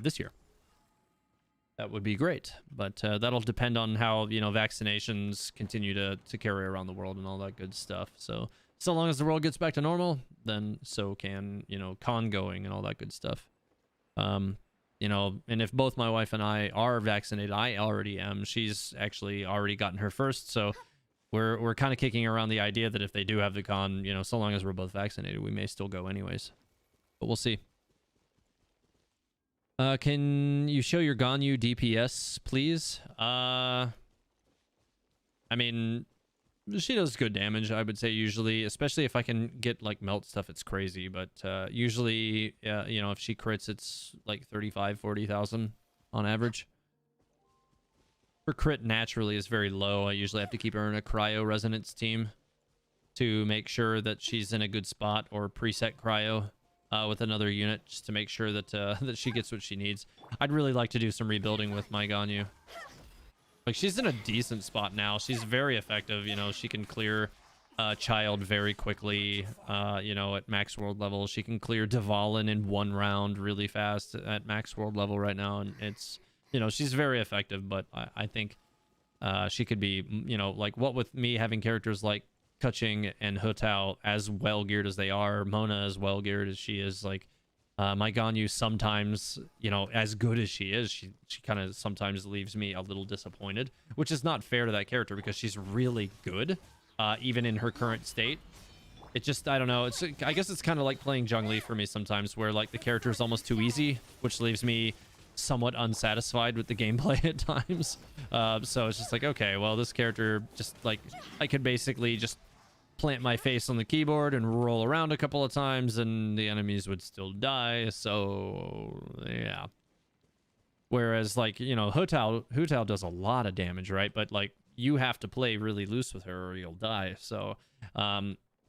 this year. That would be great, but that'll depend on how, you know, vaccinations continue to carry around the world and all that good stuff. So long as the world gets back to normal, then so can, you know, con going and all that good stuff. You know, and if both my wife and I are vaccinated, I already am. She's actually already gotten her first, so we're kind of kicking around the idea that if they do have the con, you know, so long as we're both vaccinated, we may still go anyways. But we'll see. Can you show your Ganyu DPS, please? I mean, she does good damage, I would say, usually, especially if I can get, like, melt stuff, it's crazy, but usually, you know, if she crits, it's like 35, 40,000 on average. Her crit naturally is very low. I usually have to keep her in a cryo resonance team to make sure that she's in a good spot, or preset cryo with another unit, just to make sure that that she gets what she needs. I'd really like to do some rebuilding with my Ganyu. Like, she's in a decent spot now. She's very effective. You know, she can clear Child very quickly, you know, at max world level. She can clear Dvalin in one round really fast at max world level right now. And it's, you know, she's very effective, but I think she could be, you know, like, what with me having characters like Kuching and Hutao as well geared as they are, Mona as well geared as she is, like, my Ganyu sometimes, you know, as good as she is, she kind of sometimes leaves me a little disappointed, which is not fair to that character because she's really good, even in her current state. It just, I don't know, it's, I guess it's kind of like playing Zhongli for me sometimes, where, like, the character is almost too easy, which leaves me somewhat unsatisfied with the gameplay at times. So it's just like, okay, well, this character just, like, I could basically just plant my face on the keyboard and roll around a couple of times and the enemies would still die. So yeah, whereas, like, you know, Hutao does a lot of damage, right? But, like, you have to play really loose with her or you'll die. So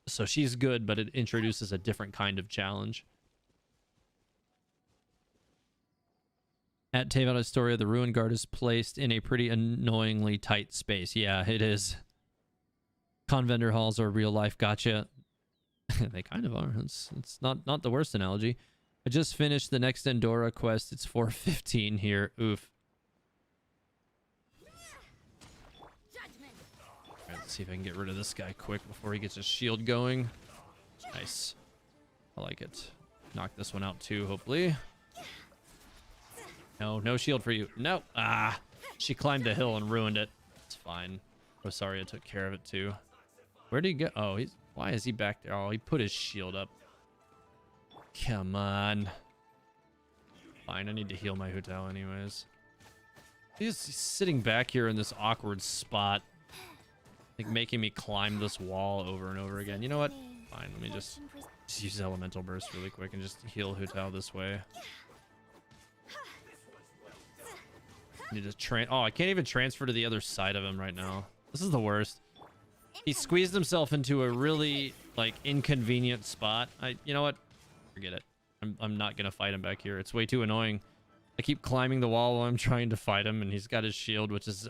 so she's good, but it introduces a different kind of challenge. At Teyvat Astoria, the Ruin Guard is placed in a pretty annoyingly tight space. Yeah, it is. Con vendor halls are real life gotcha. They kind of are. It's not the worst analogy. I just finished the next Endora quest. It's 4:15 here. Oof. Alright, let's see if I can get rid of this guy quick before he gets his shield going. Nice. I like it. Knock this one out too, hopefully. No shield for you. No. Ah, she climbed the hill and ruined it. It's fine. Oh, sorry, I took care of it too. Where did he go? Oh, why is he back there? Oh, he put his shield up. Come on. Fine, I need to heal my Hutao anyways. He's sitting back here in this awkward spot, like, making me climb this wall over and over again. You know what? Fine, let me just use Elemental Burst really quick and just heal Hutao this way. I need to oh, I can't even transfer to the other side of him right now. This is the worst. He squeezed himself into a really, like, inconvenient spot. You know what? Forget it. I'm not gonna fight him back here. It's way too annoying. I keep climbing the wall while I'm trying to fight him, and he's got his shield, which is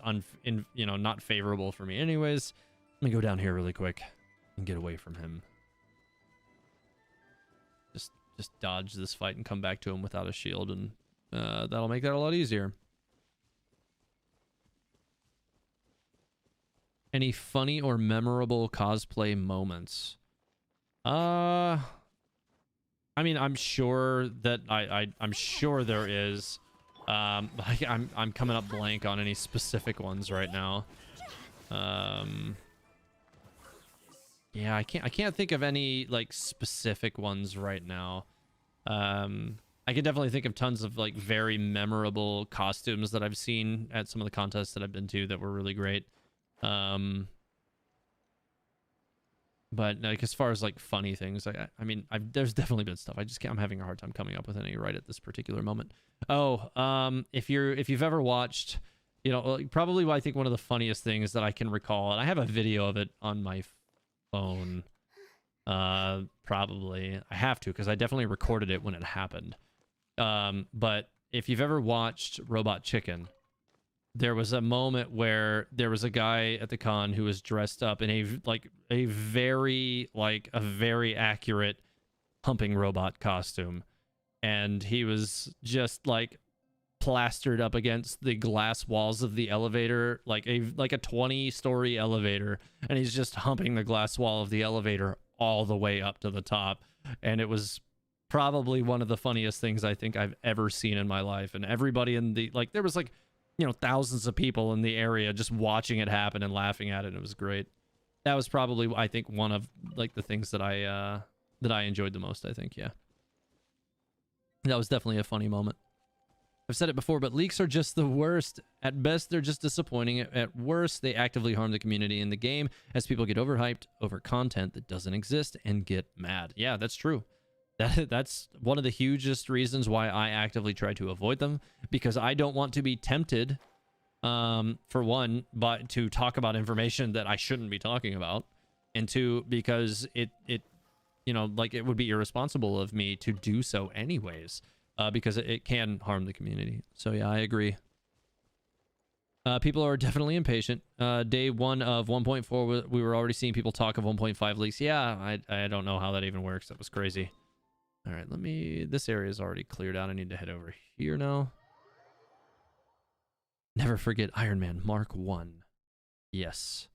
you know, not favorable for me anyways. Let me go down here really quick and get away from him. Just dodge this fight and come back to him without a shield, and that'll make that a lot easier. Any funny or memorable cosplay moments? I mean, I'm sure that I'm sure there is. I'm coming up blank on any specific ones right now. Yeah, I can't think of any like specific ones right now. I can definitely think of tons of like very memorable costumes that I've seen at some of the contests that I've been to that were really great. But like as far as like funny things, I mean, there's definitely been stuff. I'm having a hard time coming up with any right at this particular moment. Oh, if you've ever watched, you know, like, probably I think one of the funniest things that I can recall, and I have a video of it on my phone. Probably I have to because I definitely recorded it when it happened. But if you've ever watched Robot Chicken, there was a moment where there was a guy at the con who was dressed up in a very accurate humping robot costume, and he was just like plastered up against the glass walls of the elevator, like a 20-story elevator, and he's just humping the glass wall of the elevator all the way up to the top. And it was probably one of the funniest things I think I've ever seen in my life. And everybody in the there was like, you know, thousands of people in the area just watching it happen and laughing at it. And it was great. That was probably, I think, one of like the things that I enjoyed the most, I think. Yeah, that was definitely a funny moment. I've said it before, but leaks are just the worst. At best, they're just disappointing. At worst, they actively harm the community in the game as people get overhyped over content that doesn't exist and get mad. Yeah, that's true. That's one of the hugest reasons why I actively try to avoid them, because I don't want to be tempted, for one, but to talk about information that I shouldn't be talking about, and two, because it you know, like, it would be irresponsible of me to do so anyways. Because it can harm the community. So yeah, I agree. People are definitely impatient. Day 1 of 1.4, we were already seeing people talk of 1.5 leaks. Yeah, I don't know how that even works. That was crazy. All right, this area is already cleared out. I need to head over here now. Never forget Iron Man Mark 1. Yes.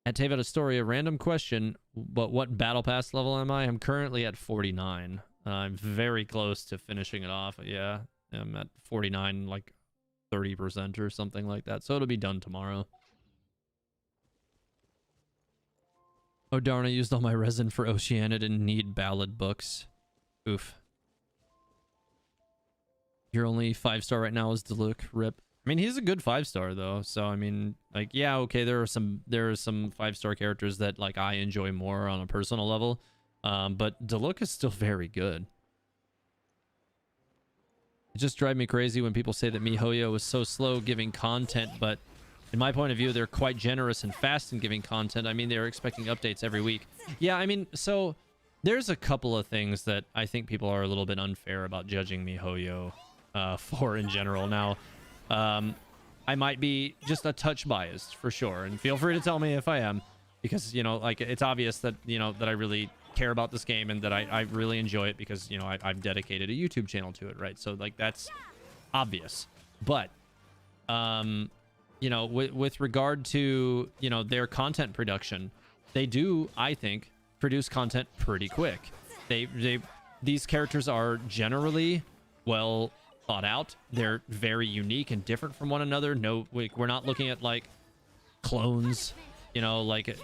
At Tave Out Astoria, random question, but what battle pass level am I? I'm currently at 49. I'm very close to finishing it off. Yeah, I'm at 49, like 30% or something like that. So it'll be done tomorrow. Oh darn, I used all my resin for Oceania. Didn't need ballad books. Oof. Your only 5-star right now is Diluc. Rip. I mean, he's a good 5-star though. So I mean, like, yeah, okay, there are some 5-star characters that like I enjoy more on a personal level. But Diluc is still very good. It just drives me crazy when people say that MiHoYo is so slow giving content, but in my point of view, they're quite generous and fast in giving content. I mean, they're expecting updates every week. Yeah, I mean, so there's a couple of things that I think people are a little bit unfair about judging MiHoYo for in general. Now, I might be just a touch biased for sure, and feel free to tell me if I am, because, you know, like, it's obvious that, you know, that I really care about this game and that I really enjoy it because, you know, I've dedicated a YouTube channel to it, right? So like, that's obvious. But you know, with regard to, you know, their content production, they do, I think, produce content pretty quick. These characters are generally well thought out. They're very unique and different from one another. No, we're not looking at like clones, you know, like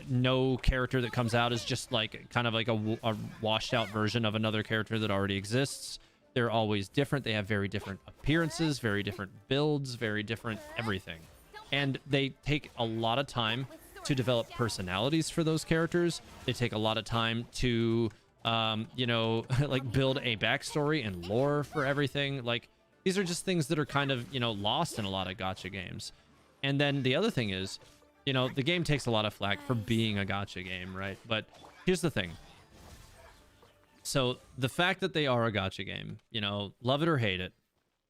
no character that comes out is just like kind of like a washed out version of another character that already exists. They're always different. They have very different appearances, very different builds, very different everything. And they take a lot of time to develop personalities for those characters. They take a lot of time to, you know, like build a backstory and lore for everything. Like, these are just things that are kind of, you know, lost in a lot of gacha games. And then the other thing is, you know, the game takes a lot of flack for being a gacha game, right? But here's the thing. So the fact that they are a gacha game, you know, love it or hate it,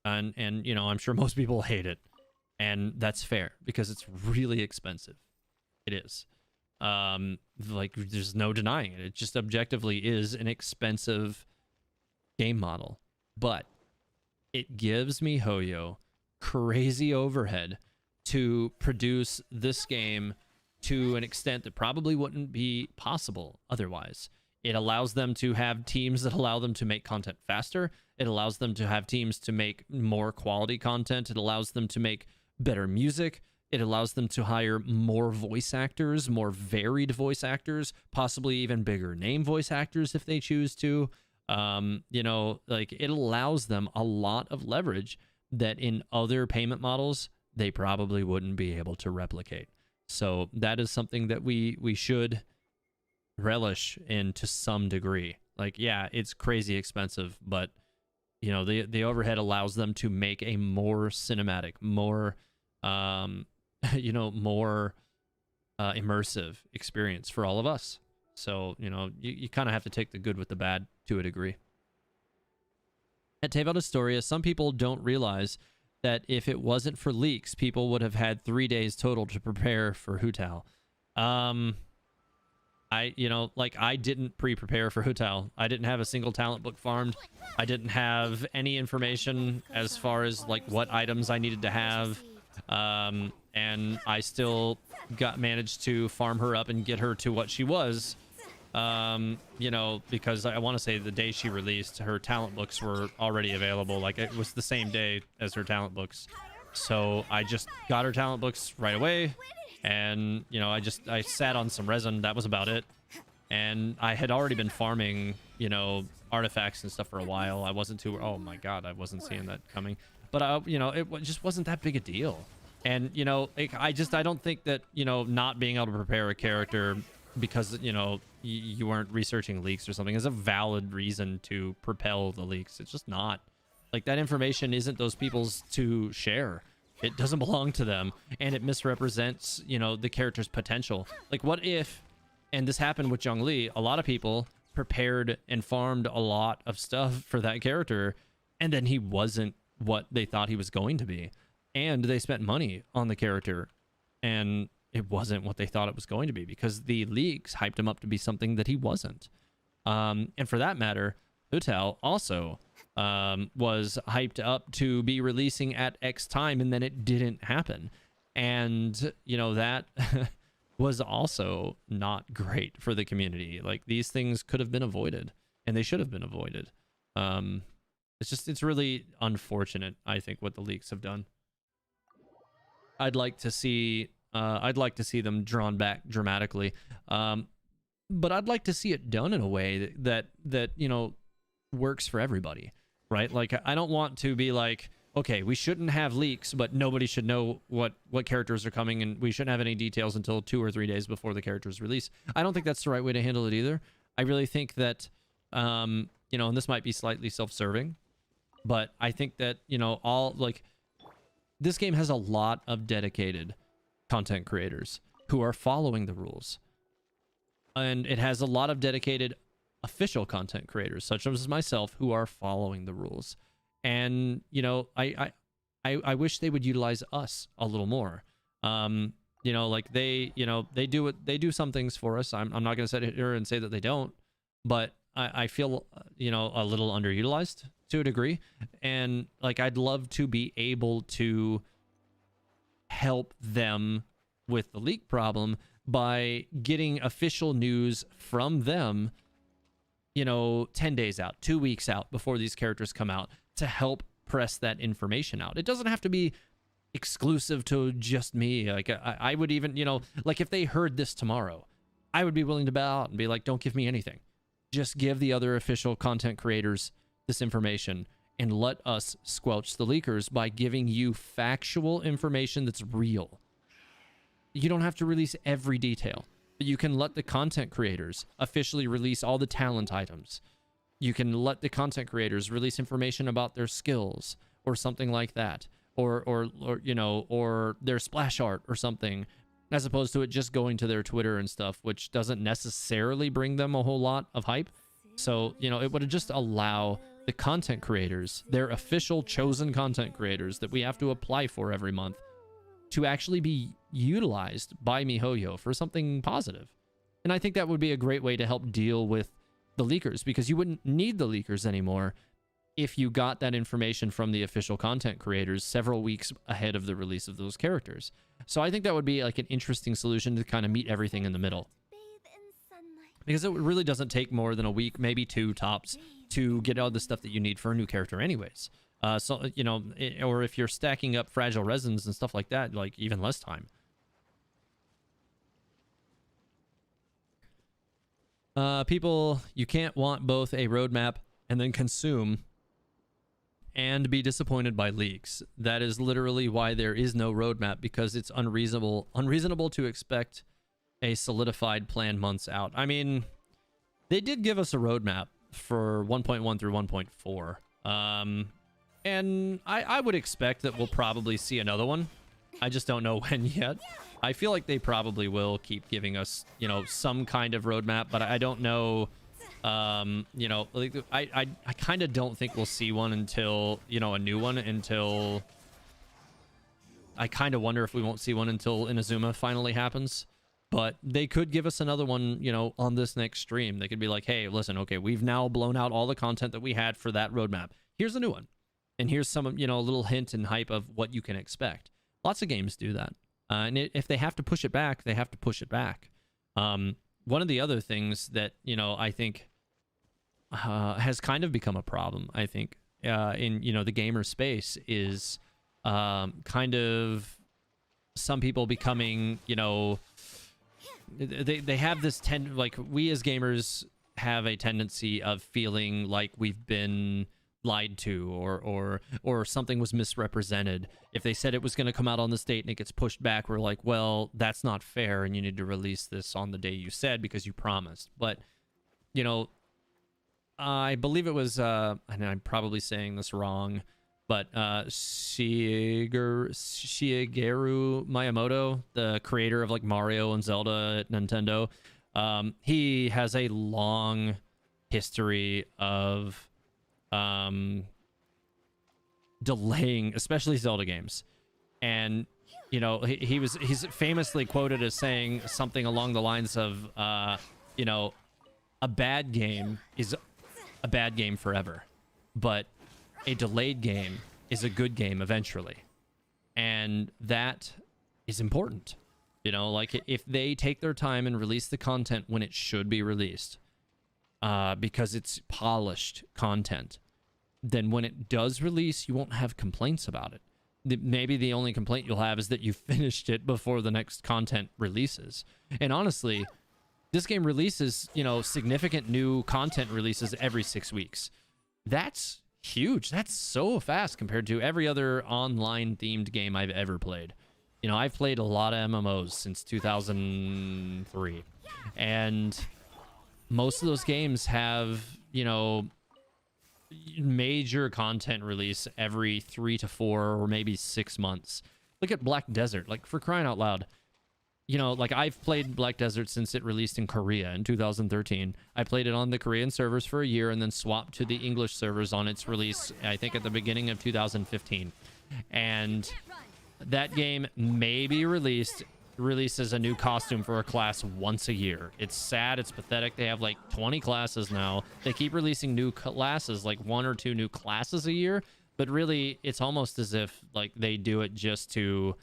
and you know, I'm sure most people hate it, and that's fair because it's really expensive. It is. Like there's no denying it. It just objectively is an expensive game model, but it gives MiHoYo crazy overhead to produce this game to an extent that probably wouldn't be possible otherwise. It allows them to have teams that allow them to make content faster. It allows them to have teams to make more quality content. It allows them to make better music. It allows them to hire more voice actors, more varied voice actors, possibly even bigger name voice actors if they choose to. You know, like it allows them a lot of leverage that in other payment models they probably wouldn't be able to replicate. So that is something that we should relish in to some degree. Like, yeah, it's crazy expensive, but you know, the overhead allows them to make a more cinematic, more you know, more immersive experience for all of us. So, you know, you kind of have to take the good with the bad to a degree. At Teyvat Astoria, some people don't realize that if it wasn't for leaks, people would have had 3 days total to prepare for Hu Tao. You know, like I didn't pre-prepare for Hu Tao. I didn't have a single talent book farmed. I didn't have any information as far as like what items I needed to have. And I still managed to farm her up and get her to what she was. You know, because I want to say the day she released, her talent books were already available. Like it was the same day as her talent books. So I just got her talent books right away. And, you know, I sat on some resin. That was about it. And I had already been farming, you know, artifacts and stuff for a while. I wasn't too, oh my God, I wasn't seeing that coming. But, you know, it just wasn't that big a deal. And, you know, I don't think that, you know, not being able to prepare a character because, you know, you weren't researching leaks or something is a valid reason to propel the leaks. It's just not. Like, that information isn't those people's to share. It doesn't belong to them, and it misrepresents, you know, the character's potential. Like, what if, and this happened with Zhongli, a lot of people prepared and farmed a lot of stuff for that character, and then he wasn't what they thought he was going to be. And they spent money on the character, and it wasn't what they thought it was going to be because the leaks hyped him up to be something that he wasn't. And for that matter, Hu Tao also was hyped up to be releasing at X time, and then it didn't happen. And, you know, that was also not great for the community. Like, these things could have been avoided, and they should have been avoided. It's really unfortunate, I think, what the leaks have done. I'd like to see them drawn back dramatically. But I'd like to see it done in a way that you know, works for everybody, right? Like, I don't want to be like, okay, we shouldn't have leaks, but nobody should know what characters are coming, and we shouldn't have any details until 2 or 3 days before the character's release. I don't think that's the right way to handle it either. I really think that, you know, and this might be slightly self-serving, but I think that, you know, this game has a lot of dedicated content creators who are following the rules. And it has a lot of dedicated official content creators, such as myself, who are following the rules. And, you know, I wish they would utilize us a little more. You know, like they do some things for us. I'm not going to sit here and say that they don't, but I feel, you know, a little underutilized to a degree. And like, I'd love to be able to help them with the leak problem by getting official news from them, you know, 10 days out, 2 weeks out before these characters come out, to help press that information out. It doesn't have to be exclusive to just me. Like, I would even, you know, like if they heard this tomorrow, I would be willing to bow out and be like, don't give me anything. Just give the other official content creators this information and let us squelch the leakers by giving you factual information that's real. You don't have to release every detail, but you can let the content creators officially release all the talent items. You can let the content creators release information about their skills or something like that, or you know, or their splash art or something, as opposed to it just going to their Twitter and stuff, which doesn't necessarily bring them a whole lot of hype. So, you know, it would just allow the content creators, their official chosen content creators that we have to apply for every month, to actually be utilized by MiHoYo for something positive. And I think that would be a great way to help deal with the leakers, because you wouldn't need the leakers anymore if you got that information from the official content creators several weeks ahead of the release of those characters. So I think that would be like an interesting solution to kind of meet everything in the middle. Bathe in sunlight. Because it really doesn't take more than a week, maybe 2 tops, to get all the stuff that you need for a new character anyways. So, you know, or if you're stacking up fragile resins and stuff like that, like even less time. People, you can't want both a roadmap and then consume and be disappointed by leaks. That is literally why there is no roadmap, because it's unreasonable to expect a solidified plan months out. I mean, they did give us a roadmap for 1.1 through 1.4. And I would expect that we'll probably see another one. I just don't know when yet. I feel like they probably will keep giving us, you know, some kind of roadmap, but I don't know. You know, like I kind of don't think we'll see one until, you know, a new one, until I kind of wonder if we won't see one until Inazuma finally happens. But they could give us another one, you know, on this next stream. They could be like, hey, listen, okay, we've now blown out all the content that we had for that roadmap. Here's a new one. And here's some, you know, a little hint and hype of what you can expect. Lots of games do that. And if they have to push it back, they have to push it back. One of the other things that, you know, I think has kind of become a problem, I think, in, you know, the gamer space is kind of some people becoming, you know, they have this like we as gamers have a tendency of feeling like we've been lied to, or something was misrepresented. If they said it was going to come out on this date and it gets pushed back, we're like, well, that's not fair, and you need to release this on the day you said because you promised. But, you know, I believe it was, and I'm probably saying this wrong, but Shigeru Miyamoto, the creator of like Mario and Zelda at Nintendo, he has a long history of delaying, especially Zelda games. And, you know, he's famously quoted as saying something along the lines of, you know, a bad game is a bad game forever, but a delayed game is a good game eventually. And that is important. You know, like if they take their time and release the content when it should be released, because it's polished content, then when it does release, you won't have complaints about it. Maybe the only complaint you'll have is that you finished it before the next content releases. And honestly, this game releases, you know, significant new content releases every 6 weeks. That's huge. That's so fast compared to every other online themed game I've ever played. You know, I've played a lot of MMOs since 2003, and most of those games have, you know, major content release every 3 to 4 or maybe 6 months. Look at Black Desert, like, for crying out loud. You know, like, I've played Black Desert since it released in Korea in 2013. I played it on the Korean servers for a year and then swapped to the English servers on its release, I think, at the beginning of 2015. And that game may be releases a new costume for a class once a year. It's sad, it's pathetic. They have like 20 classes now. They keep releasing new classes, like 1 or 2 new classes a year, but really it's almost as if like they do it just to,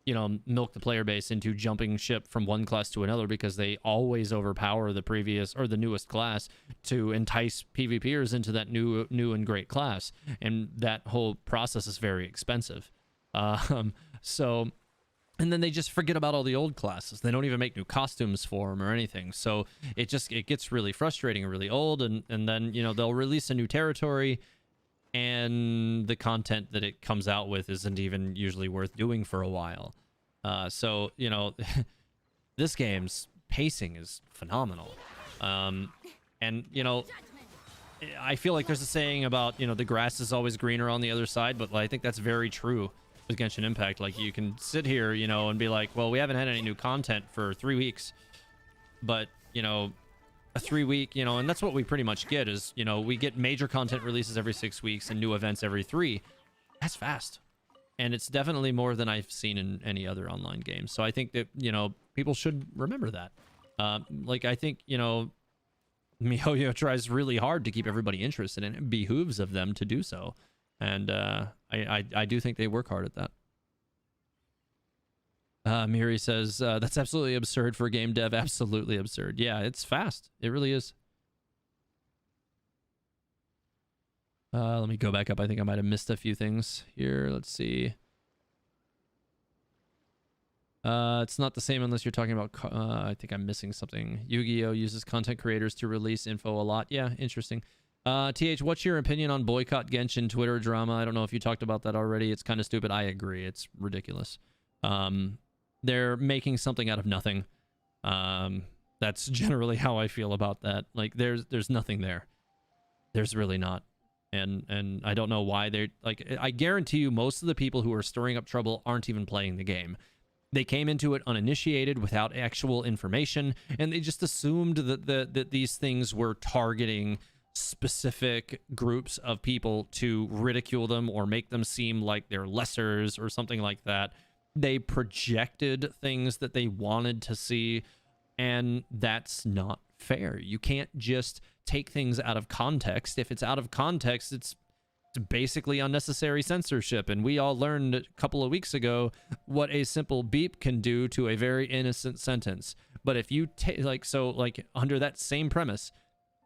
you know, milk the player base into jumping ship from one class to another, because they always overpower the previous or the newest class to entice PvPers into that new and great class, and that whole process is very expensive. So, and then they just forget about all the old classes. They don't even make new costumes for them or anything. So it gets really frustrating and really old. And then, you know, they'll release a new territory, and the content that it comes out with isn't even usually worth doing for a while. So, you know, this game's pacing is phenomenal. And, you know, I feel like there's a saying about, you know, the grass is always greener on the other side, but I think that's very true with Genshin Impact. Like, you can sit here, you know, and be like, well, we haven't had any new content for 3 weeks, but, you know, a 3-week, you know, and that's what we pretty much get is, you know, we get major content releases every 6 weeks and new events every 3. That's fast. and it's definitely more than I've seen in any other online game. So I think that, you know, people should remember that. Like, I think, you know, MiHoYo tries really hard to keep everybody interested, and it behooves of them to do so. And I do think they work hard at that. Miri says, that's absolutely absurd for game dev. Absolutely absurd. Yeah, it's fast. It really is. Let me go back up. I think I might have missed a few things here. Let's see. It's not the same unless you're talking about... I think I'm missing something. Yu-Gi-Oh! Uses content creators to release info a lot. Yeah, interesting. TH, what's your opinion on boycott Genshin Twitter drama? I don't know if you talked about that already. It's kind of stupid. I agree. It's ridiculous. They're making something out of nothing. That's generally how I feel about that. Like, there's nothing there. There's really not. And I don't know why they're... Like, I guarantee you most of the people who are stirring up trouble aren't even playing the game. They came into it uninitiated, without actual information, and they just assumed that these things were targeting specific groups of people to ridicule them or make them seem like they're lessers or something like that. They projected things that they wanted to see, and that's not fair. You can't just take things out of context. If it's out of context, it's basically unnecessary censorship, and we all learned a couple of weeks ago what a simple beep can do to a very innocent sentence. But if you take, like, under that same premise,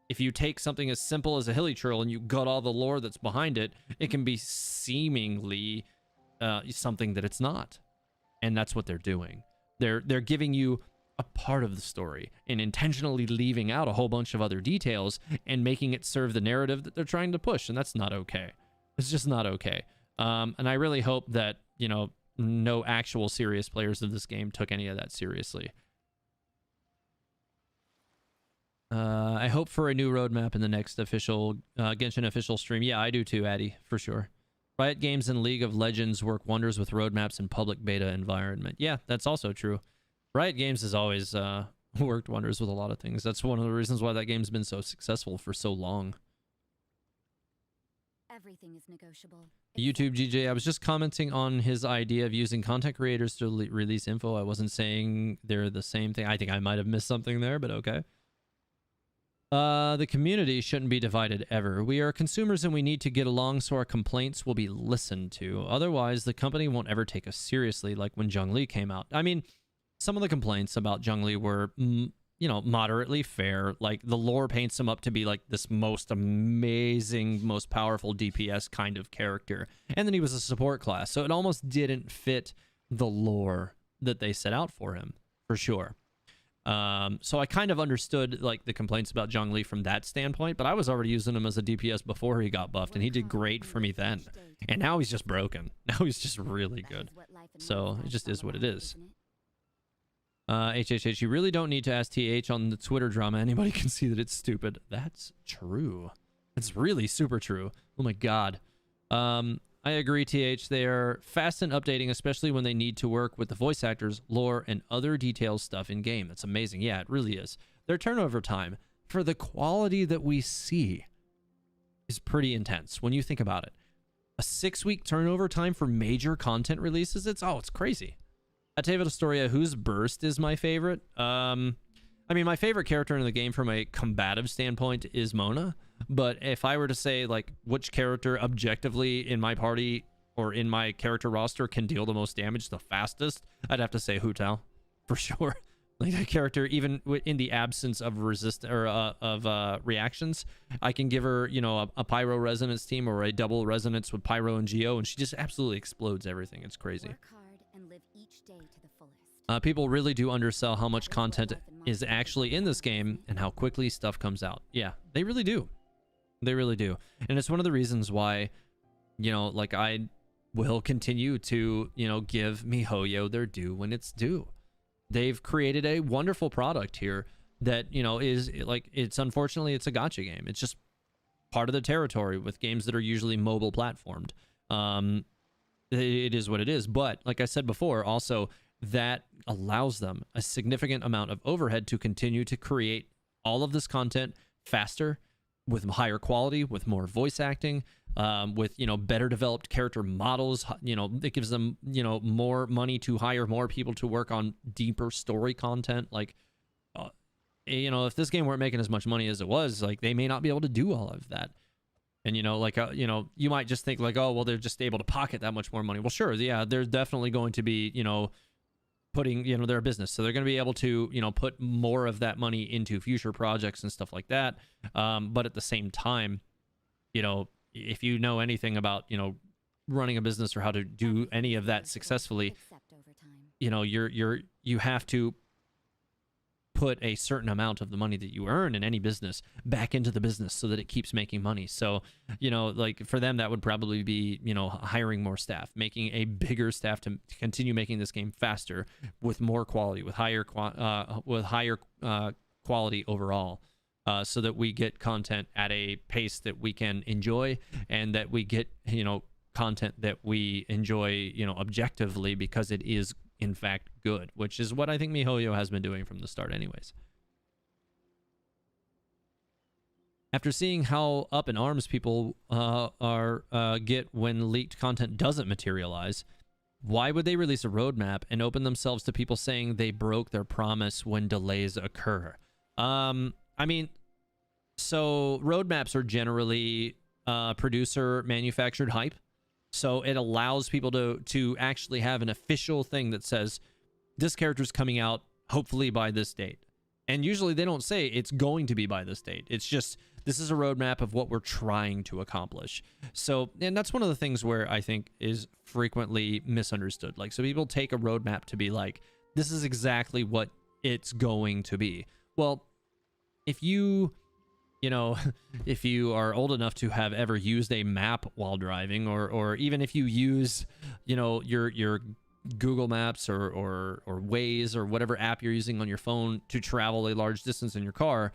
if you take something as simple as a hilly trail and you gut all the lore that's behind it, it can be seemingly something that it's not. And that's what they're doing. They're giving you a part of the story and intentionally leaving out a whole bunch of other details and making it serve the narrative that they're trying to push, and that's not okay. It's just not okay. And I really hope that, you know, no actual serious players of this game took any of that seriously. I hope for a new roadmap in the next official Genshin official stream. Yeah, I do too, Addy, for sure. Riot Games and League of Legends work wonders with roadmaps in public beta environment. Yeah, that's also true. Riot Games has always worked wonders with a lot of things. That's one of the reasons why that game's been so successful for so long. Everything is negotiable. YouTube GJ, I was just commenting on his idea of using content creators to release info. I wasn't saying they're the same thing. I think I might have missed something there, but okay. The community shouldn't be divided ever. We are consumers and we need to get along so our complaints will be listened to. Otherwise, the company won't ever take us seriously, like when Zhongli came out. I mean, some of the complaints about Zhongli were, you know, moderately fair. Like, the lore paints him up to be like this most amazing, most powerful DPS kind of character. And then he was a support class, so it almost didn't fit the lore that they set out for him, for sure. So I kind of understood, like, the complaints about Zhongli from that standpoint, but I was already using him as a DPS before he got buffed, and he did great for me then. And now he's just broken. Now he's just really good. So it just is what it is. HHH, you really don't need to ask TH on the Twitter drama. Anybody can see that it's stupid. That's true. It's really super true. Oh my god. I agree, TH. They are fast in updating, especially when they need to work with the voice actors, lore, and other detailed stuff in game. That's amazing. Yeah, it really is. Their turnover time for the quality that we see is pretty intense when you think about it. A 6-week turnover time for major content releases, it's crazy. Ateva Astoria, whose burst is my favorite? I mean, my favorite character in the game from a combative standpoint is Mona. But if I were to say, like, which character objectively in my party or in my character roster can deal the most damage the fastest, I'd have to say Hu Tao, for sure. Like, that character, even in the absence of reactions, I can give her, you know, a pyro resonance team or a double resonance with pyro and geo, and she just absolutely explodes everything. It's crazy. Work hard and live each day to the fullest. People really do undersell how much content is actually in this game and how quickly stuff comes out. Yeah, they really do. They really do. And it's one of the reasons why, you know, like, I will continue to, you know, give MiHoYo their due when it's due. They've created a wonderful product here that, you know, is like, it's unfortunately, it's a gacha game. It's just part of the territory with games that are usually mobile platformed. It is what it is. But like I said before, also, that allows them a significant amount of overhead to continue to create all of this content faster, with higher quality, with more voice acting, with, you know, better developed character models. You know, it gives them, you know, more money to hire more people to work on deeper story content. Like, you know, if this game weren't making as much money as it was, like, they may not be able to do all of that. And, you know, like, you know, you might just think like, oh, well, they're just able to pocket that much more money. Well, sure, yeah, there's definitely going to be, you know, putting, you know, their business, so they're going to be able to, you know, put more of that money into future projects and stuff like that. But at the same time, you know, if you know anything about, you know, running a business or how to do any of that successfully, you know, you have to put a certain amount of the money that you earn in any business back into the business so that it keeps making money. So, you know, like for them, that would probably be, you know, hiring more staff, making a bigger staff to continue making this game faster with more quality, with higher quality overall, so that we get content at a pace that we can enjoy, and that we get, you know, content that we enjoy, you know, objectively, because it is in fact good, which is what I think MiHoYo has been doing from the start anyways. After seeing how up in arms people get when leaked content doesn't materialize, why would they release a roadmap and open themselves to people saying they broke their promise when delays occur? I mean, so roadmaps are generally producer manufactured hype. So it allows people to actually have an official thing that says this character's coming out hopefully by this date. And usually they don't say it's going to be by this date. It's just, this is a roadmap of what we're trying to accomplish. So, and that's one of the things where I think is frequently misunderstood. Like, so people take a roadmap to be like, this is exactly what it's going to be. Well, if you know, if you are old enough to have ever used a map while driving, or even if you use, you know, your Google Maps or Waze or whatever app you're using on your phone to travel a large distance in your car,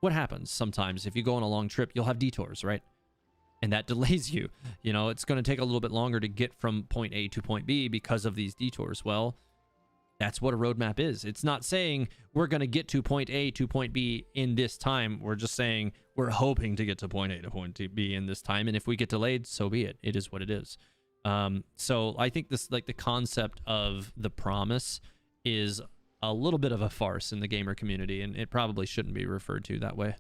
what happens sometimes if you go on a long trip, you'll have detours, right? And that delays you. You know, it's going to take a little bit longer to get from point A to point B because of these detours. Well, that's what a roadmap is. It's not saying we're going to get to point A to point B in this time. We're just saying we're hoping to get to point A to point B in this time. And if we get delayed, so be it. It is what it is. So I think this, like, the concept of the promise is a little bit of a farce in the gamer community, and it probably shouldn't be referred to that way.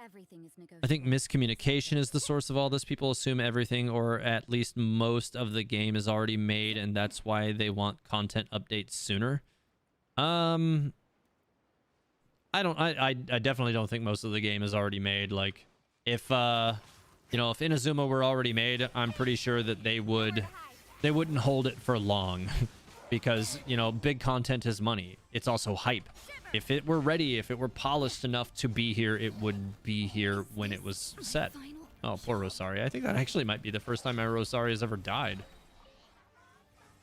Everything is I think miscommunication is the source of all this. People assume everything, or at least most of the game, is already made, and that's why they want content updates sooner. I definitely don't think most of the game is already made. Like, if you know, if Inazuma were already made, I'm pretty sure that they wouldn't hold it for long. Because, you know, big content is money. It's also hype. If it were ready, if it were polished enough to be here, it would be here when it was set. Oh, poor Rosaria. I think that actually might be the first time my Rosaria has ever died.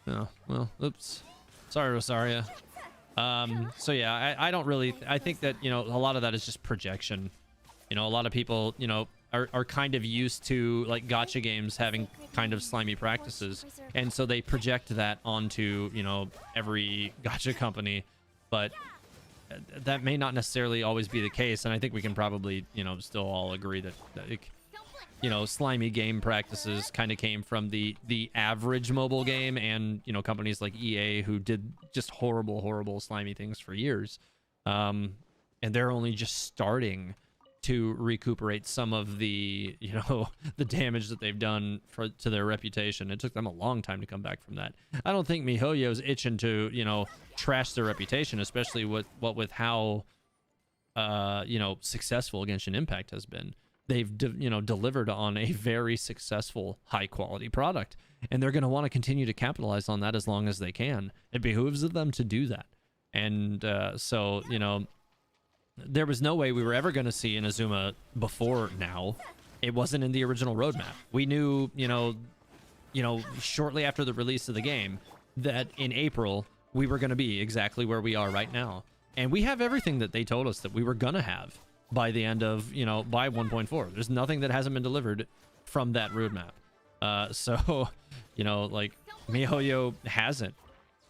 Oh, well, oops. Sorry, Rosaria. So yeah, I don't really, I think that, you know, a lot of that is just projection. You know, a lot of people, you know, are kind of used to, like, gacha games having kind of slimy practices, and so they project that onto, you know, every gacha company, but that may not necessarily always be the case. And I think we can probably, you know, still all agree that you know, slimy game practices kind of came from the average mobile game, and, you know, companies like EA who did just horrible slimy things for years, and they're only just starting to recuperate some of the, you know, the damage that they've done to their reputation. It took them a long time to come back from that. I don't think MiHoYo's itching to, you know, trash their reputation, especially with how you know, successful Genshin Impact has been. They've you know, delivered on a very successful, high quality product, and they're going to want to continue to capitalize on that as long as they can. It behooves them to do that. And so, you know, there was no way we were ever going to see Inazuma before now. It wasn't in the original roadmap. We knew, you know, shortly after the release of the game, that in April we were going to be exactly where we are right now. And we have everything that they told us that we were going to have by the end of, you know, by 1.4. There's nothing that hasn't been delivered from that roadmap. So, you know, like, MiHoYo hasn't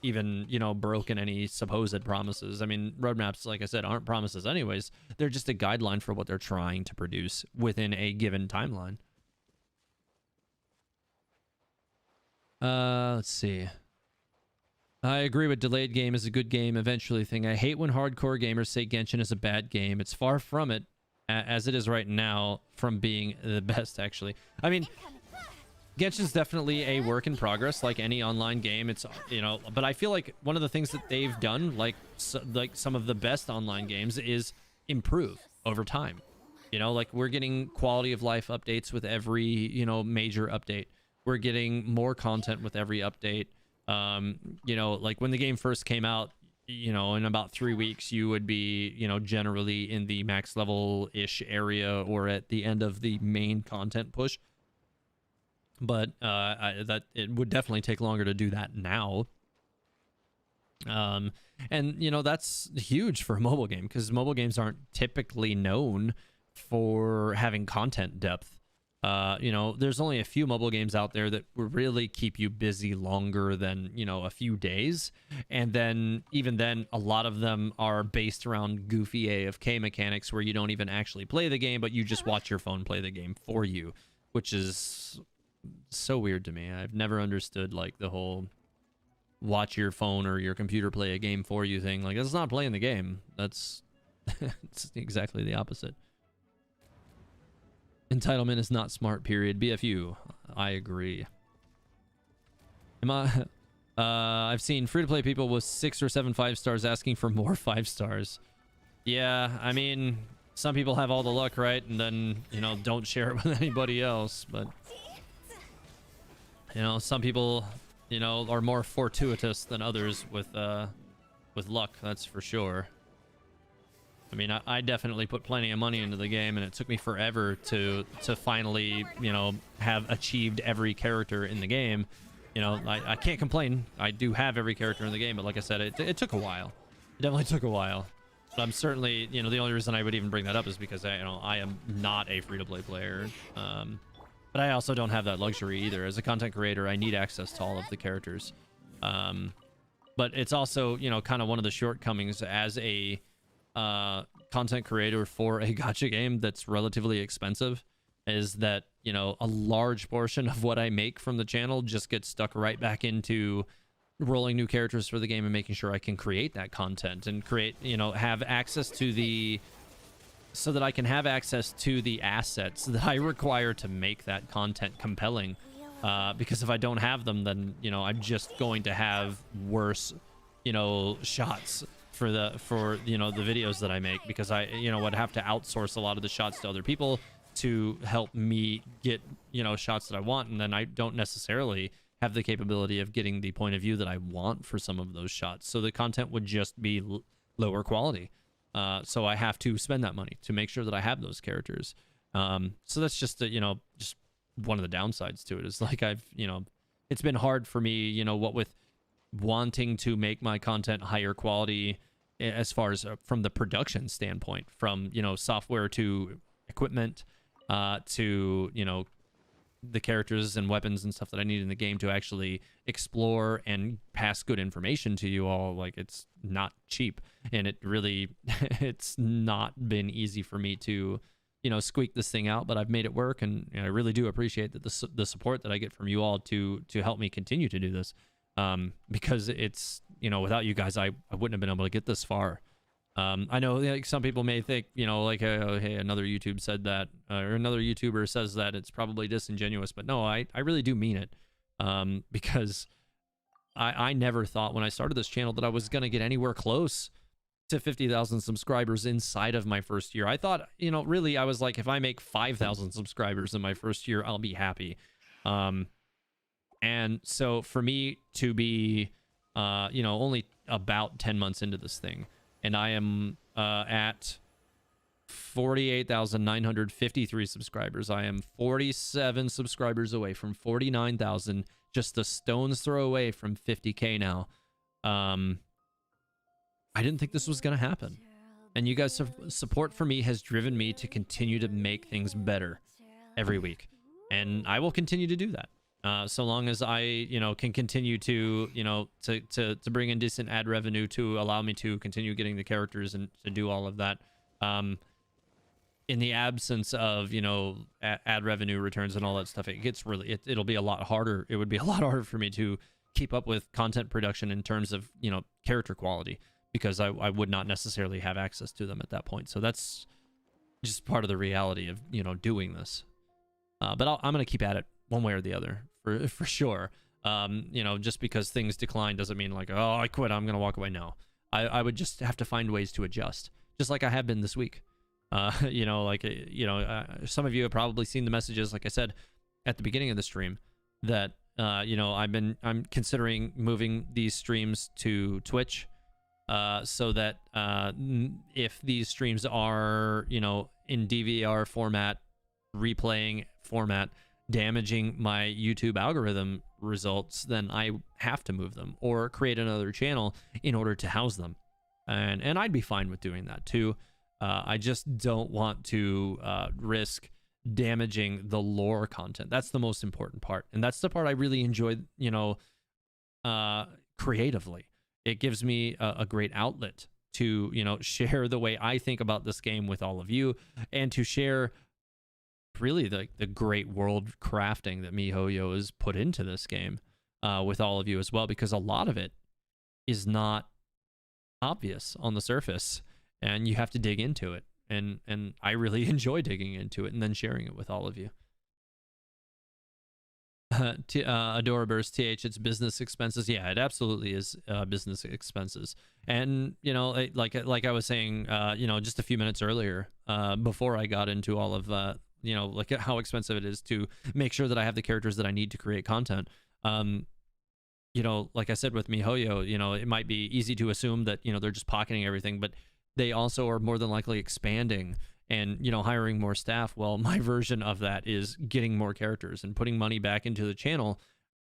even, you know, broken any supposed promises. I mean, roadmaps, like I said, aren't promises anyways. They're just a guideline for what they're trying to produce within a given timeline. Let's see. I agree with delayed game is a good game eventually thing. I hate when hardcore gamers say Genshin is a bad game. It's far from it, as it is right now, from being the best, actually. I mean, Genshin's definitely a work in progress, like any online game. It's, you know, but I feel like one of the things that they've done, like some of the best online games, is improve over time. You know, like we're getting quality of life updates with every, you know, major update. We're getting more content with every update. You know, like when the game first came out, you know, in about 3 weeks, you would be, you know, generally in the max level-ish area or at the end of the main content push. But that it would definitely take longer to do that now. And, you know, that's huge for a mobile game because mobile games aren't typically known for having content depth. You know, there's only a few mobile games out there that will really keep you busy longer than, you know, a few days. And then even then, a lot of them are based around goofy AFK mechanics where you don't even actually play the game, but you just watch your phone play the game for you, which is so weird to me. I've never understood like the whole watch your phone or your computer play a game for you thing. Like, that's not playing the game. That's it's exactly the opposite. Entitlement is not smart, period. BFU. I agree. I've seen free-to-play people with 6 or 7 5-stars asking for more 5 stars. Yeah, I mean, some people have all the luck, right? And then, you know, don't share it with anybody else. But, you know, some people, you know, are more fortuitous than others with luck, that's for sure. I mean, I definitely put plenty of money into the game, and it took me forever to finally, you know, have achieved every character in the game. You know, I can't complain. I do have every character in the game, but like I said, it took a while. It definitely took a while. But I'm certainly, you know, the only reason I would even bring that up is because I am not a free-to-play player. But I also don't have that luxury either. As a content creator, I need access to all of the characters. But it's also, you know, kind of one of the shortcomings as a content creator for a gacha game that's relatively expensive is that, you know, a large portion of what I make from the channel just gets stuck right back into rolling new characters for the game and making sure I can create that content and create, you know, have access to the, so that I can have access to the assets that I require to make that content compelling. Because if I don't have them, then, you know, I'm just going to have worse, you know, shots for you know, the videos that I make, because I, you know, would have to outsource a lot of the shots to other people to help me get, you know, shots that I want, and then I don't necessarily have the capability of getting the point of view that I want for some of those shots, so the content would just be lower quality. So I have to spend that money to make sure that I have those characters. So that's just you know, just one of the downsides to it is, like, I've, you know, it's been hard for me, you know, what with wanting to make my content higher quality as far as from the production standpoint, from, you know, software to equipment, to, you know, the characters and weapons and stuff that I need in the game to actually explore and pass good information to you all. Like, it's not cheap, and it really it's not been easy for me to, you know, squeak this thing out, but I've made it work, and I really do appreciate that the support that I get from you all to help me continue to do this. Because it's, you know, without you guys, I wouldn't have been able to get this far. I know, like, some people may think, you know, like, oh, hey, another YouTube said that, or another YouTuber says that, it's probably disingenuous, but no, I really do mean it. Because I never thought when I started this channel that I was going to get anywhere close to 50,000 subscribers inside of my first year. I thought, you know, really, I was like, if I make 5,000 subscribers in my first year, I'll be happy. And so for me to be, you know, only about 10 months into this thing, and I am at 48,953 subscribers. I am 47 subscribers away from 49,000, just a stone's throw away from 50K now. I didn't think this was going to happen. And you guys' support for me has driven me to continue to make things better every week. And I will continue to do that. So long as I, can continue to, to bring in decent ad revenue to allow me to continue getting the characters and to do all of that. In the absence of, ad revenue returns and all that stuff, it gets really, it'll be a lot harder. It would be a lot harder for me to keep up with content production in terms of, character quality, because I would not necessarily have access to them at that point. So that's just part of the reality of, doing this. But I'm going to keep at it one way or the other for sure. Just because things decline doesn't mean like, oh, I quit, I'm going to walk away. No, I would just have to find ways to adjust, just like I have been this week. Some of you have probably seen the messages, like I said at the beginning of the stream, that I'm considering moving these streams to Twitch, so that if these streams are in DVR format, replaying format, damaging my YouTube algorithm results, then I have to move them or create another channel in order to house them, and I'd be fine with doing that too. I just don't want to risk damaging the lore content. That's the most important part. And that's the part I really enjoy, creatively. It gives me a great outlet to, share the way I think about this game with all of you, and to share really the great world crafting that MiHoYo has put into this game with all of you as well, because a lot of it is not obvious on the surface. And you have to dig into it, and I really enjoy digging into it and then sharing it with all of you. Adoraburst, TH, it's business expenses. Yeah, it absolutely is business expenses. And like I was saying, just a few minutes earlier, before I got into all of like how expensive it is to make sure that I have the characters that I need to create content. Like I said with MiHoYo, it might be easy to assume that they're just pocketing everything, but they also are more than likely expanding and hiring more staff. Well, my version of that is getting more characters and putting money back into the channel,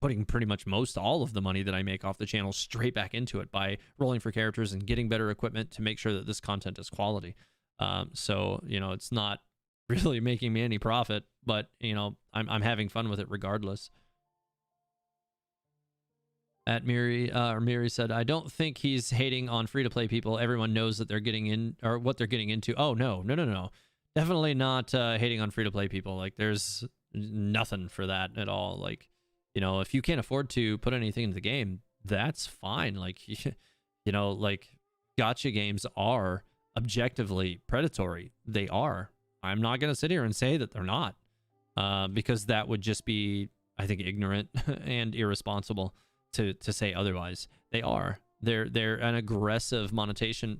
putting pretty much all of the money that I make off the channel straight back into it by rolling for characters and getting better equipment to make sure that this content is quality. So it's not really making me any profit, but I'm having fun with it regardless. At Miri said, I don't think he's hating on free-to-play people. Everyone knows that they're getting in, or what they're getting into. Oh, no. Definitely not hating on free-to-play people. Like, there's nothing for that at all. Like, if you can't afford to put anything into the game, that's fine. Like, like, gacha games are objectively predatory. They are. I'm not going to sit here and say that they're not, because that would just be, I think, ignorant and irresponsible to say otherwise. They are. They're an aggressive monetization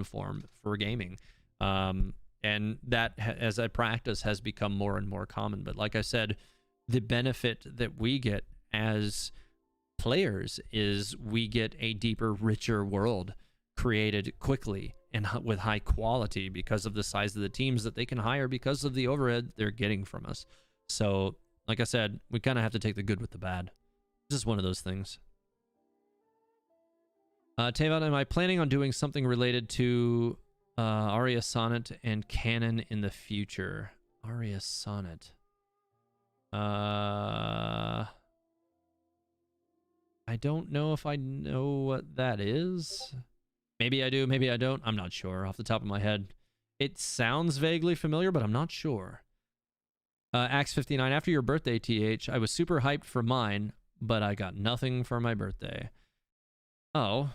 form for gaming, and that as a practice has become more and more common. But like I said, the benefit that we get as players is we get a deeper, richer world created quickly and with high quality because of the size of the teams that they can hire, because of the overhead they're getting from us. So like I said, we kind of have to take the good with the bad. Just one of those things. Tavon, am I planning on doing something related to Aria Sonnet and canon in the future? Aria Sonnet. I don't know if I know what that is. Maybe I do, maybe I don't. I'm not sure off the top of my head. It sounds vaguely familiar, but I'm not sure. Axe 59, after your birthday, TH, I was super hyped for mine, but I got nothing for my birthday. Oh,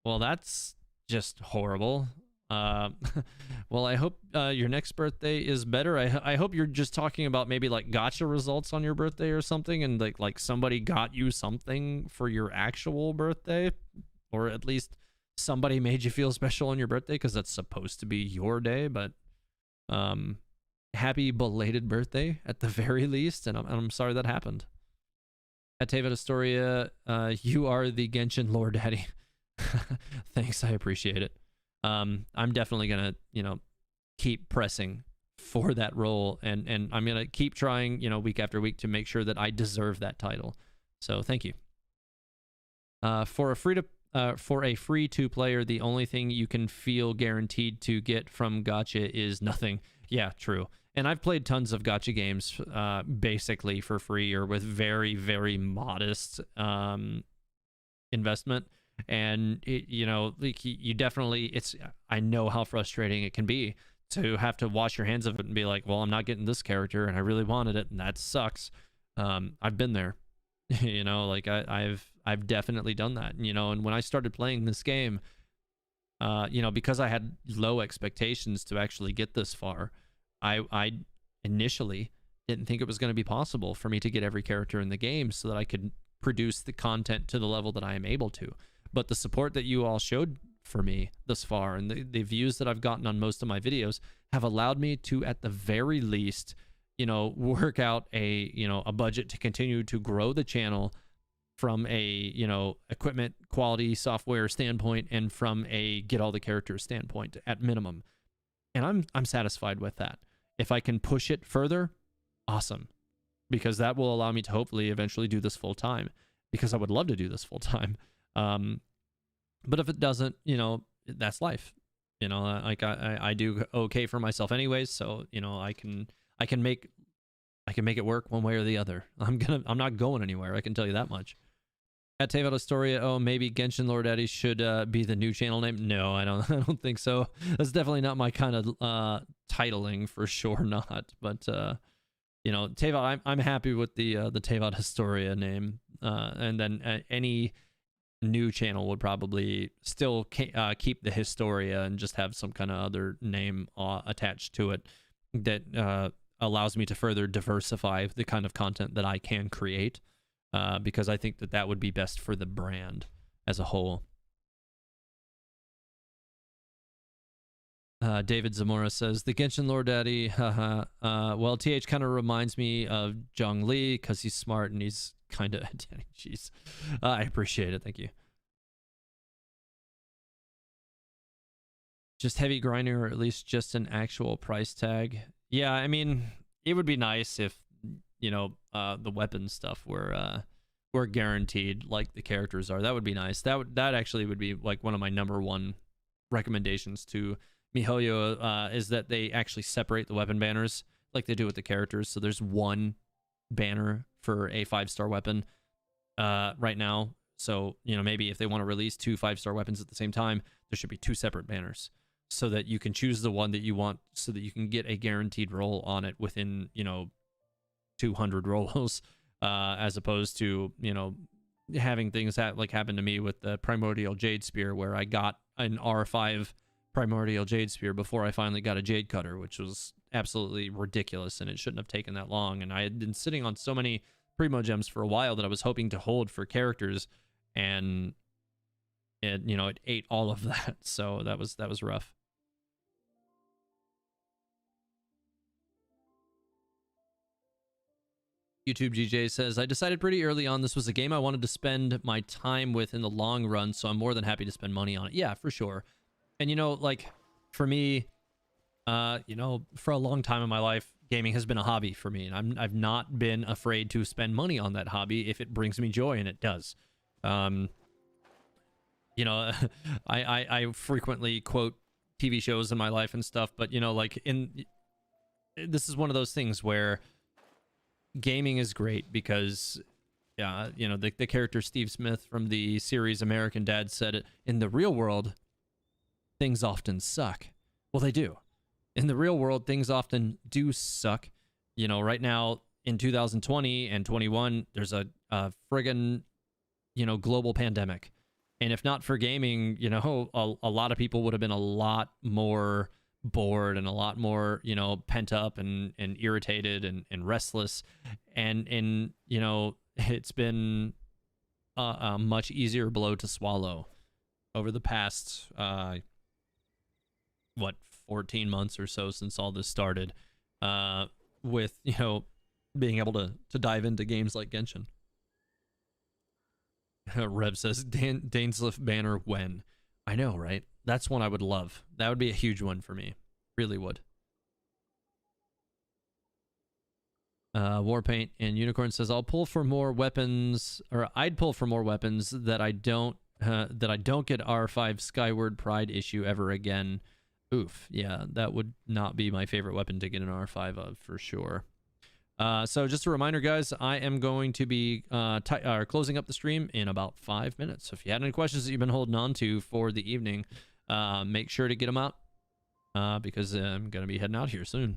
well, that's just horrible. Well, I hope your next birthday is better. I hope you're just talking about maybe like gacha results on your birthday or something, and like somebody got you something for your actual birthday, or at least somebody made you feel special on your birthday, because that's supposed to be your day. But happy belated birthday at the very least, and I'm sorry that happened. At Teva Astoria, you are the Genshin lore daddy. Thanks, I appreciate it. I'm definitely gonna, keep pressing for that role, and I'm gonna keep trying, week after week to make sure that I deserve that title. So thank you. For a free-to player, the only thing you can feel guaranteed to get from gacha is nothing. Yeah, true. and I've played tons of gacha games basically for free or with very, very modest investment. And it, you know, like you definitely, it's, I know how frustrating it can be to have to wash your hands of it and be like, well, I'm not getting this character and I really wanted it and that sucks. I've been there. You know, like I've definitely done that, you know. And when I started playing this game, you know, because I had low expectations to actually get this far, I initially didn't think it was going to be possible for me to get every character in the game so that I could produce the content to the level that I am able to. But the support that you all showed for me thus far and the views that I've gotten on most of my videos have allowed me to, at the very least, you know, work out a, you know, a budget to continue to grow the channel from a, you know, equipment quality software standpoint and from a get all the characters standpoint at minimum. And I'm satisfied with that. If I can push it further, awesome, because that will allow me to hopefully eventually do this full time, because I would love to do this full time. But if it doesn't, you know, that's life. You know, like I do okay for myself anyways, so you know, I can make it work one way or the other. I'm not going anywhere, I can tell you that much. At Tevot Astoria, oh, maybe Genshin Lord Eddie should be the new channel name. No, I don't think so. That's definitely not my kind of titling, for sure not. But you know, Tevot, I'm happy with the Tevot Astoria name. And then any new channel would probably still keep the Historia and just have some kind of other name attached to it that allows me to further diversify the kind of content that I can create, because I think that would be best for the brand as a whole. David Zamora says, the Genshin Lord Daddy, well, TH kind of reminds me of Zhong Li because he's smart and he's kind of, jeez, I appreciate it, thank you. Just heavy grinding, or at least just an actual price tag. Yeah, I mean, it would be nice if, you know, the weapon stuff were guaranteed like the characters are. That would be nice. That actually would be like one of my #1 recommendations to MiHoYo, is that they actually separate the weapon banners like they do with the characters. So there's one banner for a 5-star weapon right now. So, you know, maybe if they want to release 2 5-star weapons at the same time, there should be 2 separate banners so that you can choose the one that you want, so that you can get a guaranteed roll on it within, you know, 200 rolls, as opposed to, you know, having things that like happened to me with the Primordial Jade Spear, where I got an R5 Primordial Jade Spear before I finally got a Jade Cutter, which was absolutely ridiculous, and it shouldn't have taken that long. And I had been sitting on so many Primo Gems for a while that I was hoping to hold for characters, and it, you know, it ate all of that. So that was rough. YouTube GJ says, I decided pretty early on this was a game I wanted to spend my time with in the long run, so I'm more than happy to spend money on it. Yeah, for sure. And, you know, like, for me, you know, for a long time in my life, gaming has been a hobby for me, and I've not been afraid to spend money on that hobby if it brings me joy, and it does. You know, I frequently quote TV shows in my life and stuff, but, you know, like, this is one of those things where gaming is great because, yeah, you know, the character Steve Smith from the series American Dad said it, in the real world, things often suck. Well, they do. In the real world, things often do suck. You know, right now in 2020 and 21, there's a friggin', you know, global pandemic. And if not for gaming, you know, a lot of people would have been a lot more bored and a lot more, you know, pent up and irritated and restless. And, you know, it's been a much easier blow to swallow over the past, 14 months or so since all this started, with, you know, being able to dive into games like Genshin. Rev says, Dainsliff banner when? I know, right? That's one I would love. That would be a huge one for me. Really would. Warpaint and Unicorn says, I'll pull for more weapons, or I'd pull for more weapons that I don't get R5 Skyward Pride issue ever again. Oof, yeah, that would not be my favorite weapon to get an R5 of for sure. So just a reminder, guys, I am going to be closing up the stream in about 5 minutes. So if you had any questions that you've been holding on to for the evening, make sure to get them out because I'm going to be heading out here soon.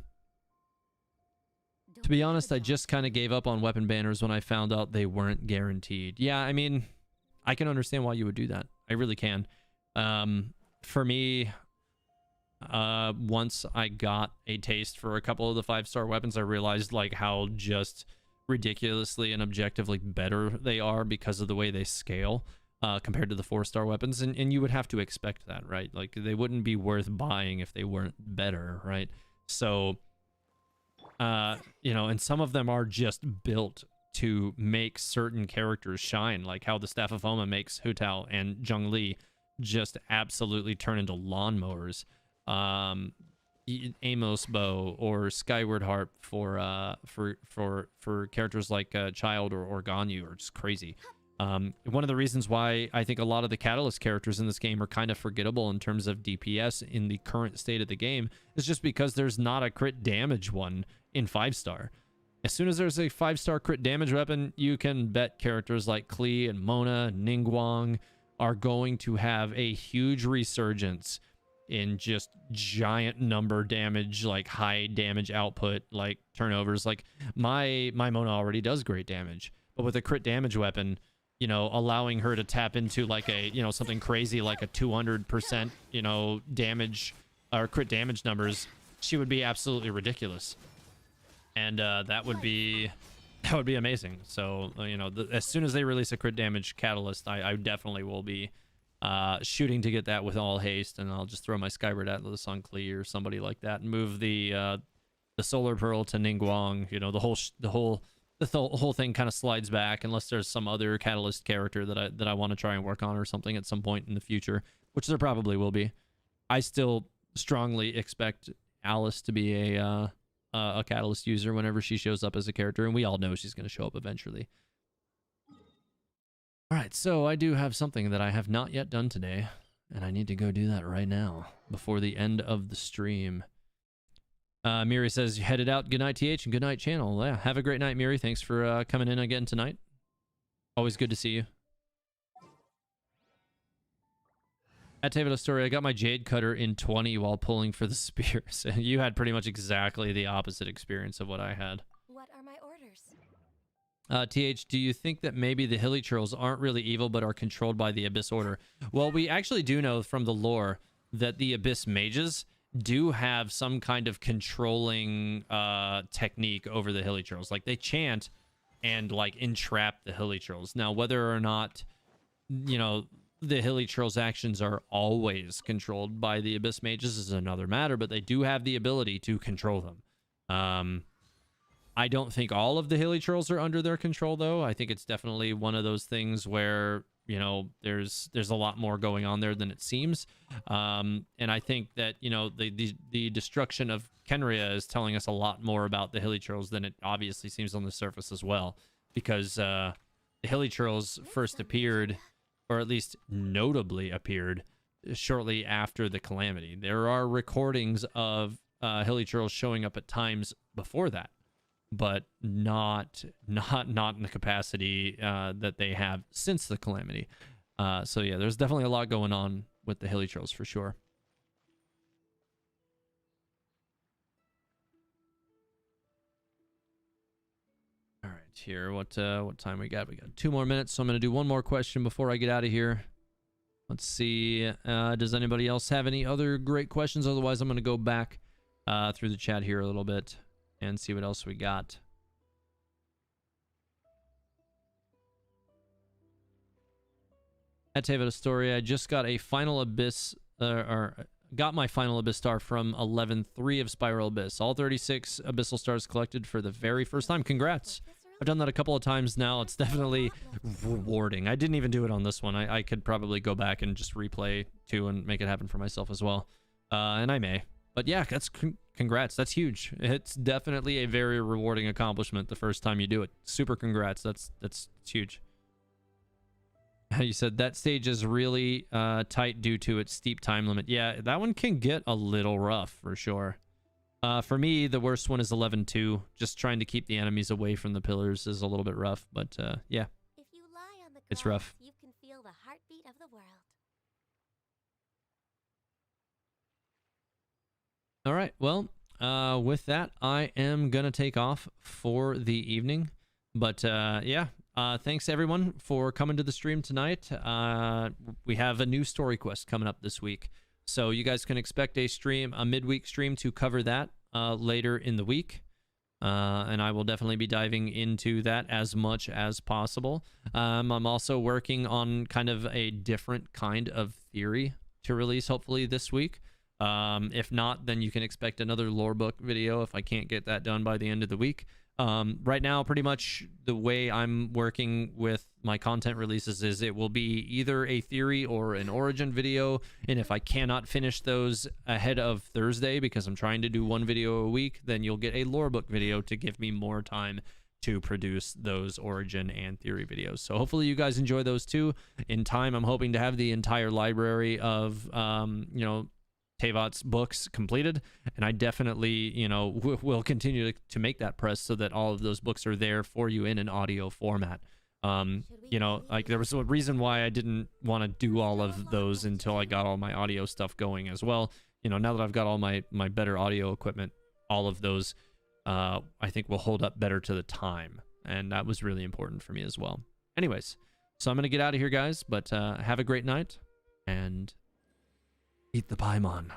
To be honest, I just kind of gave up on weapon banners when I found out they weren't guaranteed. Yeah, I mean, I can understand why you would do that. I really can. For me, once I got a taste for a couple of the 5-star weapons, I realized like how just ridiculously and objectively better they are because of the way they scale compared to the 4-star weapons. And you would have to expect that, right? Like they wouldn't be worth buying if they weren't better, right? So, you know, and some of them are just built to make certain characters shine, like how the Staff of Homa makes Hu Tao and Zhongli just absolutely turn into lawnmowers. Amos Bow or Skyward Harp for characters like Child or Ganyu are just crazy. One of the reasons why I think a lot of the Catalyst characters in this game are kind of forgettable in terms of DPS in the current state of the game is just because there's not a crit damage one in 5-star. As soon as there's a 5-star crit damage weapon, you can bet characters like Klee and Mona and Ningguang are going to have a huge resurgence in just giant number damage, like high damage output, like turnovers. Like my Mona already does great damage, but with a crit damage weapon, you know, allowing her to tap into like a, you know, something crazy like a 200%, you know, damage or crit damage numbers, she would be absolutely ridiculous. And that would be amazing. So, you know, as soon as they release a crit damage catalyst, I definitely will be shooting to get that with all haste, and I'll just throw my Skyward Atlas on Klee or somebody like that and move the Solar Pearl to Ningguang. You know, the whole thing kind of slides back unless there's some other catalyst character that I want to try and work on or something at some point in the future, which there probably will be. I still strongly expect Alice to be a catalyst user whenever she shows up as a character, and we all know she's going to show up eventually. All right, so I do have something that I have not yet done today, and I need to go do that right now before the end of the stream. Miri says, you headed out. Good night, TH, and good night, channel. Yeah, have a great night, Miri. Thanks for coming in again tonight. Always good to see you. At Tavita Story, I got my Jade Cutter in 20 while pulling for the spears. You had pretty much exactly the opposite experience of what I had. What are my orders? TH, do you think that maybe the Hilly Churls aren't really evil but are controlled by the Abyss Order? Well, we actually do know from the lore that the Abyss Mages do have some kind of controlling technique over the Hilly Churls. Like, they chant and, like, entrap the Hilly Churls. Now, whether or not, you know, the Hilly Churls' actions are always controlled by the Abyss Mages is another matter, but they do have the ability to control them. I don't think all of the Hilly Churls are under their control, though. I think it's definitely one of those things where, you know, there's a lot more going on there than it seems. And I think that, you know, the destruction of Kenria is telling us a lot more about the Hilly Churls than it obviously seems on the surface as well. Because the Hilly Churls first appeared, or at least notably appeared, shortly after the Calamity. There are recordings of Hilly Churls showing up at times before that, but not in the capacity that they have since the Calamity. So yeah, there's definitely a lot going on with the Hilly Churls for sure. All right, here, what time we got? We got 2 more minutes, so I'm going to do one more question before I get out of here. Let's see. Does anybody else have any other great questions? Otherwise, I'm going to go back through the chat here a little bit and see what else we got. At Tavita Story, I just got a final Abyss, got my final Abyss star from 11-3 of Spiral Abyss. All 36 Abyssal stars collected for the very first time. Congrats. I've done that a couple of times now. It's definitely rewarding. I didn't even do it on this one. I could probably go back and just replay too and make it happen for myself as well. And I may. But yeah, that's congrats. That's huge. It's definitely a very rewarding accomplishment the first time you do it. Super congrats. That's huge. You said that stage is really tight due to its steep time limit. Yeah, that one can get a little rough for sure. For me, the worst one is 11-2. Just trying to keep the enemies away from the pillars is a little bit rough, but yeah, If you lie on the it's grass, rough. you can feel the heartbeat of the world. All right, well, with that, I am going to take off for the evening. But yeah, thanks everyone for coming to the stream tonight. We have a new story quest coming up this week. So you guys can expect a midweek stream to cover that later in the week. And I will definitely be diving into that as much as possible. I'm also working on kind of a different kind of theory to release hopefully this week. If not, then you can expect another lore book video if I can't get that done by the end of the week. Right now, pretty much the way I'm working with my content releases is it will be either a theory or an origin video. And if I cannot finish those ahead of Thursday, because I'm trying to do one video a week, then you'll get a lore book video to give me more time to produce those origin and theory videos. So hopefully you guys enjoy those too. In time, I'm hoping to have the entire library of, Teyvat's books completed, and I definitely, will continue to make that press so that all of those books are there for you in an audio format. Like there was a reason why I didn't want to do all of those until I got all my audio stuff going as well. Now that I've got all my better audio equipment, all of those, I think will hold up better to the time, and that was really important for me as well. Anyways, so I'm gonna get out of here, guys, but have a great night, and eat the Paimon.